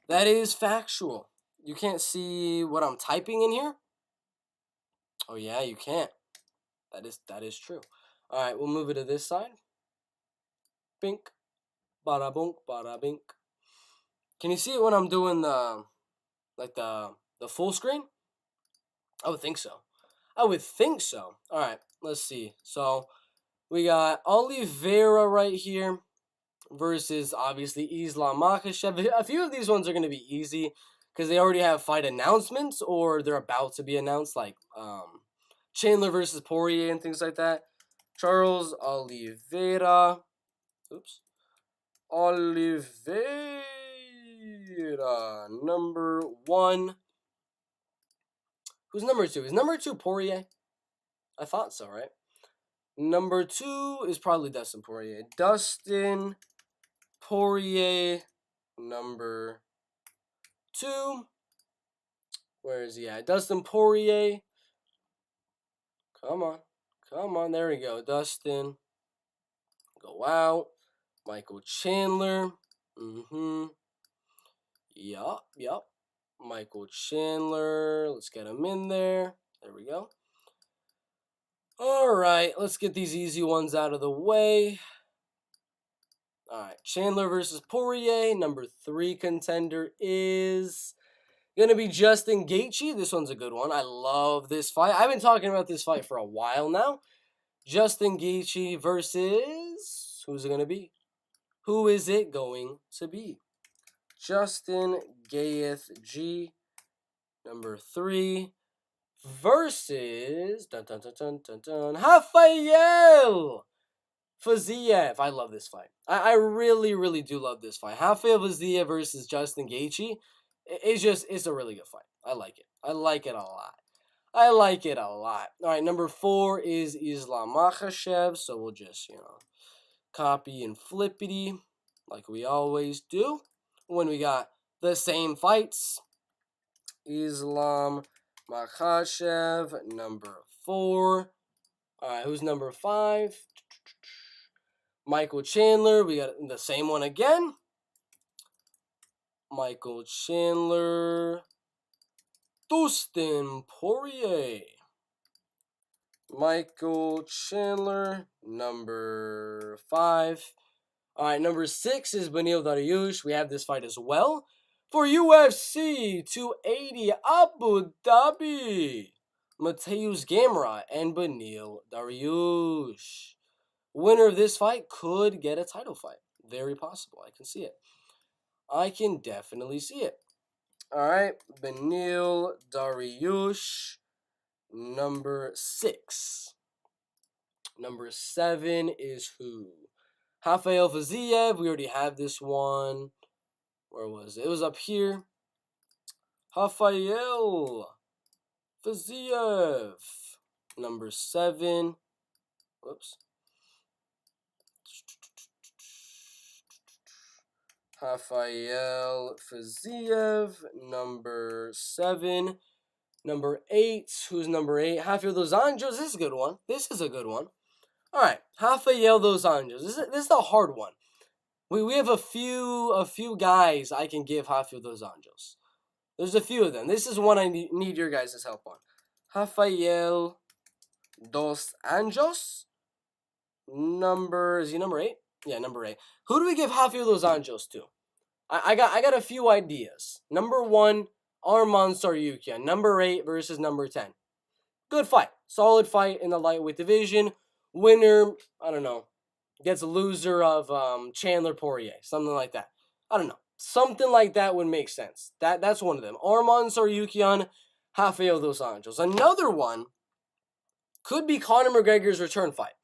That is factual. You can't see what I'm typing in here? Oh yeah, you can't. That is true. All right, we'll move it to this side. Bink, bada bunk, bada bink. Can you see it when I'm doing the full screen? I would think so. I would think so. All right, let's see. So we got Oliveira right here versus obviously Islam Makhachev. A few of these ones are going to be easy because they already have fight announcements or they're about to be announced, like Chandler versus Poirier and things like that. Charles Oliveira. Oops. Oliveira, number 1. Who's number 2? Is number 2 Poirier? I thought so, right? Number 2 is probably Dustin Poirier. Dustin Poirier, number 2. Where is he at? Dustin Poirier. Come on. Come on. There we go. Dustin. Go out. Michael Chandler. Yup. Michael Chandler. Let's get him in there. There we go. All right. Let's get these easy ones out of the way. All right. Chandler versus Poirier. Number 3 contender is gonna be Justin Gaethje. This one's a good one. I love this fight. I've been talking about this fight for a while now. Justin Gaethje versus, who's it gonna be? Who is it going to be? Justin Gaethje, number 3, versus Rafael Fiziev. I love this fight. I really, really do love this fight. Rafael Fiziev versus Justin Gaethje. It's a really good fight. I like it. I like it a lot. All right, number 4 is Islam Makhachev. So we'll just, copy and flippity like we always do when we got the same fights. Islam Makhachev, number 4. All right, who's number 5? Michael Chandler. We got the same one again. Michael Chandler. Dustin Poirier. Michael Chandler, number 5. All right, number 6 is Beneil Dariush. We have this fight as well for UFC 280 Abu Dhabi. Mateusz Gamrot and Beneil Dariush. Winner of this fight could get a title fight. Very possible. I can see it. I can definitely see it. All right, Beneil Dariush, number 6. Number 7 is who? Rafael Fiziev. We already have this one. Where was it? It was up here. Rafael Fiziev, number 7. Whoops. Rafael Fiziev, number 7. Number 8. Who's number 8? Rafael dos Anjos. This is a good one. All right, Rafael dos Anjos. This is a hard one. We have a few guys I can give Rafael dos Anjos. There's a few of them. This is one I need your guys' help on. Rafael dos Anjos. Is he number 8? Yeah, number 8. Who do we give Rafael dos Anjos to? I got a few ideas. Number 1, Arman Tsarukyan. Number 8 versus number 10. Good fight. Solid fight in the lightweight division. Winner, I don't know, gets a loser of Chandler Poirier. Something like that. I don't know. Something like that would make sense. That's one of them. Arman Tsarukyan, Rafael dos Anjos. Another one could be Conor McGregor's return fight.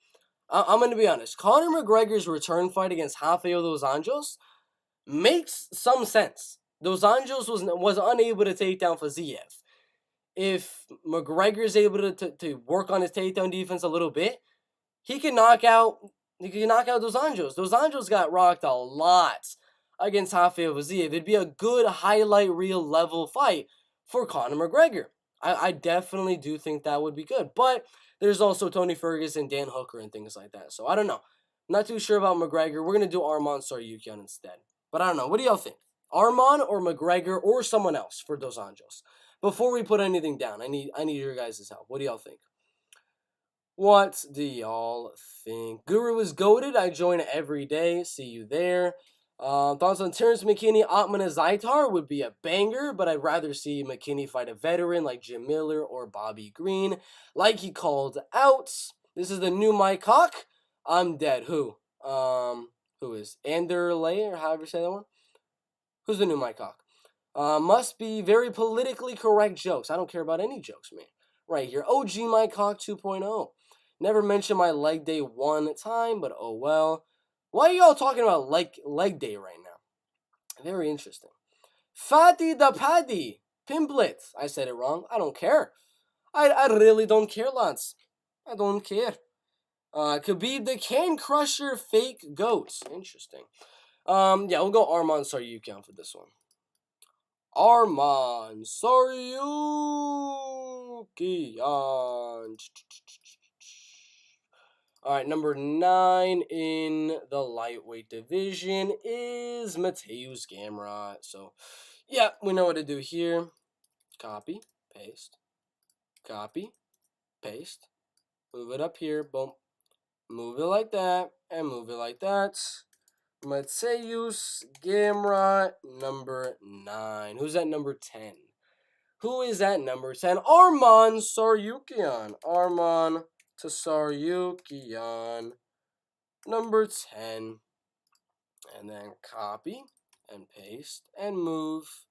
I'm going to be honest. Conor McGregor's return fight against Rafael dos Anjos makes some sense. Dos Anjos was unable to take down Fiziev. If McGregor's able to work on his takedown defense a little bit, he can knock out Dos Anjos. Dos Anjos got rocked a lot against Rafael Fiziev. It'd be a good highlight reel level fight for Conor McGregor. I definitely do think that would be good. But there's also Tony Ferguson, Dan Hooker, and things like that. So I don't know. I'm not too sure about McGregor. We're going to do Arman Tsarukyan instead. But I don't know. What do y'all think? Arman or McGregor or someone else for Dos Anjos. Before we put anything down, I need your guys' help. What do y'all think? What do y'all think? Guru is goated. I join every day. See you there. Thoughts on Terrence McKinney, Atman Zaitar would be a banger, but I'd rather see McKinney fight a veteran like Jim Miller or Bobby Green. Like he called out. This is the new Mike Hawk. I'm dead. Who? Who is Anderley or however you say that one? Who's the new Mike Hawk? Must be very politically correct jokes. I don't care about any jokes, man. Right here. OG Mike Hawk 2.0. Never mentioned my leg day one time, but oh well. Why are y'all talking about leg day right now? Very interesting. Fatty the Paddy. Pimplet. I said it wrong. I don't care. I really don't care, lads. I don't care. Khabib the Can Crusher fake goats. Interesting. Yeah, we'll go Arman Saryukian for this one. Arman Saryukian. Alright, number 9 in the lightweight division is Mateusz Gamrot. So, yeah, we know what to do here. Copy, paste, copy, paste. Move it up here, boom. Move it like that, and move it like that. Mateusz Gamrot, number 9. Who's at number 10? Who is at number 10? Arman Saryukian. Arman Saryukian, number 10. And then copy and paste and move.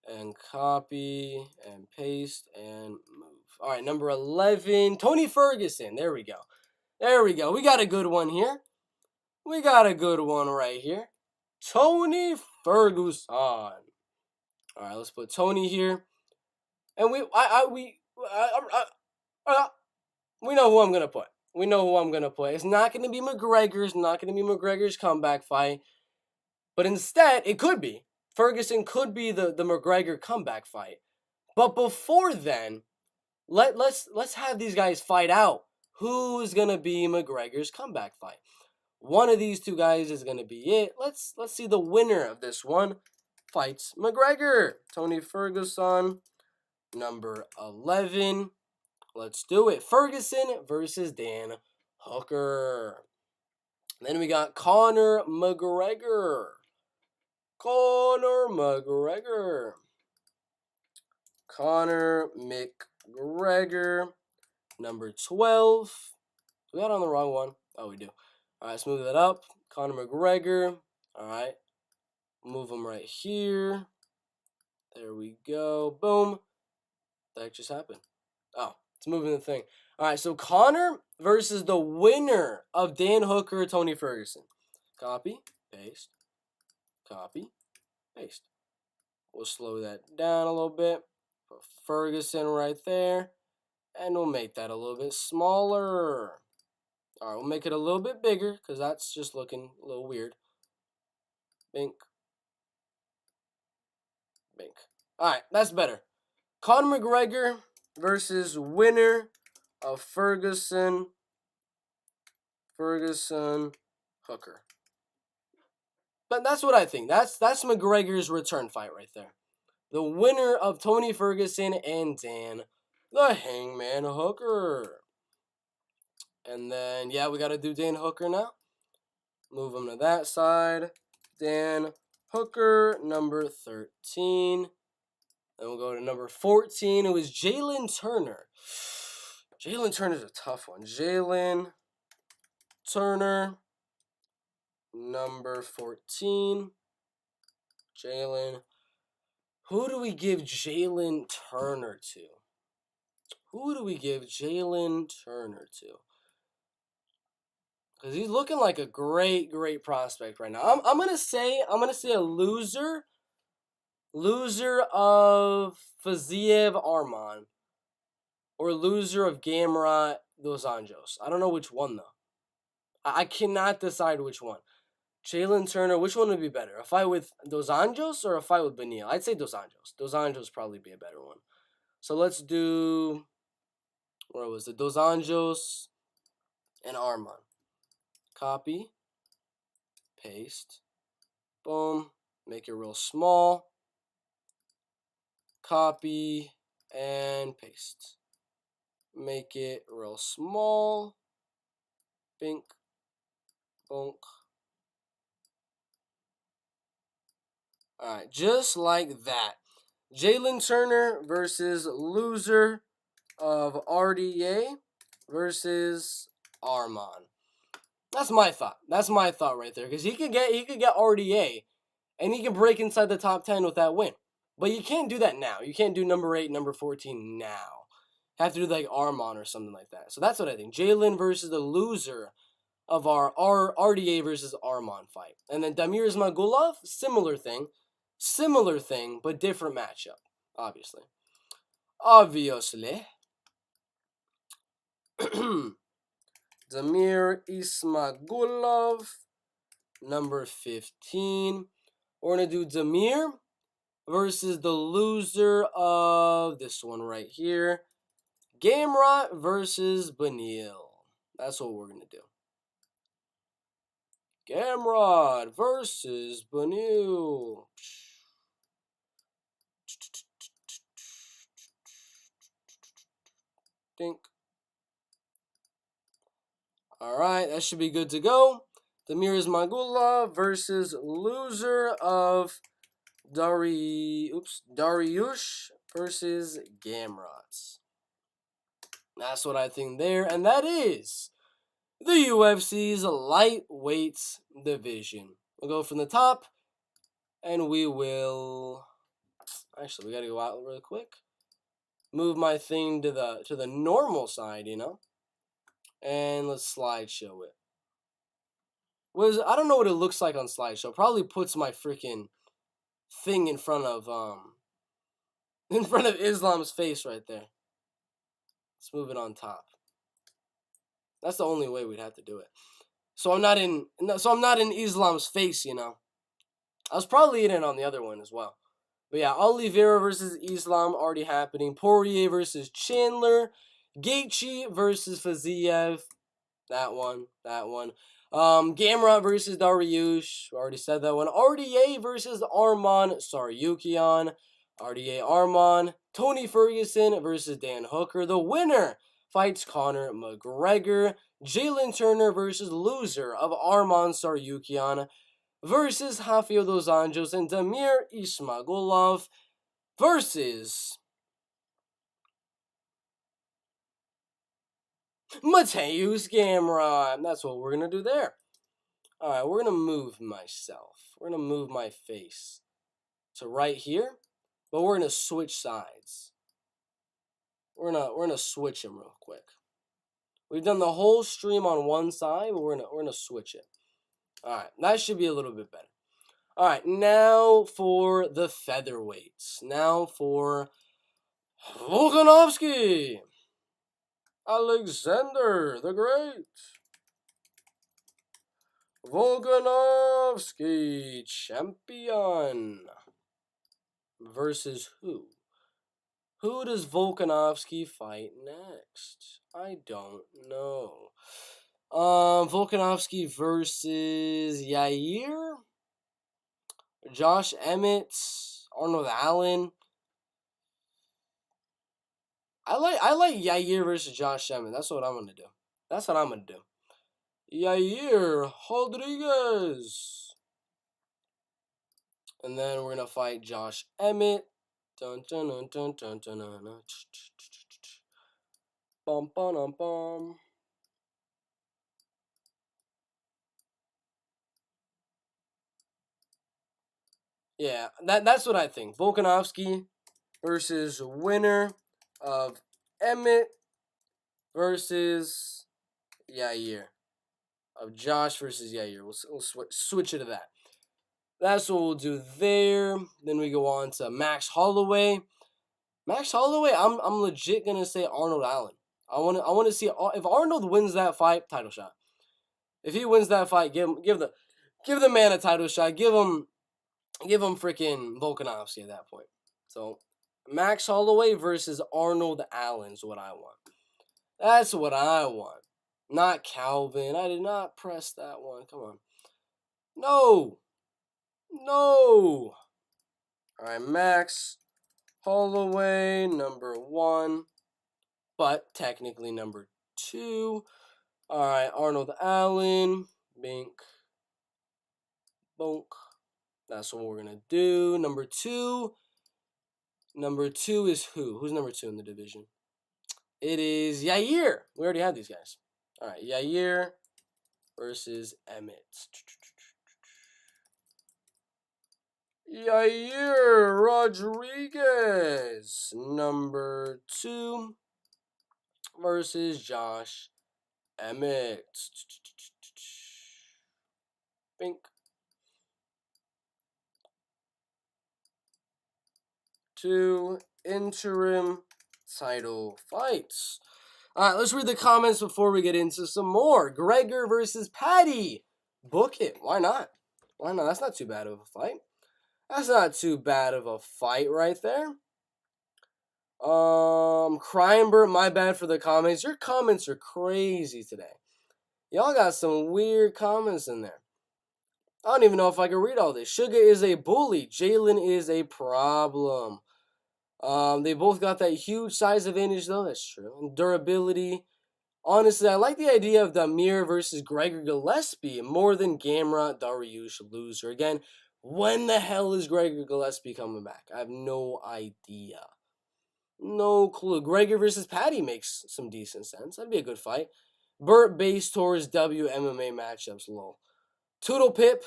And copy and paste and move. All right, number 11, Tony Ferguson. There we go. There we go. We got a good one here. We got a good one right here. Tony Ferguson. All right, let's put Tony here. And we know who I'm going to put. We know who I'm going to put. It's not going to be McGregor. It's not going to be McGregor's comeback fight. But instead, it could be. Ferguson could be the McGregor comeback fight. But before then, let's have these guys fight out. Who's going to be McGregor's comeback fight? One of these two guys is going to be it. Let's see the winner of this one fights McGregor. Tony Ferguson, number 11. Let's do it. Ferguson versus Dan Hooker. Then we got Conor McGregor. Conor McGregor. Conor McGregor, number 12. We got on the wrong one. Oh, we do. All right, let's move that up. Conor McGregor. All right. Move him right here. There we go. Boom. That just happened. Oh, it's moving the thing. All right, so Conor versus the winner of Dan Hooker, Tony Ferguson. Copy, paste, copy, paste. We'll slow that down a little bit. Put Ferguson right there. And we'll make that a little bit smaller. All right, we'll make it a little bit bigger because that's just looking a little weird. Bink. Bink. All right, that's better. Conor McGregor versus winner of Ferguson Hooker. But that's what I think. That's McGregor's return fight right there. The winner of Tony Ferguson and Dan the Hangman Hooker. And then, yeah, we got to do Dan Hooker now. Move him to that side. Dan Hooker, number 13. Then we'll go to number 14, who is Jalen Turner. Jalen Turner's a tough one. Jalen Turner, number 14. Jalen. Who do we give Jalen Turner to? Who do we give Jalen Turner to? Because he's looking like a great prospect right now. I'm gonna say a loser of Faziev Arman or loser of Gamrot Dos Anjos. I don't know which one though. I cannot decide which one. Jalen Turner, which one would be better? A fight with Dos Anjos or a fight with Benil? I'd say Dos Anjos. Dos Anjos probably be a better one. So let's do, where was it? Dos Anjos and Arman. Copy, paste, boom. Make it real small. Copy and paste. Make it real small. Bink. Bonk. Alright, just like that. Jalen Turner versus loser of RDA versus Arman. That's my thought. That's my thought right there. Because he could get RDA and he can break inside the top 10 with that win. But you can't do that now. You can't do number 8, number 14 now. Have to do like Arman or something like that. So that's what I think. Jalen versus the loser of our RDA versus Arman fight. And then Damir Ismagulov, similar thing, but different matchup, obviously. Damir Ismagulov, number 15. We're going to do Damir versus the loser of this one right here. Gamrot versus Benil. That's what we're going to do. Gamrot versus Benil. Dink. Alright, that should be good to go. Damir Ismagulov versus loser of Dariush versus Gamrot. That's what I think there. And that is the UFC's lightweight division. We'll go from the top. And we will... Actually, we got to go out real quick. Move my thing to the normal side, you know. And let's slideshow it. I don't know what it looks like on slideshow. Probably puts my freaking thing in front of Islam's face right there. Let's move it on top. That's the only way we'd have to do it. So I'm not in Islam's face, you know. I was probably in it on the other one as well. But yeah, Oliveira versus Islam already happening. Poirier versus Chandler. Gaethje versus Faziev. That one. Gamrot versus Dariush. Already said that one. RDA versus Arman Tsarukyan. RDA Arman. Tony Ferguson versus Dan Hooker. The winner fights Conor McGregor. Jalen Turner versus loser of Arman Tsarukyan versus Rafael dos Anjos, and Damir Ismagulov versus Mateusz Gamrot. That's what we're going to do there. Alright, we're going to move myself. We're going to move my face to right here, but we're going to switch sides. We're gonna switch them real quick. We've done the whole stream on one side, but we're gonna switch it. Alright, that should be a little bit better. Alright, now for the featherweights. Now for Volkanovski. Alexander the Great. Volkanovski, champion. Versus who? Who does Volkanovski fight next? I don't know. Volkanovski versus Yair? Josh Emmett? Arnold Allen? I like Yair versus Josh Emmett. That's what I'm gonna do. Yair Rodriguez. And then we're gonna fight Josh Emmett. Dun dun dun dun dun dun dun dun. Bum bum bum. Yeah, that's what I think. Volkanovski versus winner of Emmett versus Yair. Of Josh versus Yair. We'll switch it to that. That's what we'll do there. Then we go on to Max Holloway. Max Holloway, I'm legit gonna say Arnold Allen. I want to see if Arnold wins that fight, title shot. If he wins that fight, give the man a title shot. Give him freaking Volkanovski at that point. So Max Holloway versus Arnold Allen is what I want. That's what I want. Not Calvin. I did not press that one. Come on. No. No. Alright, Max Holloway, number 1. But technically number 2. Alright, Arnold Allen. Bink. Bonk. That's what we're going to do. Number 2. Number 2 is who? Who's number 2 in the division? It is Yair. We already had these guys. Alright, Yair versus Emmett. Yair Rodriguez, number 2, versus Josh Emmett. Bink. 2 interim title fights. All right, let's read the comments before we get into some more. Gregor versus Patty. Book it. Why not? Why not? That's not too bad of a fight. That's not too bad of a fight right there. Crying Bert, my bad for the comments. Your comments are crazy today. Y'all got some weird comments in there. I don't even know if I can read all this. Sugar is a bully. Jalen is a problem. They both got that huge size advantage, though. That's true. And durability. Honestly, I like the idea of Damir versus Gregor Gillespie more than Gamrot Dariush loser. Again, when the hell is Gregor Gillespie coming back? I have no idea. No clue. Gregor versus Patty makes some decent sense. That'd be a good fight. Burt based towards WMMA matchups, lol. Toodle Pip.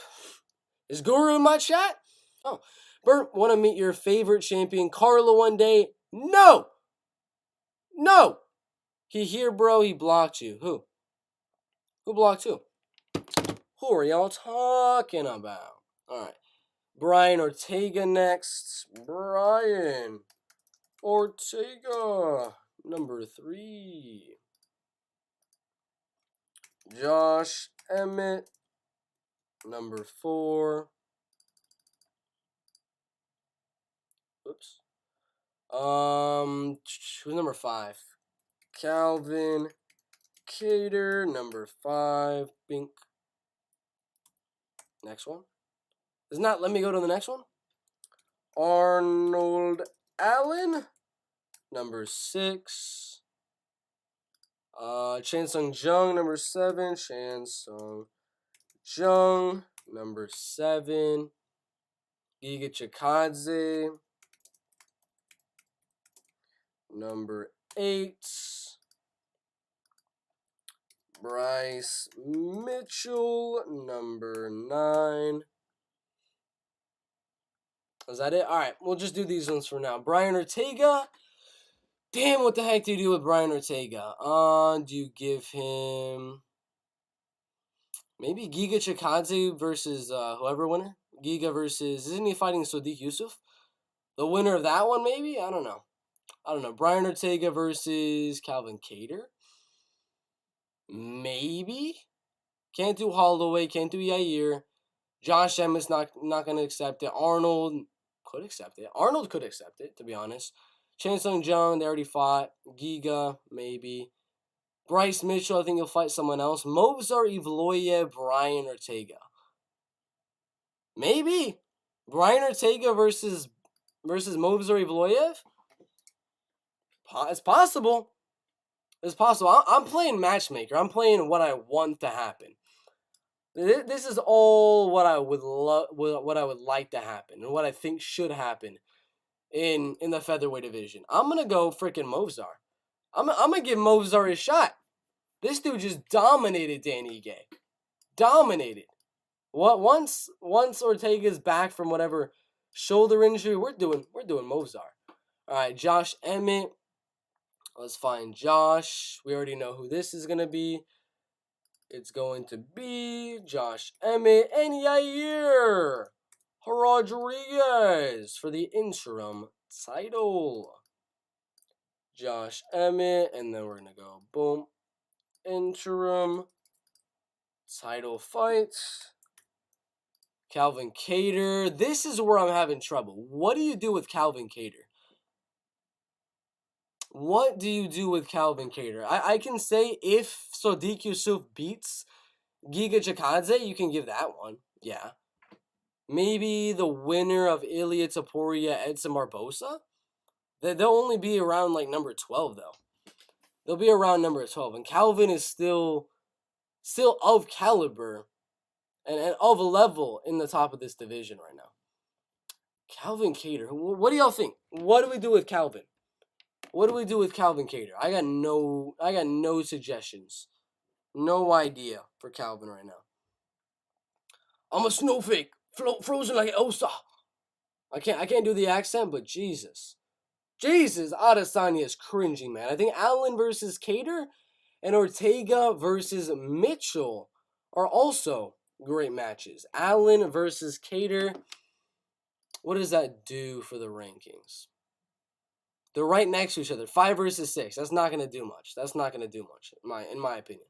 Is Guru in my chat? Oh. Burt, want to meet your favorite champion, Carla, one day? No! No! He here, bro. He blocked you. Who? Who blocked who? Who are y'all talking about? Alright. Brian Ortega next. Brian Ortega, number 3. Josh Emmett, number 4. Oops. Who's number 5? Calvin Cater, number 5. Bink. Next one. Does not let me go to the next one. Arnold Allen, number 6. Chansung Jung, number 7. Chansung Jung, number 7. Giga Chikadze, number 8. Bryce Mitchell, number 9. Is that it? Alright, we'll just do these ones for now. Brian Ortega. Damn, what the heck do you do with Brian Ortega? Do you give him maybe Giga Chikadze versus whoever winner? Giga versus, isn't he fighting Sodiq Yusuf? The winner of that one, maybe? I don't know. Brian Ortega versus Calvin Cater? Maybe? Can't do Holloway, can't do Yair. Josh Emmett's not going to accept it. Arnold could accept it. Arnold could accept it, to be honest. Chansung Jung, they already fought. Giga, maybe. Bryce Mitchell, I think he'll fight someone else. Movsar Evloyev, Brian Ortega. Maybe. Brian Ortega versus Movsar Evloyev? It's possible. It's possible. I'm playing matchmaker. I'm playing what I want to happen. This is all what I would what I would like to happen and what I think should happen in the featherweight division. I'm gonna go freaking Movsar. I'm gonna give Movsar a shot. This dude just dominated Dan Ige. Dominated. Once Ortega's back from whatever shoulder injury, we're doing Movsar. All right, Josh Emmett. Let's find Josh. We already know who this is gonna be. It's going to be Josh Emmett and Yair Rodriguez for the interim title. Josh Emmett, and then we're going to go, boom, interim title fight. Calvin Cater. This is where I'm having trouble. What do you do with Calvin Cater? What do you do with Calvin Cater? I can say if Sodiq Yusuf beats Giga Chikadze, you can give that one. Yeah. Maybe the winner of Ilia Topuria, Edson Barbosa? They'll only be around like number 12 though. They'll be around number 12, and Calvin is still of caliber and of a level in the top of this division right now. Calvin Kattar. What do y'all think? What do we do with Calvin? What do we do with Calvin Kattar? I got no suggestions. No idea for Calvin right now. I'm a snowflake, frozen like Elsa. I can't do the accent, but Jesus, Adesanya is cringing, man. I think Allen versus Kattar and Ortega versus Mitchell are also great matches. Allen versus Kattar. What does that do for the rankings? They're right next to each other. 5 versus 6. That's not going to do much. In my opinion.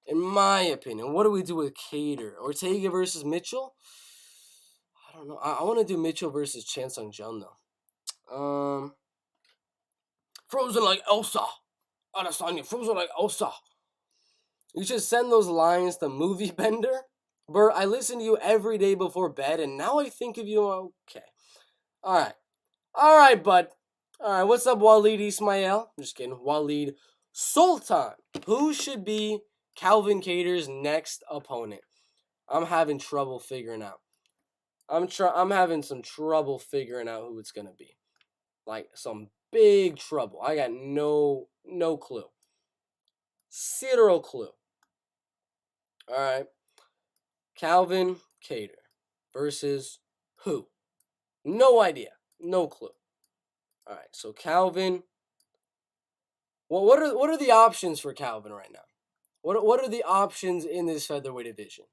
In my opinion. What do we do with Kattar? Ortega versus Mitchell? I don't know. I want to do Mitchell versus Chan Sung Jung, though. Frozen like Elsa. Adesanya, frozen like Elsa. You should send those lines to Movie Bender. Bert, I listen to you every day before bed, and now I think of you. Okay. All right, bud. All right, what's up, Waleed Ismail? I'm just kidding. Waleed Sultan. Who should be Calvin Kattar's next opponent? I'm having trouble figuring out. I'm having some trouble figuring out who it's going to be. Like, some big trouble. I got no clue. Zero clue. All right. Calvin Kattar versus who? No idea. No clue. All right. So Calvin. Well, what are the options for Calvin right now? What are the options in this featherweight division?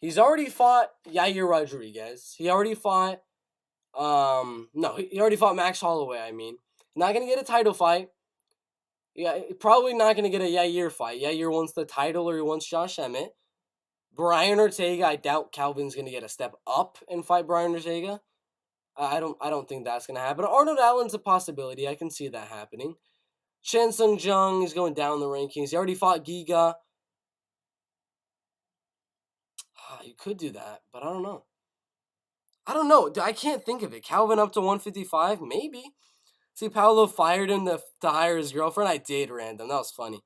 He's already fought Yair Rodriguez. He already fought. He already fought Max Holloway. I mean, not gonna get a title fight. Yeah, probably not gonna get a Yair fight. Yair wants the title, or he wants Josh Emmett. Brian Ortega, I doubt Calvin's gonna get a step up and fight Brian Ortega. I don't think that's gonna happen. Arnold Allen's a possibility. I can see that happening. Chan Sung Jung is going down the rankings. He already fought Giga. You could do that, but I don't know. I can't think of it. Calvin up to 155? Maybe. See, Paolo fired him to hire his girlfriend. I did random. That was funny.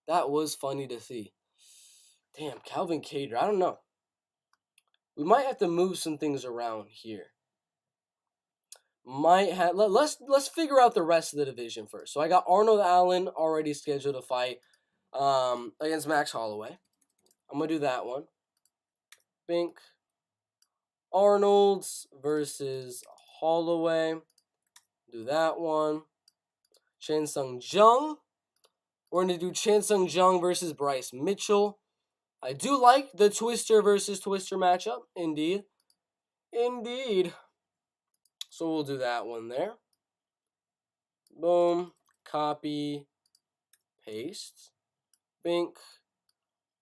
That was funny to see. Damn, Calvin Kattar. I don't know. We might have to move some things around here. Let's figure out the rest of the division first. So I got Arnold Allen already scheduled to fight against Max Holloway. I'm gonna do that one. Bink. Arnold's versus Holloway. Do that one. Chan Sung Jung. We're gonna do Chan Sung Jung versus Bryce Mitchell. I do like the Twister versus Twister matchup. Indeed. So we'll do that one there. Boom. Copy. Paste. Bink.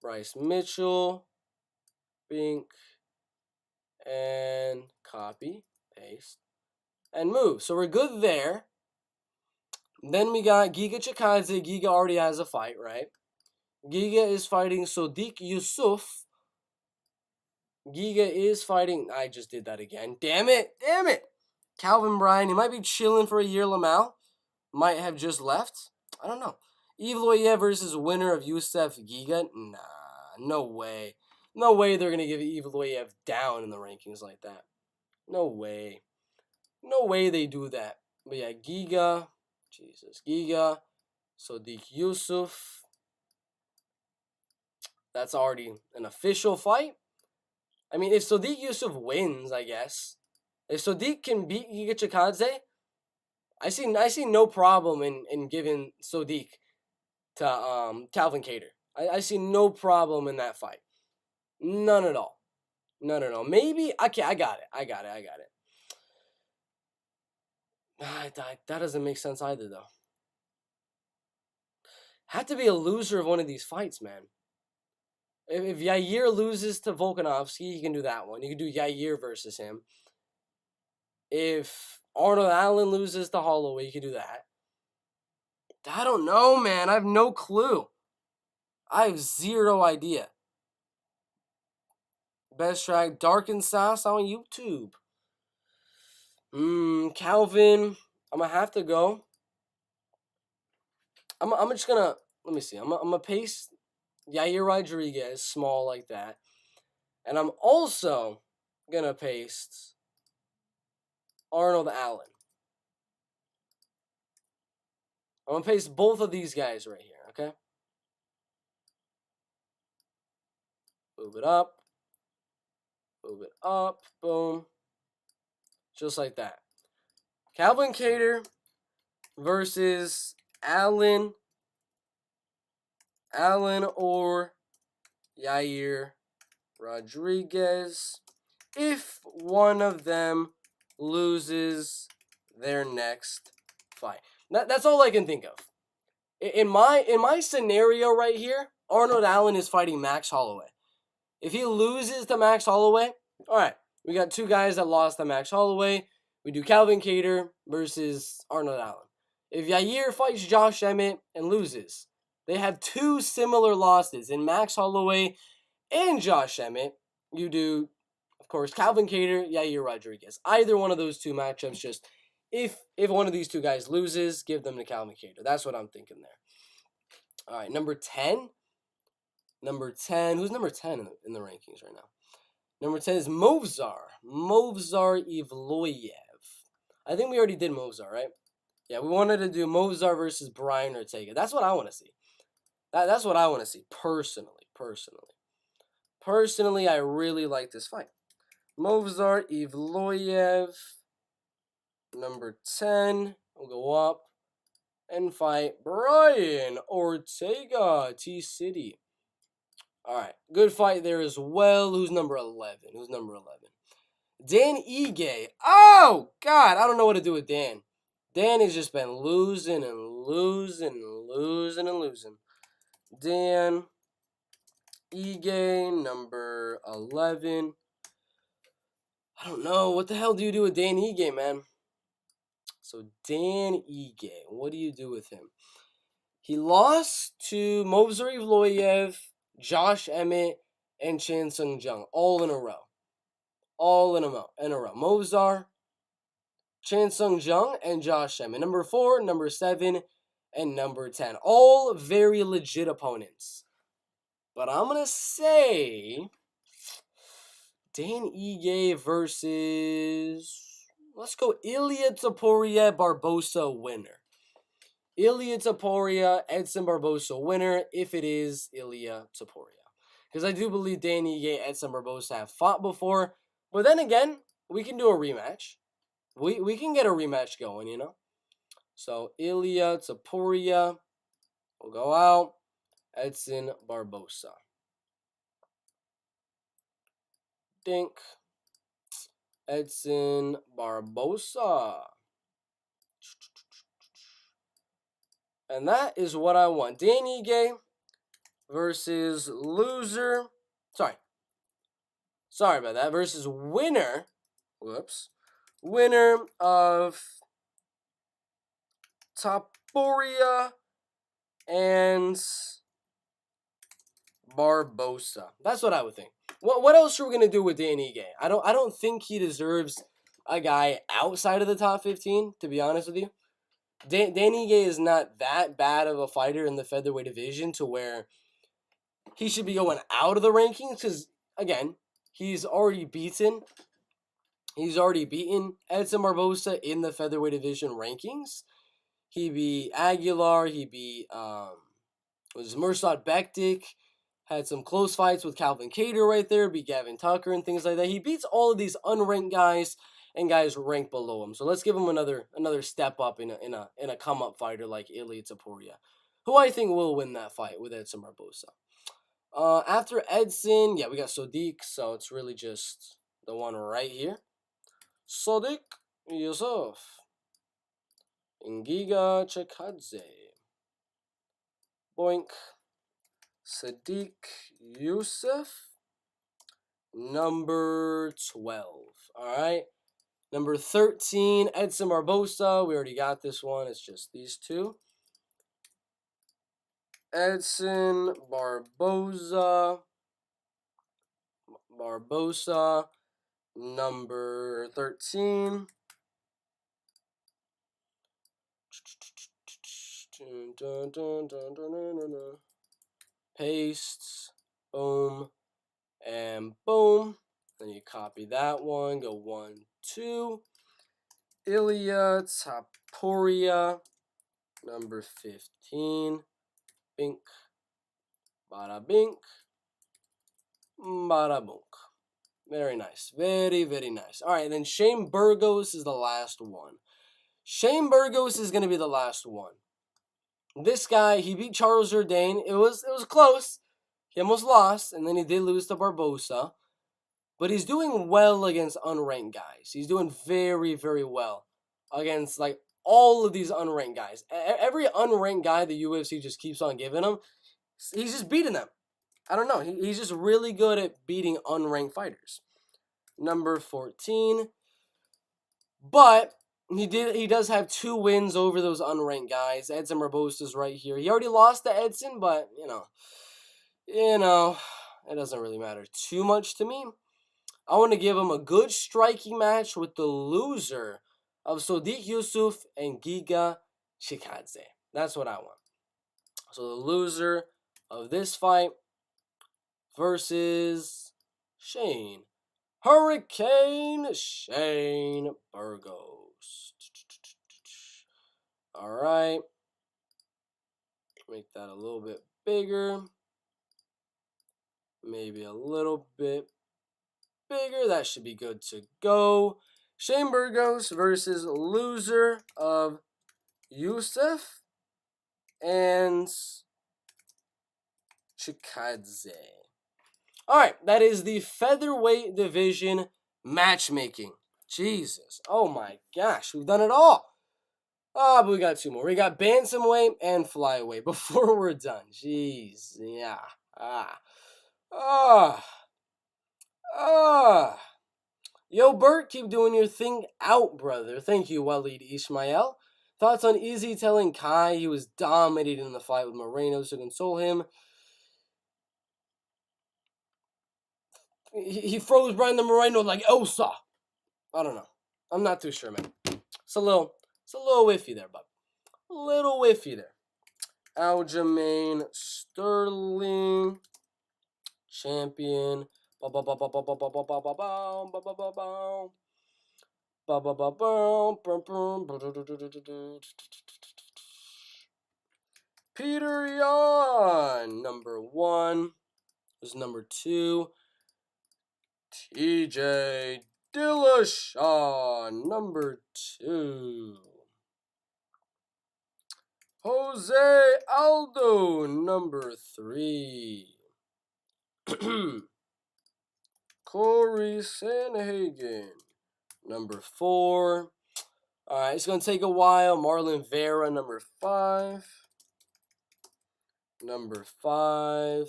Bryce Mitchell. Bink. And copy. Paste. And move. So we're good there. Then we got Giga Chikadze. Giga already has a fight, right? Giga is fighting Sodiq Yusuf. Giga is fighting. I just did that again. Damn it. Calvin Bryan. He might be chilling for a year. Lamau might have just left. I don't know. Evloev versus winner of Youssef Giga. Nah, no way. No way they're going to give Evloev down in the rankings like that. No way. No way they do that. But yeah, Giga. Sodiq Yusuf. That's already an official fight. I mean, if Sodiq Yusuf wins, I guess. If Sodiq can beat Giga Chikadze, I see no problem in giving Sodiq to Calvin Kattar. I see no problem in that fight. None at all. Maybe, okay, I got it. That doesn't make sense either, though. Had to be a loser of one of these fights, man. If Yair loses to Volkanovski, he can do that one. You can do Yair versus him. If Arnold Allen loses to Holloway, you can do that. I don't know, man. I have no clue. I have zero idea. Best track, Dark and Sauce on YouTube. Calvin, I'm gonna have to go. I'm just gonna, let me see. I'm gonna paste Yair Rodriguez, small like that. And I'm also gonna paste Arnold Allen. I'm gonna paste both of these guys right here, okay? Move it up. Move it up. Boom. Just like that. Calvin Kattar versus Allen or Yair Rodriguez. If one of them loses their next fight. That's all I can think of. In my scenario right here, Arnold Allen is fighting Max Holloway. If he loses to Max Holloway, all right, we got two guys that lost to Max Holloway. We do Calvin Kattar versus Arnold Allen. If Yair fights Josh Emmett and loses, they have two similar losses in Max Holloway and Josh Emmett. You do, of course, Calvin Kattar, Yair Rodriguez. Either one of those two matchups, just if one of these two guys loses, give them to Calvin Kattar. That's what I'm thinking there. All right, number 10. Who's number 10 in the rankings right now? Number 10 is Movsar Evloyev. I think we already did Movsar, right? Yeah, we wanted to do Movsar versus Brian Ortega. That's what I want to see. That's what I want to see, personally. Personally, I really like this fight. Movsar Evloyev, number 10, will go up and fight Brian Ortega, T-City. All right, good fight there as well. Who's number 11? Dan Ige. Oh, God, I don't know what to do with Dan. Dan has just been losing. Dan Ige, number 11. I don't know. What the hell do you do with Dan Ige, man? So Dan Ige, what do you do with him? He lost to Movsar Evloyev, Josh Emmett, and Chan Sung Jung, all in a row. Movsar, Chan Sung Jung, and Josh Emmett. Number 4, number 7, and number 10. All very legit opponents. But I'm going to say Dan Ige versus, let's go Ilia Topuria Barbosa winner. Ilia Topuria, Edson Barbosa winner, if it is Ilia Topuria. Because I do believe Dan Ige and Edson Barbosa have fought before. But then again, we can do a rematch. We can get a rematch going, you know. So Ilia Topuria will go out. Edson Barbosa. Dink. Edson Barbosa. And that is what I want. Dan Ige versus loser. Sorry about that. Versus winner. Winner of Topuria and Barbosa. That's what I would think. What else are we gonna do with Dan Ige? I don't think he deserves a guy outside of the top 15. To be honest with you, Dan Ige is not that bad of a fighter in the featherweight division to where he should be going out of the rankings. Because again, he's already beaten Edson Barbosa in the featherweight division rankings. He beat Aguilar. He beat was Mirsad Bektik. Had some close fights with Calvin Kattar right there. Beat Gavin Tucker and things like that. He beats all of these unranked guys and guys ranked below him. So let's give him another step up in a come up fighter like Ilia Topuria, who I think will win that fight with Edson Barbosa. After Edson, yeah, we got Sodiq. So it's really just the one right here. Sodiq Yusuf. Ngiga Chikadze. Boink. Sadiq Yusuf. Number 12. Alright. Number 13, Edson Barbosa. We already got this one. It's just these two. Edson Barbosa. Barbosa, number 13. Paste, boom, and boom. Then you copy that one, go 1, 2. Ilya Taporia, number 15. Bink, bada bink, bada bunk. Very nice. Very, very nice. All right, then Shane Burgos is the last one. Shane Burgos is going to be the last one. This guy, he beat Charles Jourdain. It was close. He almost lost, and then he did lose to Barbosa. But he's doing well against unranked guys. He's doing very, very well against like all of these unranked guys. Every unranked guy the UFC just keeps on giving him, he's just beating them. I don't know. He's just really good at beating unranked fighters. Number 14. But he does have 2 wins over those unranked guys. Edson Barbosa's right here. He already lost to Edson, but you know, it doesn't really matter too much to me. I want to give him a good striking match with the loser of Sodiq Yusuf and Giga Chikadze. That's what I want. So the loser of this fight versus Shane Burgos. All right. Make that a little bit bigger. Maybe a little bit bigger. That should be good to go. Shane Burgos versus loser of Yusuf and Chikadze. All right, that is the featherweight division matchmaking. Jesus. Oh my gosh, we've done it all. But we got 2 more. We got bantamweight and flyweight before we're done. Jeez. Yeah. Yo, Bert, keep doing your thing out, brother. Thank you, Walid Ismail. Thoughts on Izzy telling Kai he was dominating in the fight with Moreno to console him? He froze Brandon Moreno like Elsa. I don't know. I'm not too sure, man. It's a little whiffy there, bub. A little whiffy there. Aljamain Sterling, champion. Peter Yan, number 1. Was number 2. TJ Dillashaw, number 2. Jose Aldo, number 3. Corey Sanhagen, number 4. All right, it's going to take a while. Marlon Vera, number 5. Number 5.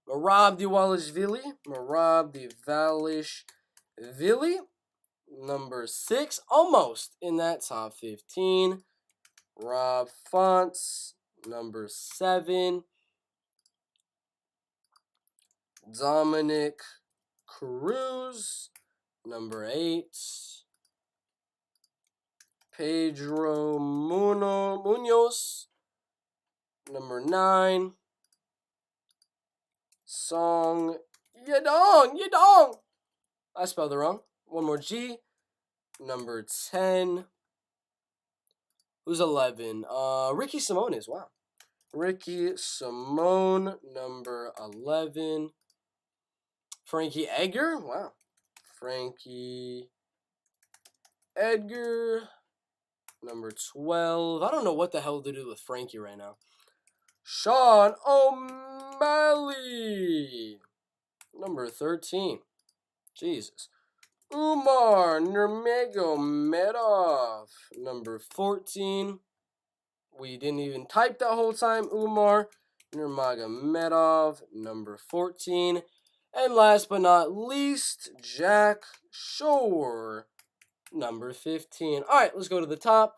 Merab Dvalishvili, number 6. Almost in that top 15. Rob Fonts, number 7. Dominic Cruz, number 8. Pedro Munoz, number 9. Song Yadong. I spelled it wrong. One more G. Number 10. Who's 11? Ricky Simone is. Wow. Ricky Simone, number 11. Frankie Edgar. Wow. Frankie Edgar, number 12. I don't know what the hell to do with Frankie right now. Sean O'Malley, number 13. Jesus. Umar Nurmagomedov, number 14. We didn't even type that whole time. Umar Nurmagomedov, number 14. And last but not least, Jack Shore, number 15. All right, let's go to the top.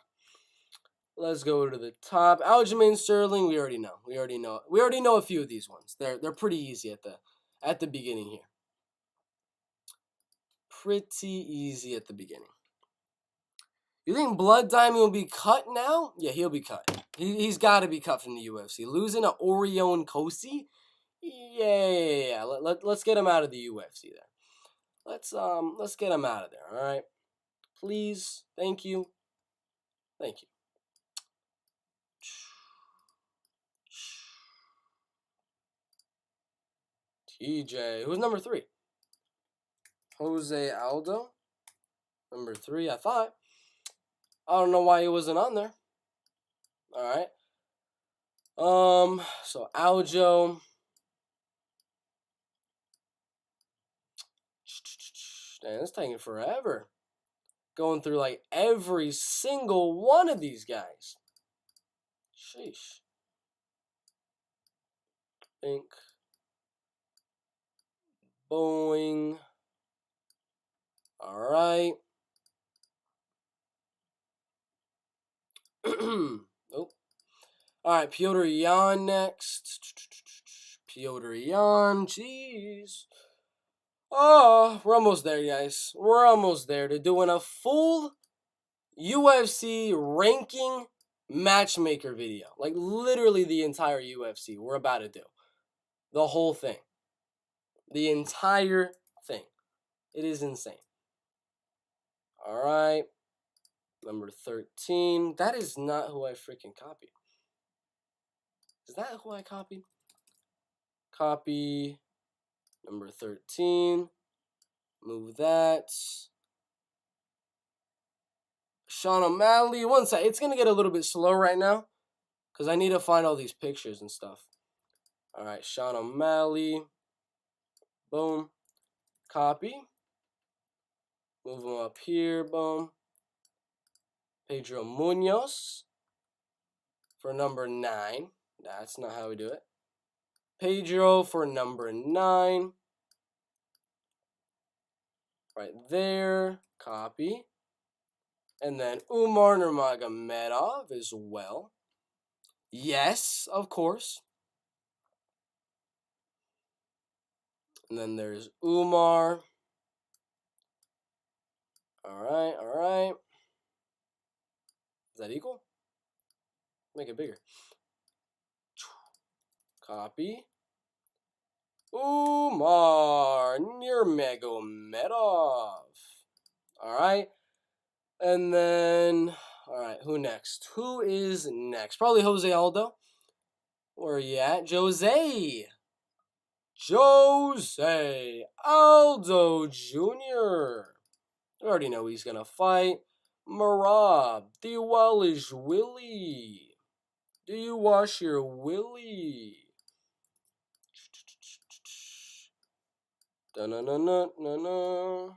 Aljamain Sterling, we already know. We already know a few of these ones. They're pretty easy at the beginning here. pretty easy at the beginning. You think Blood Diamond will be cut now? Yeah, he'll be cut. He's got to be cut from the UFC. Losing to Orion Kosi? Yeah. Let's get him out of the UFC there. Let's get him out of there, all right? Please. Thank you. Thank you. TJ. Who's number 3? Jose Aldo. Number 3, I thought. I don't know why he wasn't on there. All right. So Aljo. Man, it's taking forever. Going through like every single one of these guys. Sheesh. Think. Boeing. All right. Nope. All right, Piotr Yan next. Piotr Yan, jeez. Oh, we're almost there, guys. We're almost there to doing a full UFC ranking matchmaker video. Like, literally the entire UFC we're about to do. The whole thing. The entire thing. It is insane. All right. Number 13. That is not who I freaking copied. Is that who I copied? Copy. Number 13. Move that. Sean O'Malley. One sec. It's going to get a little bit slow right now, because I need to find all these pictures and stuff. All right. Sean O'Malley. Boom. Copy. Move him up here. Boom. Pedro Munoz. For number 9. That's not how we do it. Pedro for number 9. Right there. Copy. And then Umar Nurmagomedov as well. Yes, of course. And then there's Umar. All right. Is that equal? Make it bigger. Copy. Umar Nurmagomedov. All right. And then, all right, who next? Who is next? Probably Jose Aldo. Where are you at? Jose Aldo Jr. You already know he's going to fight. Marab Diwalish. Do you wash your willy? Da-na-na-na-na-na.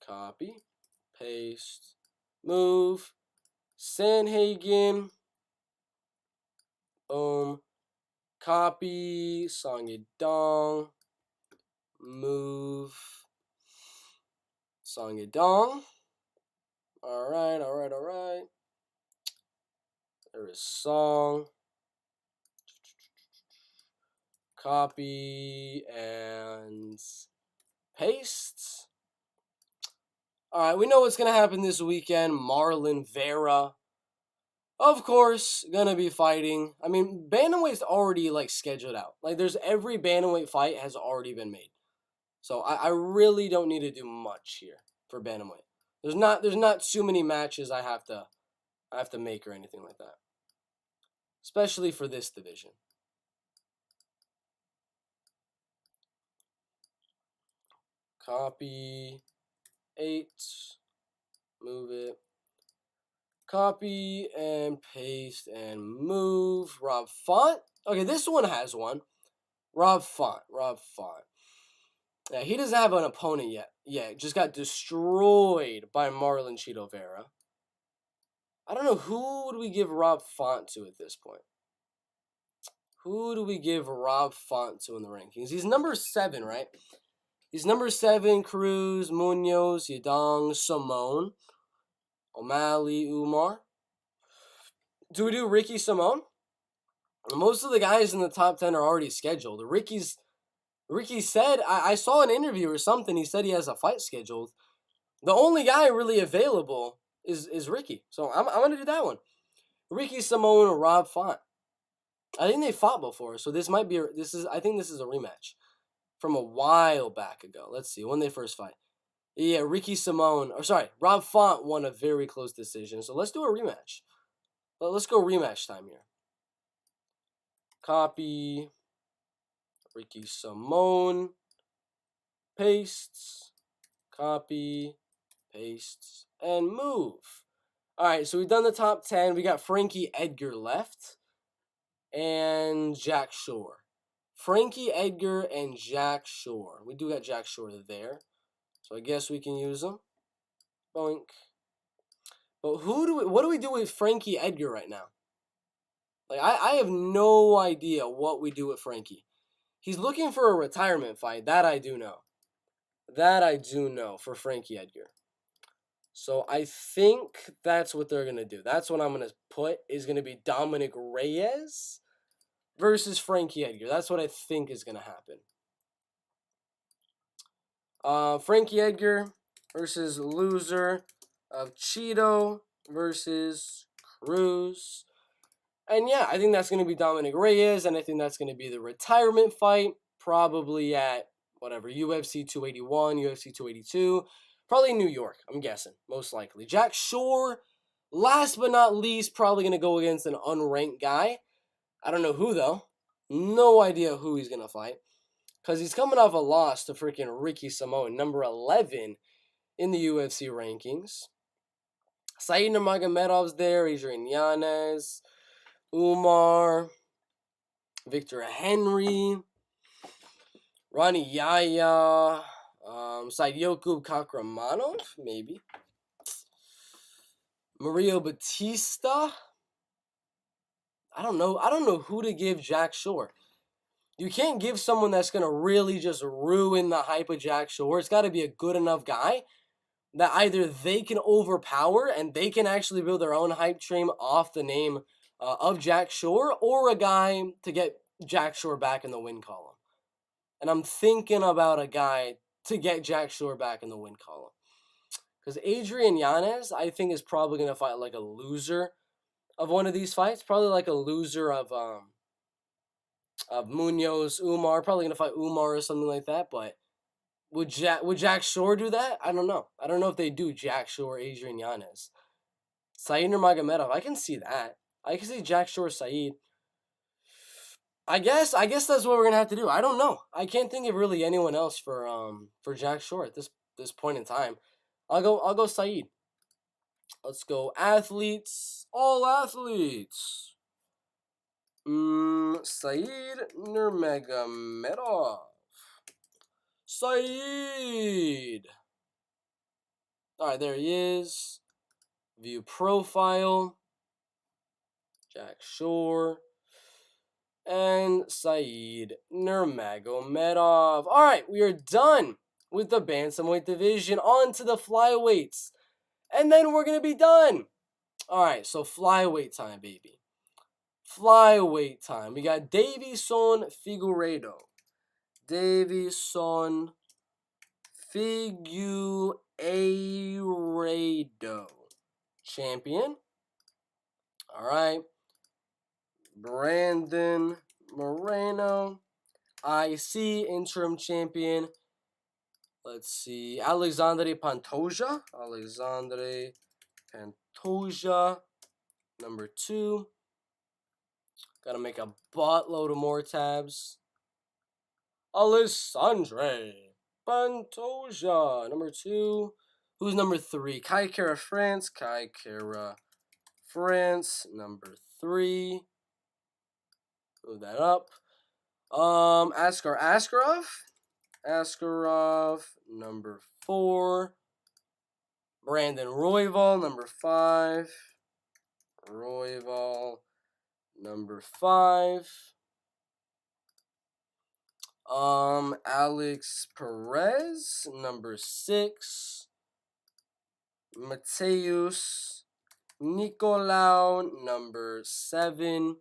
Copy. Paste. Move. Sanhagen. Boom. Copy. Song Yadong. Move. Song Yadong. Alright. There is Song. Copy and paste. Alright, we know what's going to happen this weekend. Marlon Vera, of course, going to be fighting. I mean, bantamweight's already, scheduled out. There's every bantamweight fight has already been made. So, I really don't need to do much here for bantamweight. There's not too many matches I have to make or anything like that. Especially for this division. Copy. 8. Move it. Copy and paste and move. Rob Font. Okay, this one has one. Rob Font. Yeah, he doesn't have an opponent yet. Yeah, just got destroyed by Marlon Chito Vera. I don't know, who would we give Rob Font to at this point? Who do we give Rob Font to in the rankings? He's number 7, right? He's number 7, Cruz, Munoz, Yadong, Simone, O'Malley, Umar. Do we do Ricky Simone? Most of the guys in the top 10 are already scheduled. Ricky's Ricky said, I saw an interview or something. He said he has a fight scheduled. The only guy really available is Ricky. So I'm going to do that one. Ricky Simone or Rob Font. I think they fought before, so this might be I think this is a rematch from a while back ago. Let's see when they first fight. Yeah, Rob Font won a very close decision. So let's do a rematch. Let's go rematch time here. Copy Ricky Simone, pastes, copy, pastes, and move. All right, so we've done the top 10. We got Frankie Edgar left and Jack Shore. Frankie Edgar and Jack Shore. We do got Jack Shore there. So I guess we can use him. Boink. But what do we do with Frankie Edgar right now? Like I have no idea what we do with Frankie. He's looking for a retirement fight. That I do know. That I do know for Frankie Edgar. So I think that's what they're going to do. That's what I'm going to put is going to be Dominic Reyes versus Frankie Edgar. That's what I think is going to happen. Frankie Edgar versus loser of Cheeto versus Cruz. And yeah, I think that's going to be Dominic Reyes, and I think that's going to be the retirement fight, probably at whatever, UFC 281, UFC 282, probably New York, I'm guessing, most likely. Jack Shore, last but not least, probably going to go against an unranked guy. I don't know who, though. No idea who he's going to fight. Because he's coming off a loss to freaking Ricky Simone, number 11 in the UFC rankings. Said Nurmagomedov's there, Adrian Yanez, Umar, Victor Henry, Ronnie Yaya, Saidyoku Kakramanov, maybe. Mario Batista. I don't know who to give Jack Shore. You can't give someone that's going to really just ruin the hype of Jack Shore. It's got to be a good enough guy that either they can overpower and they can actually build their own hype train off the name of Jack Shore, or a guy to get Jack Shore back in the win column. And I'm thinking about a guy to get Jack Shore back in the win column. Because Adrian Yanez, I think, is probably going to fight like a loser of one of these fights. Probably like a loser of Munoz, Umar. Probably going to fight Umar or something like that. But would Jack Shore do that? I don't know. I don't know if they do Jack Shore, Adrian Yanez. Said Nurmagomedov, I can see that. I can see Jack Shore, Said. I guess that's what we're gonna have to do. I don't know. I can't think of really anyone else for Jack Shore at this point in time. I'll go Said. Let's go athletes. All athletes. Said Nurmagomedov. Said. Alright, there he is. View profile. Jack Shore. And Said Nurmagomedov. Alright, we are done with the bantamweight division. On to the flyweights. And then we're going to be done. Alright, so flyweight time, baby. Flyweight time. We got Davison Figueiredo. Davison Figueiredo. Champion. Alright. Brandon Moreno. IC interim champion. Let's see. Alexandre Pantoja. Number 2. Gotta make a buttload of more tabs. Alexandre Pantoja. Number 2. Who's number 3? Kai Kara France. Number 3. Move that up. Askarov, number 4. Brandon Royval, number 5. Alex Perez, number 6. Mateus Nicolau, number 7.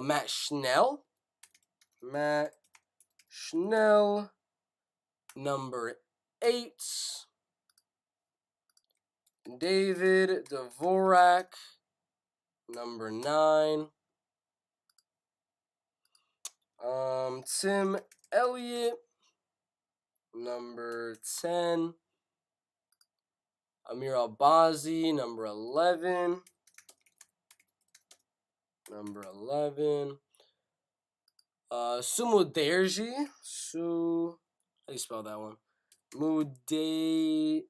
Matt Schnell, Matt Schnell, number 8. David Dvorak, number 9. Tim Elliott, number 10. Amir Albazi, number 11. Number 11. Sumuderji. How do you spell that one? Muderji.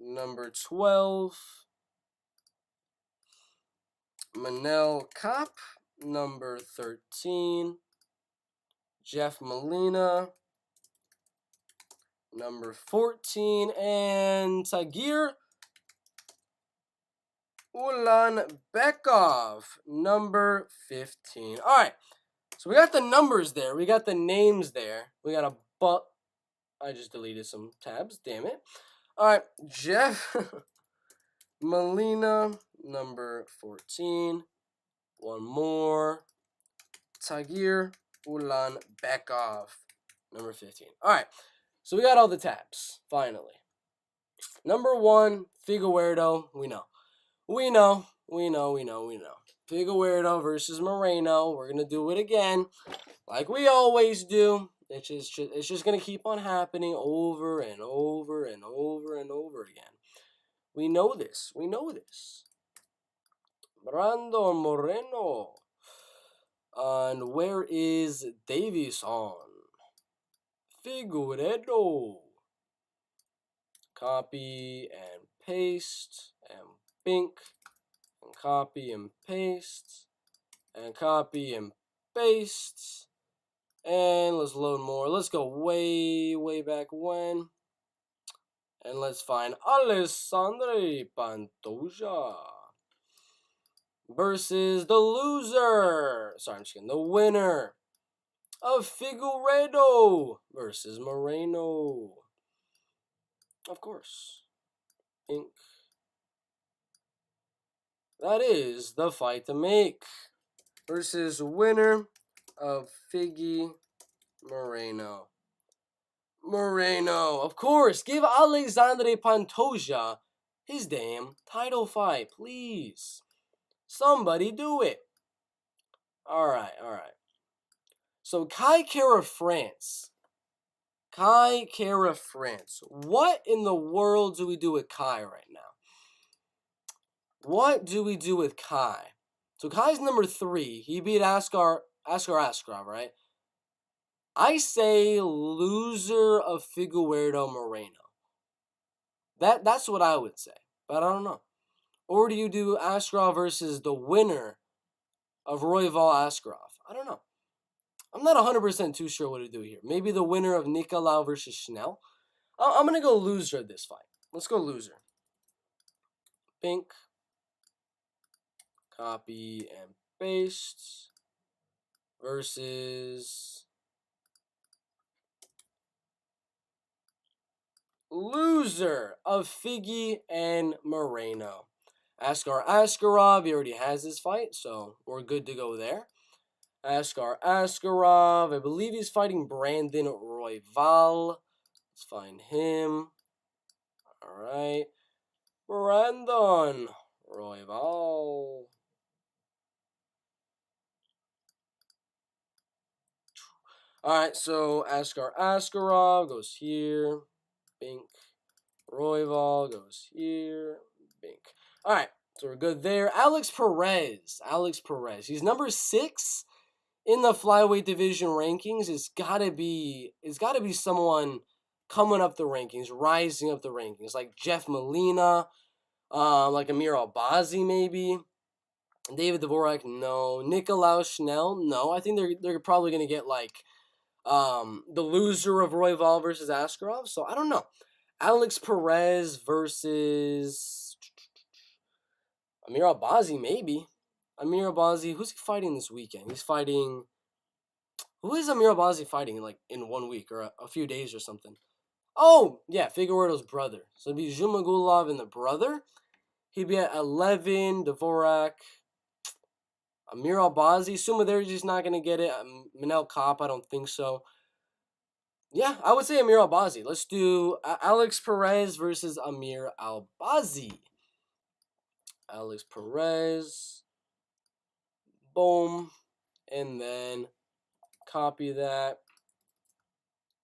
Number 12. Manel Kopp. Number 13. Jeff Molina. Number 14. And Tagir Ulanbekov, number 15. All right, so we got the numbers there. We got the names there. We got I just deleted some tabs. Damn it. All right, Jeff Molina, number 14. One more. Tagir Ulanbekov, number 15. All right, so we got all the tabs, finally. Number 1, Figueiredo, we know. Figueiredo versus Moreno. We're going to do it again, like we always do. It's just going to keep on happening over and over and over and over again. We know this. Brando Moreno. And where is Davison? Figueiredo. Copy and paste and bink and copy and paste and copy and paste. And let's load more. Let's go way back when. And let's find Alessandro Pantoja versus the loser. Sorry, I'm just kidding. The winner of Figueiredo versus Moreno. Of course. Ink. That is the fight to make. Versus winner of Figgy Moreno. Of course. Give Alexandre Pantoja his damn title fight, please. Somebody do it. Alright. So Kai Kara France. What in the world do we do with Kai right now? What do we do with Kai? So Kai's number 3. He beat Askar Askarov, right? I say loser of Figueiredo Moreno. That's what I would say, but I don't know. Or do you do Askarov versus the winner of Royval Askarov? I don't know. I'm not 100% too sure what to do here. Maybe the winner of Nicolau versus Schnell. I'm going to go loser at this fight. Let's go loser. Pink. Copy and paste. Versus loser of Figgy and Moreno. Askar Askarov, he already has his fight, so we're good to go there. Askar Askarov, I believe he's fighting Brandon Royval. Let's find him. Alright. Brandon Royval. Alright, so Askar Askarov goes here. Bink. Royval goes here. Bink. Alright, so we're good there. Alex Perez. He's number 6 in the flyweight division rankings. It's gotta be someone coming up the rankings, rising up the rankings, like Jeff Molina, like Amir Albazi maybe. David Dvorak, no. Nicolau Schnell, no. I think they're probably gonna get like the loser of Royval versus Askarov. So I don't know. Alex Perez versus Amir Albazi, maybe. Amir Albazi, who's he fighting this weekend? He's fighting. Who is Amir Albazi fighting in 1 week or a few days or something? Oh, yeah, Figueiredo's brother. So it'd be Zhumagulov and the brother. He'd be at 11, Dvorak. Amir Albazi. Sumaderji's not going to get it. Manel Kopp, I don't think so. Yeah, I would say Amir Albazi. Let's do Alex Perez versus Amir Albazi. Alex Perez. Boom. And then copy that.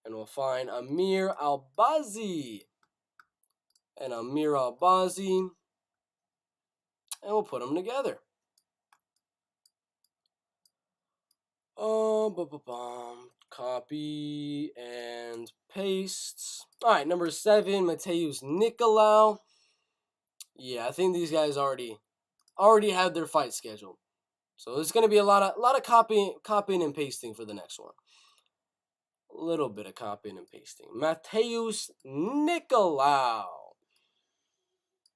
And we'll find Amir Albazi. And Amir Albazi. And we'll put them together. Copy and paste. All right, number 7, Mateusz Nicolau. Yeah, I think these guys already had their fight scheduled. So there's gonna be a lot of copying and pasting for the next one. A little bit of copying and pasting. Mateusz Nicolau.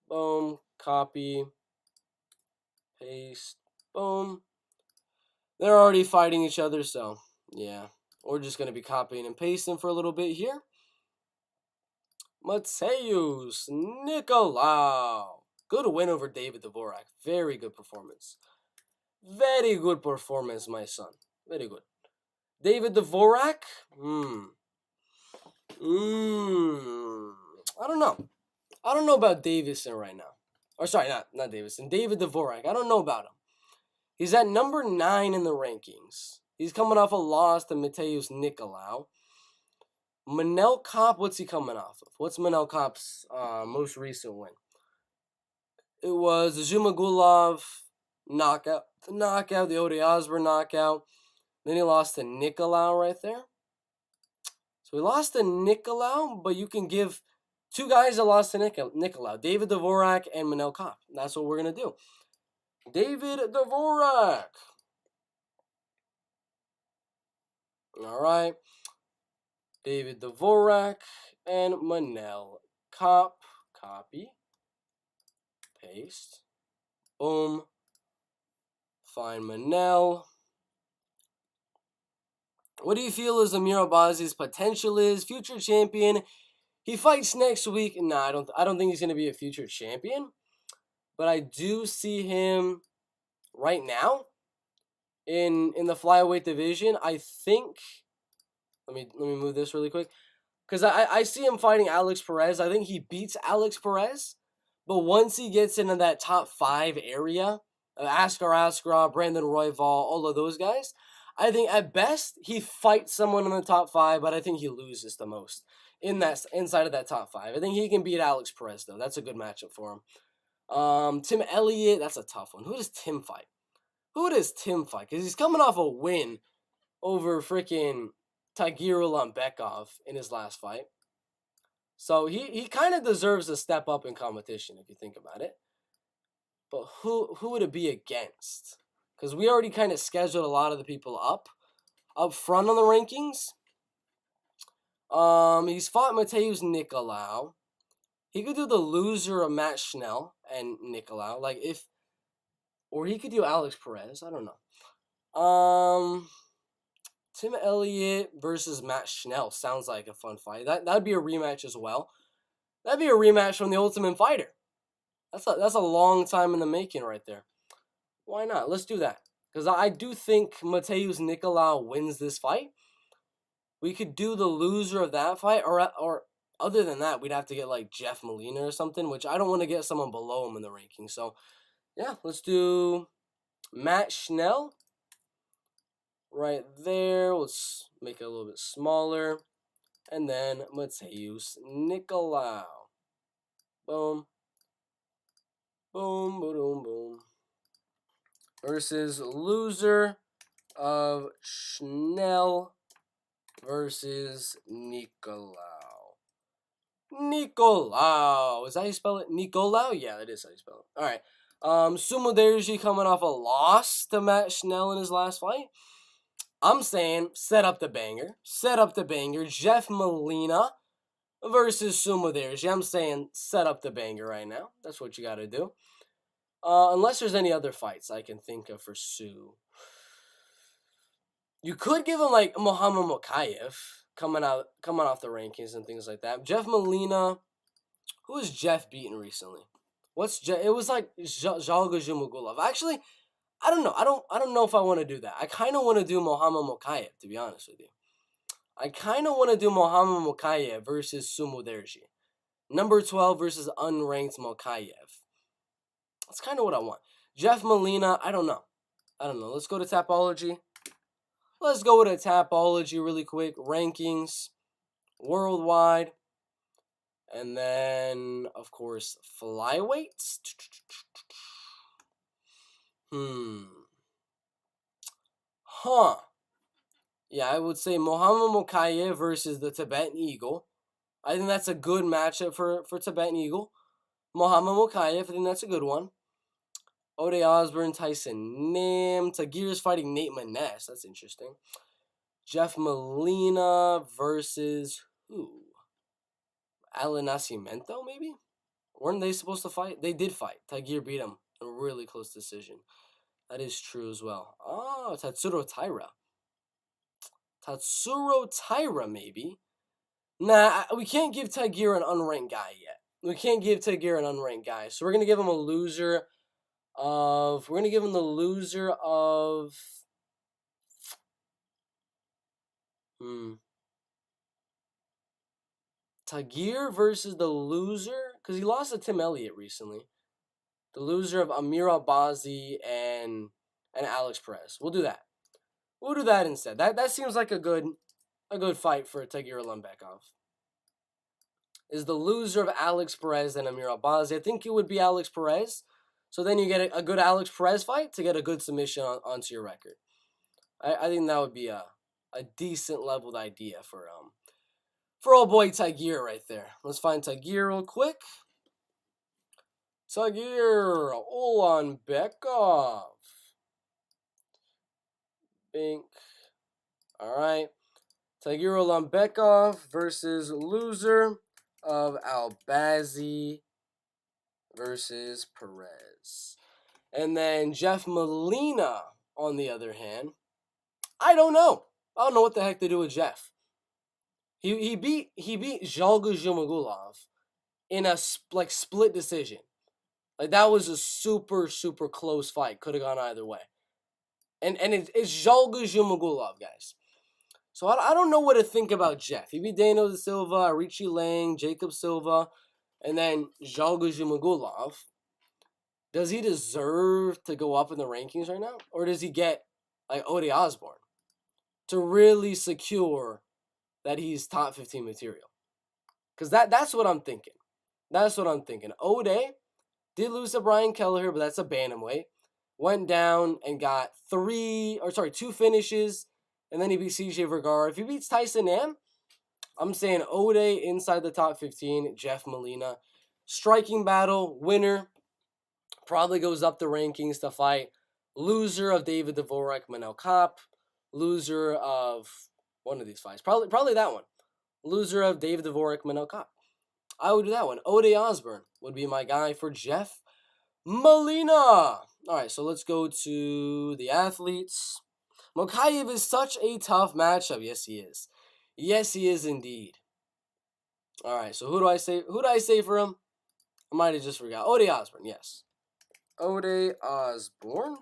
Boom. Copy. Paste. Boom. They're already fighting each other, so yeah. We're just going to be copying and pasting for a little bit here. Mateusz Nicolau. Good win over David Dvorak. Very good performance. Very good performance, my son. Very good. David Dvorak? I don't know. I don't know about Davison right now. Or sorry, not Davison. David Dvorak. I don't know about him. He's at number 9 in the rankings. He's coming off a loss to Mateusz Nicolau. Manel Kopp, what's he coming off of? What's Manel Kopp's most recent win? It was the Zhumagulov knockout, the Ode Osborne knockout. Then he lost to Nicolau right there. So he lost to Nicolau, but you can give 2 guys that lost to Nicolau, David Dvorak and Manel Kopp. That's what we're going to do. David Dvorak. All right. David Dvorak and Manel Kopp. Copy. Paste. Boom. Find Manel. What do you feel is Amir Albazi's potential is? Future champion. He fights next week. Nah, I don't think he's going to be a future champion. But I do see him right now in the flyweight division. I think, let me move this really quick, because I see him fighting Alex Perez. I think he beats Alex Perez, but once he gets into that top 5 area, Askar Askarov, Brandon Royval, all of those guys, I think at best he fights someone in the top 5, but I think he loses the most inside of that top 5. I think he can beat Alex Perez though. That's a good matchup for him. Tim Elliott, that's a tough one. Who does Tim fight? Because he's coming off a win over freaking Tagir Ulanbekov in his last fight. So he kind of deserves a step up in competition if you think about it. But who would it be against? Because we already kind of scheduled a lot of the people up front on the rankings. He's fought Mateusz Nicolau. He could do the loser of Matt Schnell and Nicolau. Or he could do Alex Perez. I don't know. Tim Elliott versus Matt Schnell sounds like a fun fight. That'd be a rematch as well. That'd be a rematch from the Ultimate Fighter. That's a long time in the making right there. Why not? Let's do that. Because I do think Mateusz Nicolau wins this fight. We could do the loser of that fight, or other than that, we'd have to get like Jeff Molina or something, which I don't want to get someone below him in the rankings. So, yeah, let's do Matt Schnell right there. Let's make it a little bit smaller. And then Mateusz Nicolau. Boom. Boom, boom, boom. Versus loser of Schnell versus Nicolau. Nicolau. Is that how you spell it? Nicolau? Yeah, that is how you spell it. Alright. Sumo Derji coming off a loss to Matt Schnell in his last fight. I'm saying set up the banger. Set up the banger. Jeff Molina versus Sumo Derji. I'm saying set up the banger right now. That's what you got to do. Unless there's any other fights I can think of for Sue. You could give him like Muhammad Mokayev coming off the rankings and things like that. Jeff Molina, who has Jeff beaten recently? It was like Zhalga Zhumagulov. Actually, I don't know. I don't know if I want to do that. I kind of want to do Muhammad Mokayev, to be honest with you. I kind of want to do Muhammad Mokayev versus Sumo Derji. Number 12 versus unranked Mokayev. That's kind of what I want. Jeff Molina, I don't know. Let's go to Tapology. Let's go to Tapology really quick. Rankings, worldwide. And then, of course, flyweights. Huh. Yeah, I would say Muhammad Mokayev versus the Tibetan Eagle. I think that's a good matchup for Tibetan Eagle. Muhammad Mokayev, I think that's a good one. Ode Osborne, Tyson Nam. Tagir is fighting Nate Maness. That's interesting. Jeff Molina versus who? Alan Nascimento, maybe? Weren't they supposed to fight? They did fight. Tagir beat him. A really close decision. That is true as well. Oh, Tatsuro Taira. Tatsuro Taira, maybe? Nah, we can't give Tagir an unranked guy yet. We can't give Tagir an unranked guy. So we're going to give him a loser of... We're going to give him the loser of... Tagir versus the loser? Because he lost to Tim Elliott recently. The loser of Amir Albazi and Alex Perez. We'll do that. We'll do that instead. That seems like a good fight for Tagir Ulanbekov. Is the loser of Alex Perez and Amir Albazi. I think it would be Alex Perez. So then you get a good Alex Perez fight to get a good submission onto your record. I think that would be a decent leveled idea for old boy Tagir right there. Let's find Tagir real quick. Tagir Ulanbekov. Bink. All right. Tagir Ulanbekov versus loser of Albazi versus Perez. And then Jeff Molina, on the other hand, I don't know. I don't know what the heck to do with Jeff. He beat Zhalga Zhumagulov in a split decision. Like that was a super close fight. Could have gone either way. And it's Zhalga Zhumagulov, guys. So I don't know what to think about Jeff. He beat Dano da Silva, Richie Lang, Jacob Silva, and then Zhalga Zhumagulov. Does he deserve to go up in the rankings right now? Or does he get like Ode Osborne to really secure that he's top 15 material? Because that's what I'm thinking. That's what I'm thinking. Ode did lose to Brian Kelleher, but that's a bantamweight. Went down and got 2 finishes, and then he beat CJ Vergara. If he beats Tyson Nam, I'm saying Ode inside the top 15, Jeff Molina. Striking battle, winner, probably goes up the rankings to fight loser of David Dvorak, Manel Kape. Loser of one of these fights. Probably that one. Loser of David Dvorak, Manel Kape. I would do that one. Ode Osborne would be my guy for Jeff Molina. All right, so let's go to the athletes. Mokayev is such a tough matchup. Yes, he is. Yes, he is indeed. All right, so who do I say? Who do I say for him? I might have just forgot. Ode Osborne, yes. Ode Osborne.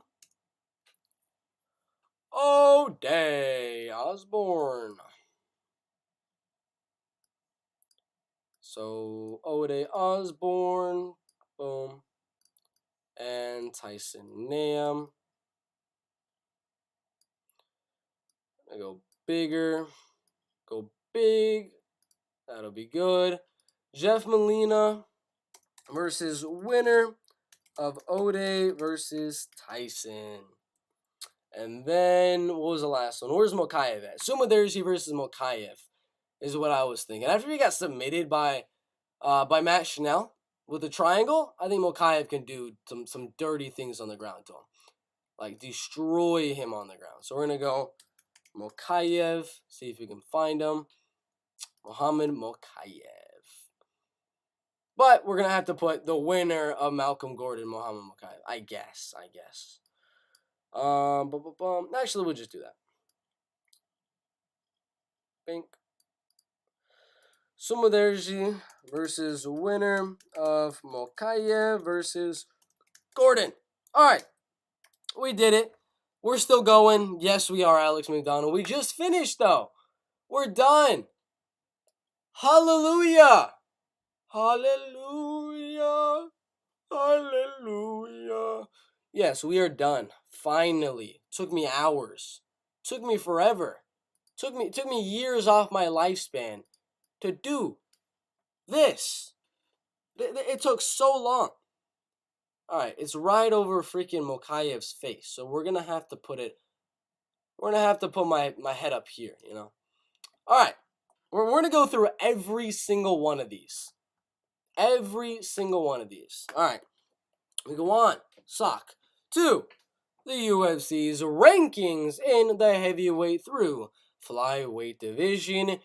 Ode Osborne. So Ode Osborne, boom, and Tyson Nam. I go bigger, go big. That'll be good. Jeff Molina versus winner of Ode versus Tyson. And then, what was the last one? Where's Mokayev at? Sumo Derji versus Mokayev is what I was thinking. After he got submitted by Matt Schnell with the triangle, I think Mokayev can do some dirty things on the ground to him. Like, destroy him on the ground. So we're going to go Mokayev, see if we can find him. Muhammad Mokayev. But we're going to have to put the winner of Malcolm Gordon, Muhammad Mokayev. I guess. Actually, we'll just do that. Bink. Sumo Derji versus winner of Mokayev versus Gordon. All right. We did it. We're still going. Yes, we are, Alex McDonald. We just finished, though. We're done. Hallelujah. Hallelujah. Hallelujah. Yes, we are done. Finally. Took me hours. Took me forever. Took me years off my lifespan to do this. It took so long. Alright, it's right over freaking Mokayev's face. So we're gonna have to put my head up here, you know. Alright. We're gonna go through every single one of these. Every single one of these. Alright. We go on. Sock. 2. The UFC's rankings in the heavyweight through flyweight division.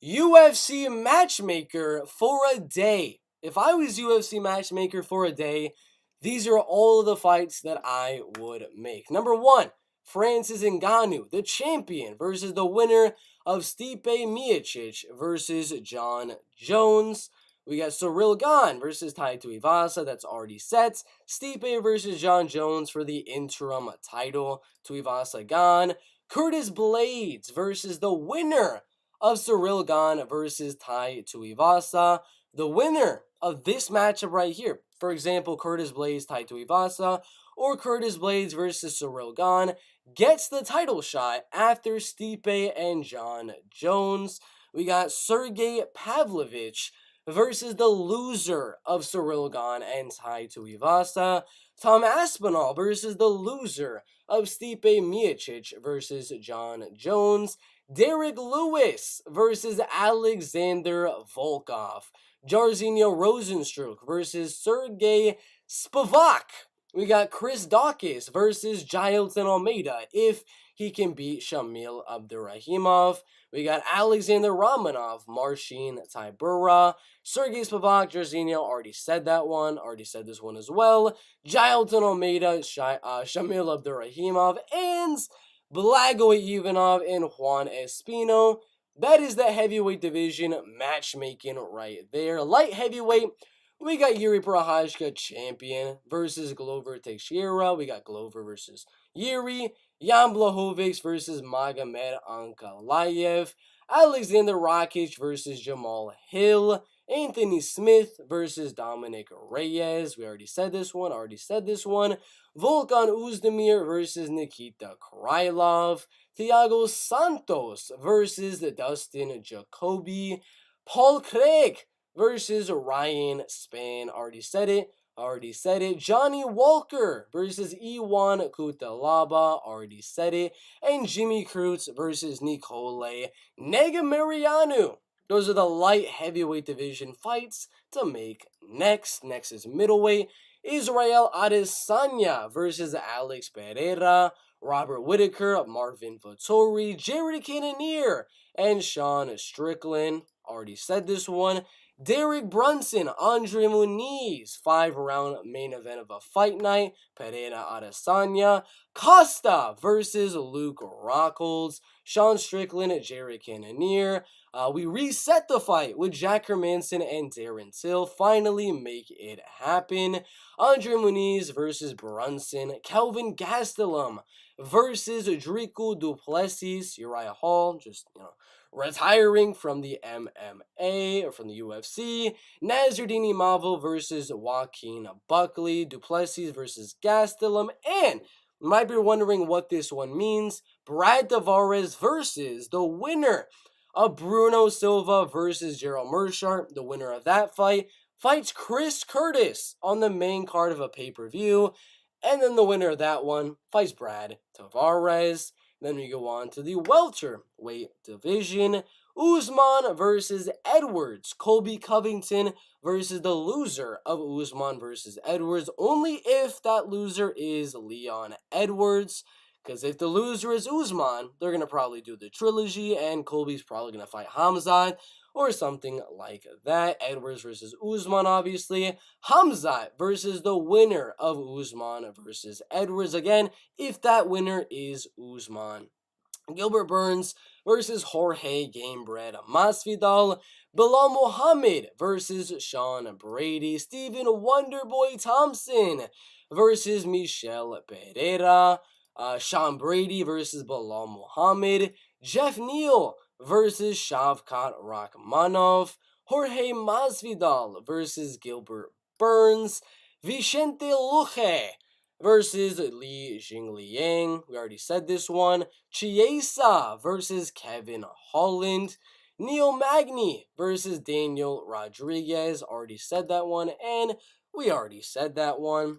UFC matchmaker for a day. If I was UFC matchmaker for a day, these are all of the fights that I would make. Number 1, Francis Ngannou, the champion, versus the winner of Stipe Miocic versus John Jones. We got Ciryl Gane versus Tai Tuivasa. That's already set. Stipe versus John Jones for the interim title. Tuivasa Gane. Curtis Blades versus the winner of Ciryl Gane versus Tai Tuivasa. The winner of this matchup right here, for example, Curtis Blades, Tai Tuivasa, or Curtis Blades versus Ciryl Gane, gets the title shot after Stipe and John Jones. We got Sergey Pavlovich versus the loser of Ciryl Gane and Tai Tuivasa. Tom Aspinall versus the loser of Stipe Miocic versus John Jones. Derek Lewis versus Alexander Volkov. Jairzinho Rosenstruck versus Sergey Spivak. We got Chris Daukaus versus Jailton Almeida if he can beat Shamil Abdurakhimov. We got Alexander Romanov, Marcin Tybura, Sergey Spivak, Jairzinho, already said that one, already said this one as well. Jailton Almeida, Shamil Abdurakhimov, and Blagoy Ivanov and Juan Espino. That is the heavyweight division matchmaking right there. Light heavyweight, we got Yuri Prochazka, champion, versus Glover Teixeira. We got Glover versus Yuri. Jan Blachowicz versus Magomed Ankalaev. Alexander Rakic versus Jamal Hill. Anthony Smith versus Dominic Reyes. We already said this one. Volkan Oezdemir versus Nikita Krylov. Thiago Santos versus Dustin Jacoby. Paul Craig versus Ryan Spann. Already said it. Johnny Walker versus Iwan Kutalaba. Already said it. And Jimmy Cruz versus Nicole Negumereanu. Those are the light heavyweight division fights to make next. Next is middleweight. Israel Adesanya versus Alex Pereira. Robert Whittaker, Marvin Vettori, Jared Cannonier, and Sean Strickland. Already said this one. Derek Brunson, Andre Muniz, 5-round main event of a fight night. Pereira Adesanya. Costa versus Luke Rockholds. Sean Strickland, Jared Cannonier. We reset the fight with Jack Hermanson and Darren Till. Finally make it happen. Andre Muniz versus Brunson. Kelvin Gastelum versus Dricus du Plessis. Uriah Hall, retiring from the MMA or from the UFC. Nasruddin Imavov versus Joaquin Buckley. Du Plessis versus Gastelum. And you might be wondering what this one means. Brad Tavares versus the winner of Bruno Silva versus Gerald Meerschaert. The winner of that fight fights Chris Curtis on the main card of a pay-per-view. And then the winner of that one fights Brad Tavares. Then we go on to the welterweight division. Usman versus Edwards. Colby Covington versus the loser of Usman versus Edwards. Only if that loser is Leon Edwards. Because if the loser is Usman, they're going to probably do the trilogy, and Colby's probably going to fight Hamzat or something like that. Edwards versus Usman, obviously. Hamzat versus the winner of Usman versus Edwards. Again, if that winner is Usman. Gilbert Burns versus Jorge Gamebred Masvidal. Bilal Muhammad versus Sean Brady. Stephen Wonderboy Thompson versus Michel Pereira. Sean Brady versus Bilal Muhammad. Jeff Neal versus Shavkat Rakhmonov. Jorge Masvidal versus Gilbert Burns. Vicente Luque versus Li Jingliang. We already said this one. Chiesa versus Kevin Holland. Neil Magny versus Daniel Rodriguez. Already said that one. And we already said that one.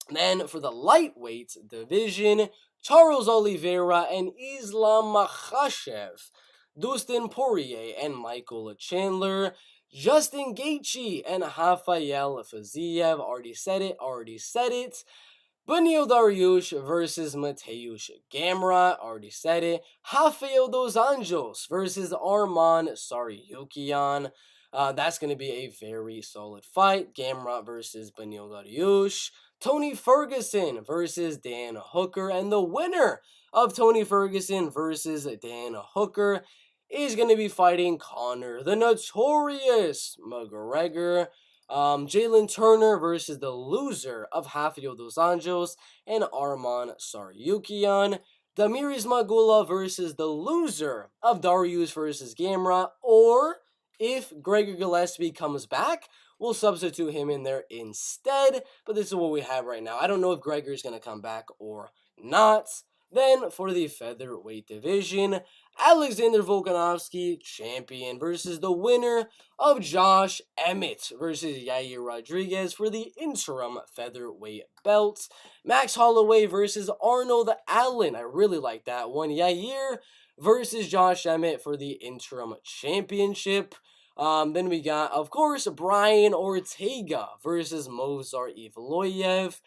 Then for the lightweight division, Charles Oliveira and Islam Makhachev. Dustin Poirier and Michael Chandler. Justin Gaethje and Rafael Fiziev. Already said it. Beneil Dariush versus Mateusz Gamrot, already said it. Rafael Dos Anjos versus Arman Tsarukyan. That's going to be a very solid fight. Gamrot versus Beneil Dariush. Tony Ferguson versus Dan Hooker. And the winner of Tony Ferguson versus Dan Hooker is going to be fighting Conor the Notorious McGregor. Jalen Turner versus the loser of Rafael Dos Anjos and Arman Tsarukyan. Damiris Magula versus the loser of Dariush versus Gamrot. Or, if Gregor Gillespie comes back, we'll substitute him in there instead. But this is what we have right now. I don't know if Gregor is going to come back or not. Then, for the featherweight division, Alexander Volkanovski, champion, versus the winner of Josh Emmett versus Yair Rodriguez for the interim featherweight belt. Max Holloway versus Arnold Allen. I really like that one. Yair versus Josh Emmett for the interim championship. Then we got, of course, Brian Ortega versus Movsar Evloev.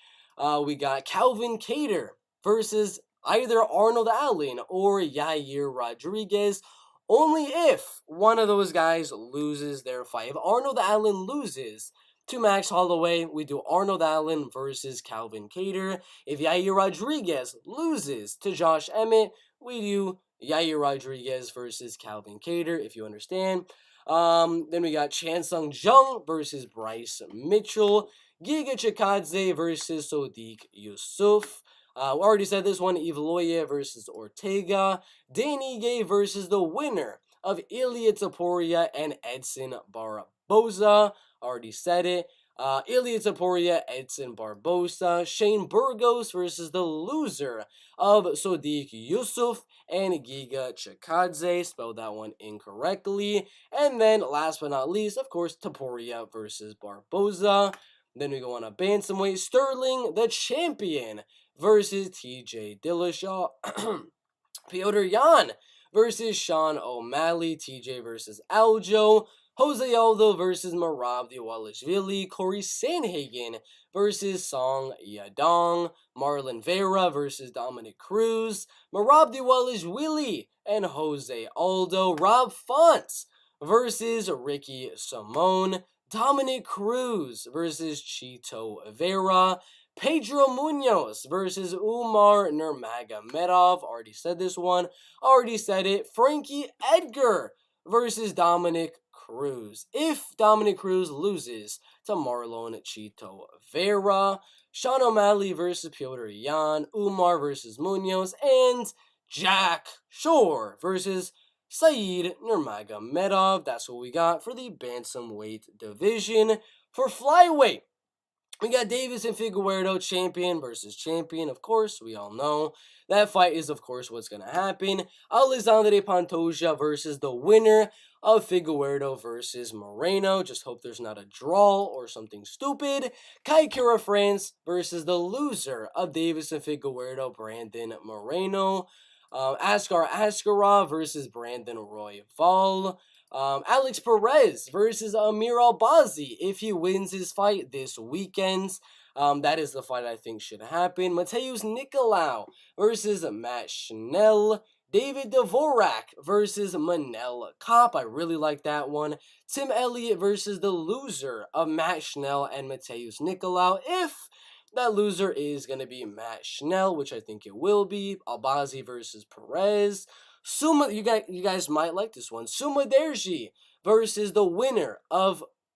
We got Calvin Kattar versus either Arnold Allen or Yair Rodriguez, only if one of those guys loses their fight. If Arnold Allen loses to Max Holloway, we do Arnold Allen versus Calvin Kattar. If Yair Rodriguez loses to Josh Emmett, we do Yair Rodriguez versus Calvin Kattar, if you understand. Then we got Chan Sung Jung versus Bryce Mitchell. Giga Chikadze versus Sodiq Yusuf. We already said this one, Evloev versus Ortega. Danny Gay versus the winner of Ilia Topuria and Edson Barboza. Already said it. Ilia Topuria, Edson Barboza. Shane Burgos versus the loser of Sodiq Yusuf and Giga Chikadze. Spelled that one incorrectly. And then, last but not least, of course, Topuria versus Barboza. Then we go on a bantamweight. Sterling, the champion, versus TJ Dillashaw. Piotr Jan versus Sean O'Malley. TJ versus Aljo. Jose Aldo versus Merab Dvalishvili. Corey Sandhagen versus Song Yadong. Marlon Vera versus Dominic Cruz. Merab Dvalishvili and Jose Aldo. Rob Font versus Ricky Simone. Dominic Cruz versus Chito Vera. Pedro Munoz versus Umar Nurmagomedov. Already said this one. Already said it. Frankie Edgar versus Dominic Cruz. If Dominic Cruz loses to Marlon Chito Vera. Sean O'Malley versus Piotr Jan. Umar versus Munoz. And Jack Shore versus Saeed Nurmagomedov. That's what we got for the bantamweight division. For flyweight, we got Davis and Figueiredo, champion versus champion, of course, we all know. That fight is, of course, what's going to happen. Alexandre Pantoja versus the winner of Figueiredo versus Moreno. Just hope there's not a draw or something stupid. Kai Kara France versus the loser of Davis and Figueiredo, Brandon Moreno. Askar Askarov versus Brandon Royval. Alex Perez versus Amir Albazi if he wins his fight this weekend. That is the fight I think should happen. Mateus Nicolau versus Matt Schnell. David Dvorak versus Manel Kopp. I really like that one. Tim Elliott versus the loser of Matt Schnell and Mateus Nicolau if that loser is going to be Matt Schnell, which I think it will be. Albazi versus Perez. You guys might like this one. Sumaderji versus the winner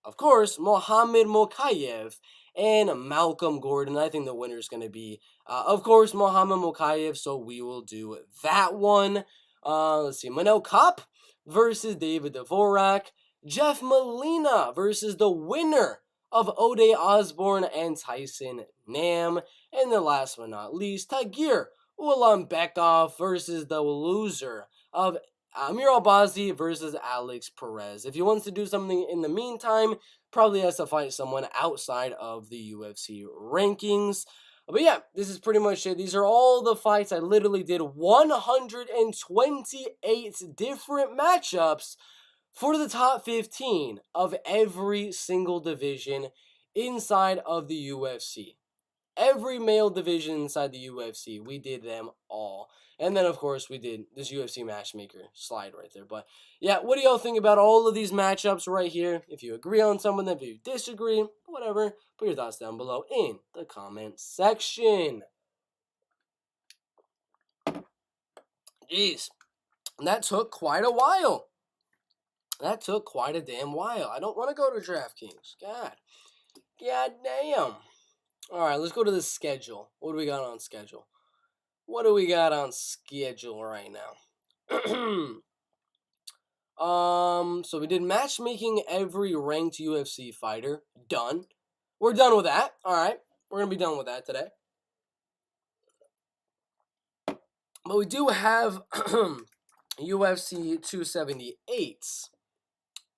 of course, Mohamed Mokayev and Malcolm Gordon. I think the winner is going to be, of course, Mohamed Mokayev, so we will do that one. Let's see, Manel Kopp versus David Dvorak. Jeff Molina versus the winner of Ode Osborne and Tyson Nam. And then last but not least, Tagir Ulanbekov versus the loser of Amir Albazi versus Alex Perez. If he wants to do something in the meantime, probably has to fight someone outside of the UFC rankings. But yeah, this is pretty much it. These are all the fights. I literally did 128 different matchups for the top 15 of every single division inside of the UFC. Every male division inside the UFC, we did them all. And then, of course, we did this UFC Matchmaker slide right there. But, yeah, what do y'all think about all of these matchups right here? If you agree on some of them, if you disagree, whatever, put your thoughts down below in the comment section. Jeez, that took quite a while. That took quite a damn while. I don't want to go to DraftKings. God damn. All right, let's go to the schedule. What do we got on schedule? What do we got on schedule right now? So we did matchmaking every ranked UFC fighter. Done. We're done with that. All right, we're gonna be done with that today. But we do have UFC 278.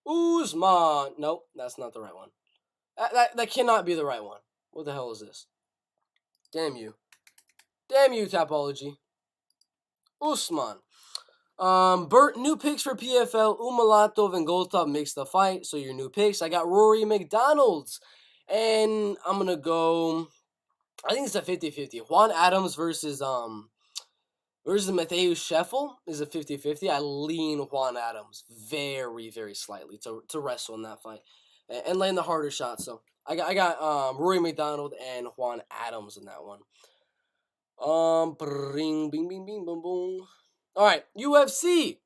Usman. Nope, that's not the right one. That cannot be the right one. What the hell is this? Damn you. Damn you, Tapology. Usman. Bert, new picks for PFL. Umalatov and Goldtop mixed the fight. So your new picks. I got Rory McDonald's. And I'm going to go, I think it's a 50-50. Juan Adams versus Mateusz Scheffel is a 50-50. I lean Juan Adams very, very slightly to wrestle in that fight. And land the harder shot. So I got Rory McDonald and Juan Adams in that one. Bing, bing, bing, bing, boom, boom. All right, UFC.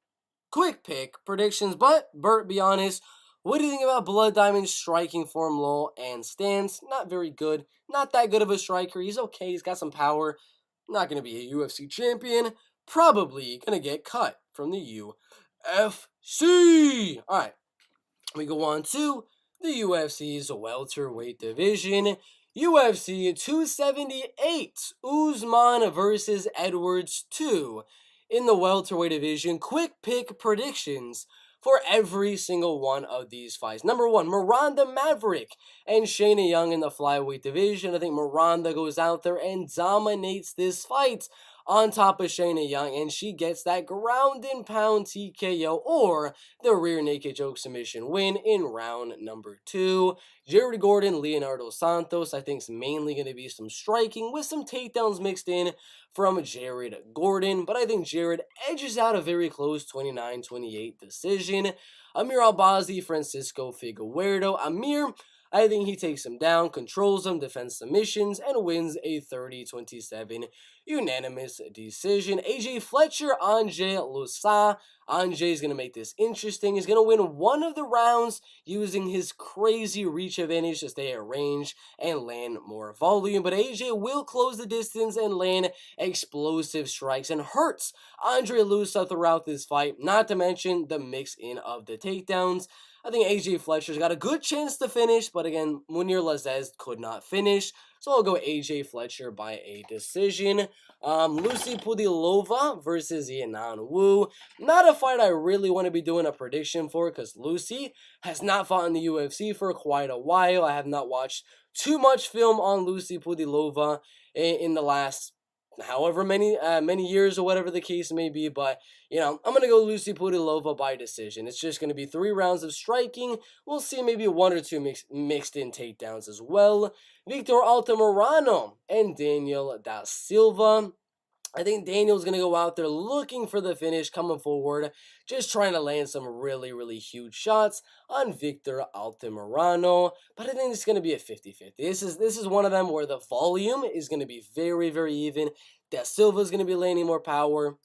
Quick pick predictions, but Bert, be honest. What do you think about Blood Diamond's striking form, low and stance? Not very good. Not that good of a striker. He's okay. He's got some power. Not going to be a UFC champion. Probably going to get cut from the UFC. All right, we go on to the UFC's welterweight division. UFC 278, Usman versus Edwards 2 in the welterweight division. Quick pick predictions for every single one of these fights. Number one, Miranda Maverick and Shayna Young in the flyweight division. I think Miranda goes out there and dominates this fight on top of Shayna Young, and she gets that ground and pound TKO or the rear naked choke submission win in round number 2. Jared Gordon, Leonardo Santos, I think is mainly going to be some striking with some takedowns mixed in from Jared Gordon, but I think Jared edges out a very close 29-28 decision. Amir Albazi, Francisco Figueiredo. Amir, I think he takes him down, controls him, defends submissions, and wins a 30-27 unanimous decision. AJ Fletcher, Ange Lusa. Ange is going to make this interesting. He's going to win one of the rounds using his crazy reach advantage to stay at range and land more volume. But AJ will close the distance and land explosive strikes and hurts Andre Lusa throughout this fight, not to mention the mix-in of the takedowns. I think AJ Fletcher's got a good chance to finish, but again, Munir Lazzez could not finish. So I'll go AJ Fletcher by a decision. Lucy Pudilova versus Yanan Wu. Not a fight I really want to be doing a prediction for because Lucy has not fought in the UFC for quite a while. I have not watched too much film on Lucy Pudilova in the last however many years or whatever the case may be, but I'm gonna go Lucy Pudilova by decision. It's just gonna be 3 rounds of striking. We'll see maybe 1 or 2 mixed in takedowns as well. Victor Altamirano and Daniel da Silva. I think Daniel's going to go out there looking for the finish, coming forward, just trying to land some really, really huge shots on Victor Altamirano. But I think it's going to be a 50-50. This is one of them where the volume is going to be very, very even. Da Silva is going to be landing more power.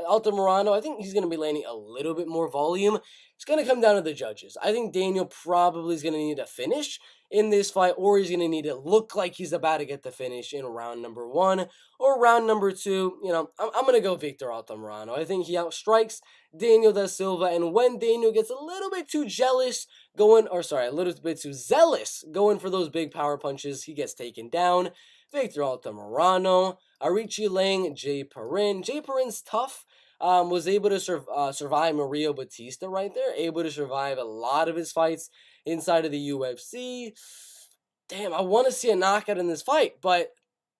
Altamirano, I think he's going to be landing a little bit more volume. It's going to come down to the judges. I think Daniel probably is going to need a finish in this fight, or he's going to need to look like he's about to get the finish in round number 1 or round number 2. I'm going to go Victor Altamirano. I think he outstrikes Daniel da Silva, and when Daniel gets a little bit too zealous going for those big power punches, he gets taken down. Victor Altamirano, Arichi Lang, Jay Perrin. Jay Perrin's tough. Was able to survive Mario Batista right there. Able to survive a lot of his fights inside of the UFC. Damn, I want to see a knockout in this fight, but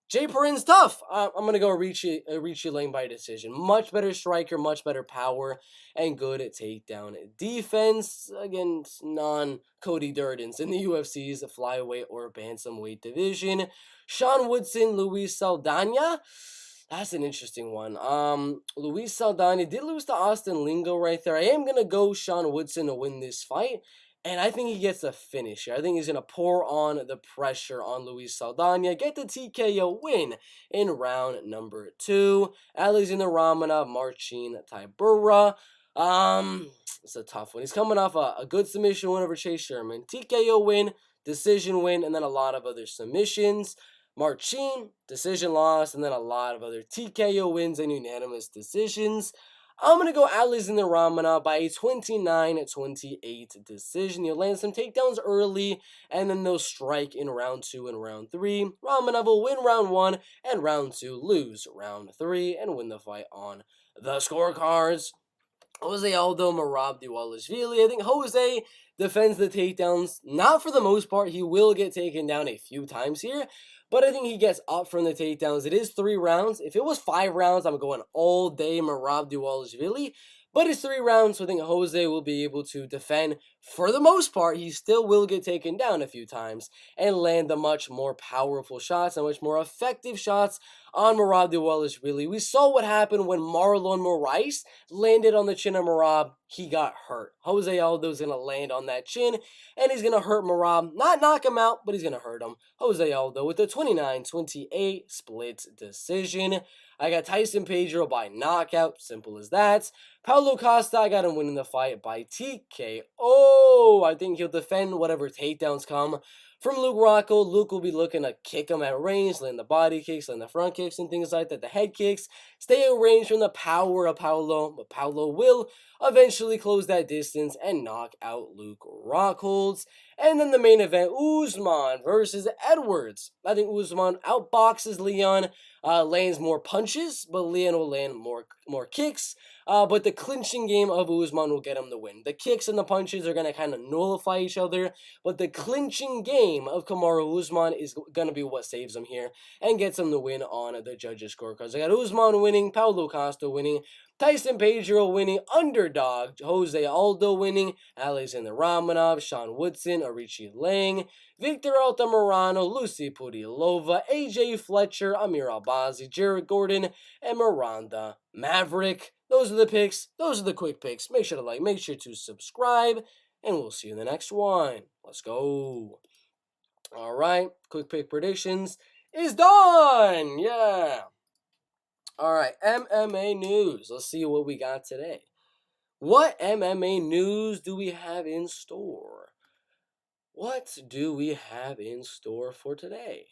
Jay Perrin's tough. I'm going to go Arichi Lang by decision. Much better striker, much better power, and good at takedown defense against non-Cody Durdens in the UFC's flyweight or bantamweight division. Sean Woodson, Luis Saldana. That's an interesting one. Luis Saldana did lose to Austin Lingo right there. I am going to go Sean Woodson to win this fight. And I think he gets a finish here. I think he's going to pour on the pressure on Luis Saldana, get the TKO win in round number 2. Alexander Romanov, Marcin Tybura. It's a tough one. He's coming off a good submission win over Chase Sherman. TKO win, decision win, and then a lot of other submissions. Marcin, decision loss, and then a lot of other TKO wins and unanimous decisions. I'm going to go Alexander Romanov by a 29-28 decision. He'll land some takedowns early, and then they'll strike in round 2 and round 3. Romanov will win round 1 and round 2, lose round 3, and win the fight on the scorecards. Jose Aldo Merab Dvalishvili. I think Jose defends the takedowns. Not for the most part. He will get taken down a few times here, but I think he gets up from the takedowns. It is 3 rounds. If it was 5 rounds, I'm going all day Merab Dvalishvili. But it's 3 rounds, so I think Jose will be able to defend. For the most part, he still will get taken down a few times and land the much more powerful shots and much more effective shots on Merab Dvalishvili. We saw what happened when Marlon Moraes landed on the chin of Merab. He got hurt. Jose Aldo's going to land on that chin, and he's going to hurt Merab. Not knock him out, but he's going to hurt him. Jose Aldo with a 29-28 split decision. I got Tyson Pedro by knockout. Simple as that. Paulo Costa, I got him winning the fight by TKO. I think he'll defend whatever takedowns come from Luke Rocco. Luke will be looking to kick him at range, land the body kicks, land the front kicks, and things like that. The head kicks. Stay in range from the power of Paulo, but Paulo will eventually close that distance and knock out Luke Rockholds. And then the main event, Usman versus Edwards. I think Usman outboxes Leon, lands more punches, but Leon will land more kicks. But the clinching game of Usman will get him the win. The kicks and the punches are going to kind of nullify each other, but the clinching game of Kamaru Usman is going to be what saves him here and gets him the win on the judges' scorecards. I got Usman winning, Paulo Costa winning, Tyson Pedro winning, underdog Jose Aldo winning, Alexander Romanov, Sean Woodson, Arichi Lang, Victor Altamirano, Lucy Pudilova, AJ Fletcher, Amir Albazi, Jared Gordon, and Miranda Maverick. Those are the picks. Those are the quick picks. Make sure to like, make sure to subscribe, and we'll see you in the next one. Let's go. All right, quick pick predictions is done. Yeah. All right, MMA news. Let's see what we got today. What MMA news do we have in store? What do we have in store for today?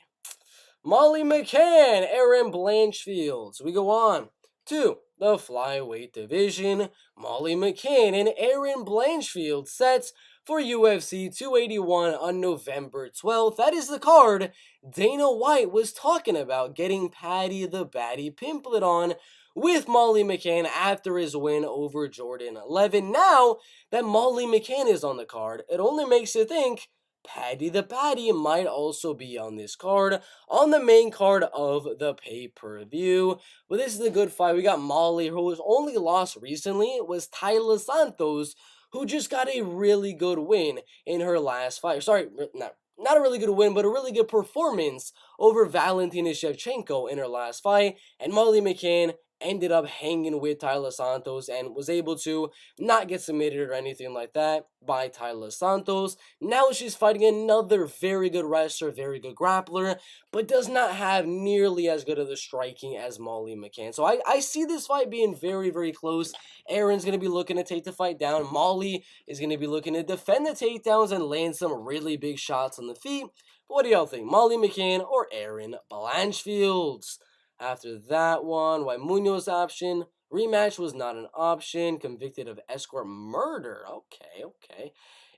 Molly McCann, Aaron Blanchfield. So we go on to the flyweight division. Molly McCann and Aaron Blanchfield sets for UFC 281 on November 12th. That is the card Dana White was talking about getting Paddy the Baddy Pimblett on with Molly McCann after his win over Jordan Levin. Now that Molly McCann is on the card, it only makes you think Paddy the Baddy might also be on this card, on the main card of the pay-per-view. But this is a good fight. We got Molly, who's only lost recently, was Tayla Santos, who just got a really good win in her last fight. Sorry, not not a really good win, but a really good performance over Valentina Shevchenko in her last fight. And Molly McCann ended up hanging with Tyler Santos and was able to not get submitted or anything like that by Tyler Santos. Now she's fighting another very good wrestler, very good grappler, but does not have nearly as good of the striking as Molly McCann. So I see this fight being very, very close. Aaron's going to be looking to take the fight down. Molly is going to be looking to defend the takedowns and land some really big shots on the feet. But what do y'all think? Molly McCann or Aaron Blanchfield? After that one, White Munoz option. Rematch was not an option. Convicted of escort murder. Okay.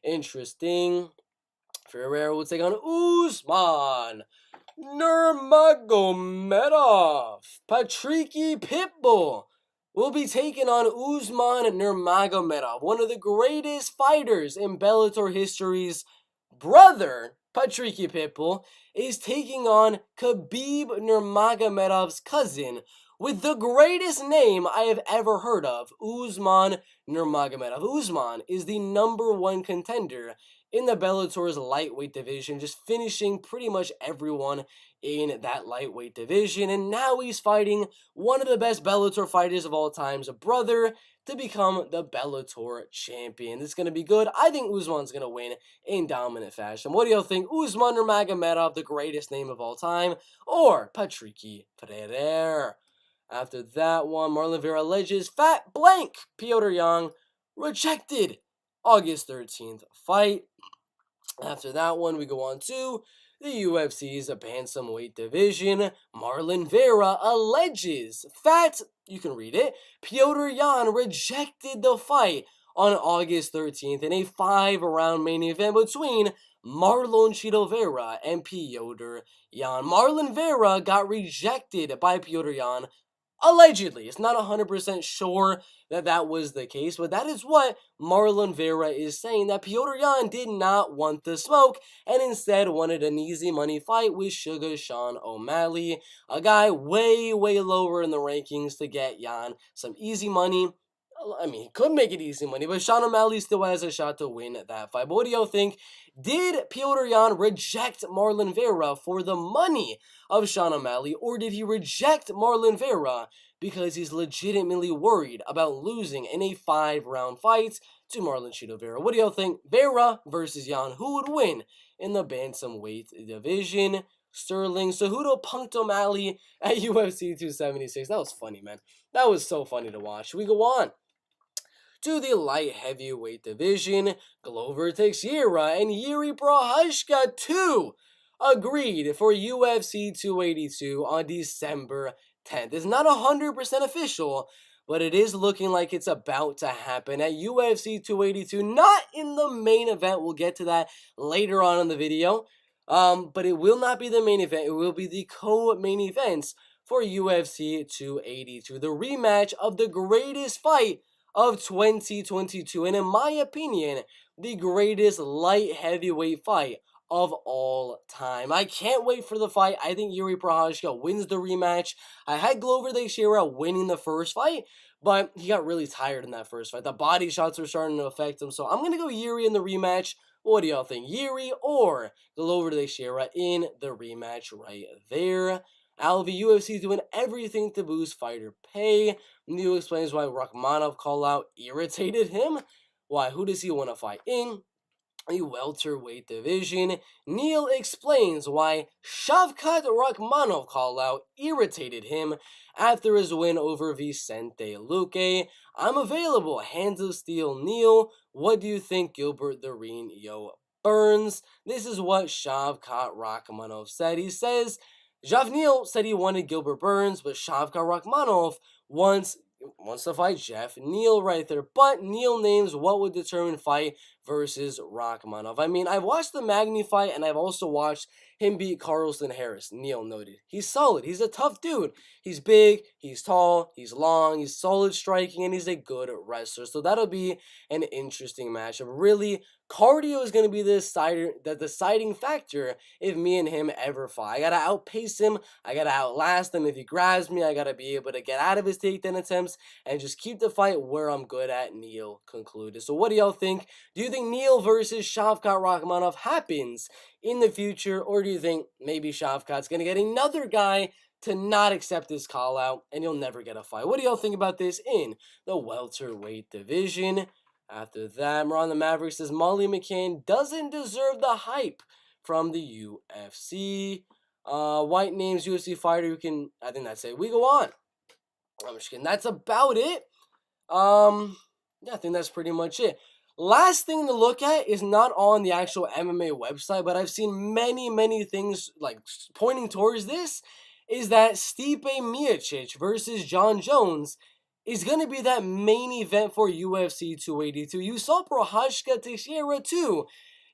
Interesting. Ferreira will take on Usman Nurmagomedov. Patricky Pitbull will be taking on Usman Nurmagomedov, one of the greatest fighters in Bellator history's brother. Patricky Pitbull is taking on Khabib Nurmagomedov's cousin with the greatest name I have ever heard of, Usman Nurmagomedov. Usman is the #1 contender in the Bellator's lightweight division, just finishing pretty much everyone in that lightweight division, and now he's fighting one of the best Bellator fighters of all time's brother to become the Bellator champion. This is going to be good. I think Usman's going to win in dominant fashion. What do y'all think? Usman Nurmagomedov, the greatest name of all time, or Patricky Freire? After that one, Marlon Vera alleges fat blank Piotr Yang rejected August 13th fight. After that one, we go on to the UFC's bantamweight division. Marlon Vera alleges fat, you can read it, Piotr Yan rejected the fight on August 13th in a 5-round main event between Marlon Chito Vera and Piotr Yan. Marlon Vera got rejected by Piotr Yan. Allegedly, it's not 100% sure that that was the case, but that is what Marlon Vera is saying, that Piotr Yan did not want the smoke and instead wanted an easy money fight with Sugar Sean O'Malley, a guy way, way lower in the rankings, to get Yan some easy money. I mean, he could make it easy money, but Sean O'Malley still has a shot to win that fight. But what do y'all think? Did Piotr Yan reject Marlon Vera for the money of Sean O'Malley, or did he reject Marlon Vera because he's legitimately worried about losing in a 5-round fight to Marlon Chito Vera? What do y'all think? Vera versus Yan, who would win in the bantamweight division? Sterling Cejudo punked O'Malley at UFC 276. That was funny, man. That was so funny to watch. We go on to the light heavyweight division. Glover Teixeira and Yuri Prochazka 2 agreed for UFC 282 on December 10th. It's not 100% official, but it is looking like it's about to happen at UFC 282. Not in the main event. We'll get to that later on in the video. But it will not be the main event. It will be the co-main events for UFC 282. The rematch of the greatest fight of 2022, and in my opinion, the greatest light heavyweight fight of all time. I can't wait for the fight. I think Yuri Prochazka wins the rematch. I had Glover Teixeira winning the first fight, but he got really tired in that first fight. The body shots were starting to affect him, so I'm going to go Yuri in the rematch. What do y'all think? Yuri or Glover Teixeira in the rematch right there? Alvi, UFC doing everything to boost fighter pay. Neil explains why Rakhmonov call out irritated him. Why? Who does he want to fight in a welterweight division? Neil explains why Shavkat Rakhmonov call out irritated him after his win over Vicente Luque. I'm available. Hands of Steel Neil. What do you think, Gilbert the Reno Burns? This is what Shavkat Rakhmonov said. He says, Javnil said he wanted Gilbert Burns, but Shavkat Rakhmonov wants to fight Jeff Neal right there. But Neal names what would determine fight versus Rakhmonov. I mean, I've watched the Magny fight, and I've also watched him beat Carlston Harris. Neal noted. He's solid. He's a tough dude. He's big, he's tall, he's long, he's solid striking, and he's a good wrestler. So that'll be an interesting matchup. Really, cardio is going to be the deciding factor if me and him ever fight. I got to outpace him. I got to outlast him. If he grabs me, I got to be able to get out of his takedown attempts and just keep the fight where I'm good at, Neal concluded. So what do y'all think? Do you think Neil versus Shavkat Rakhmonov happens in the future, or do you think maybe Shavkat's going to get another guy to not accept this call out and you'll never get a fight? What do y'all think about this in the welterweight division? After that, Ron the Maverick says Molly McCann doesn't deserve the hype from the UFC. White names UFC fighter who can, I think that's it. We go on. I'm just kidding. That's about it. Yeah, I think that's pretty much it. Last thing to look at is not on the actual MMA website, but I've seen many things like pointing towards this, is that Stipe Miocic versus John Jones is going to be that main event for UFC 282. You saw Prochazka Teixeira too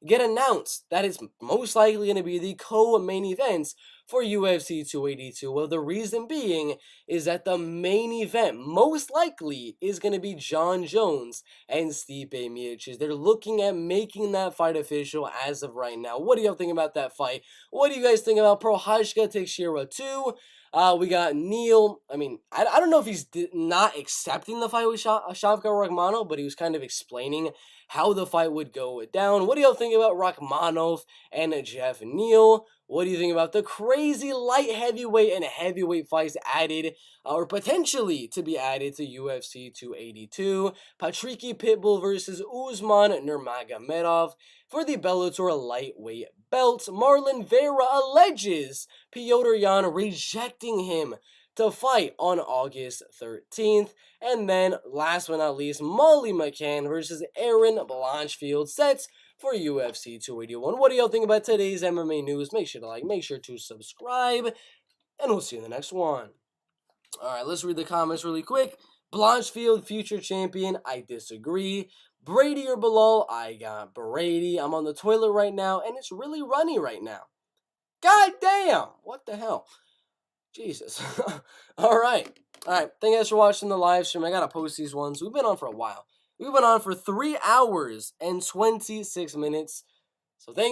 get announced that it's most likely going to be the co-main events for UFC 282. Well, the reason being is that the main event most likely is going to be John Jones and Stipe Miocic. They're looking at making that fight official as of right now. What do y'all think about that fight? What do you guys think about Prochazka Teixeira 2? We got Neil. I mean, I don't know if he's not accepting the fight with Shavkat Rakhmonov, but he was kind of explaining how the fight would go down. What do y'all think about Rakhmonov and Jeff Neal? What do you think about the crazy light heavyweight and heavyweight fights added, or potentially to be added to UFC 282? Patricky Pitbull versus Usman Nurmagomedov for the Bellator lightweight belt. Marlon Vera alleges Piotr Jan rejecting him to fight on August 13th. And then, last but not least, Molly McCann versus Erin Blanchfield sets for UFC 281. What do y'all think about today's MMA news? Make sure to like, make sure to subscribe, and we'll see you in the next one. Alright, let's read the comments really quick. Blanchfield, future champion. I disagree. Brady or Bilal? I got Brady. I'm on the toilet right now, and it's really runny right now. God damn! What the hell? Jesus. Alright. Thank you guys for watching the live stream. I gotta post these ones. We've been on for a while. We've been on for 3 hours and 26 minutes. So thank you.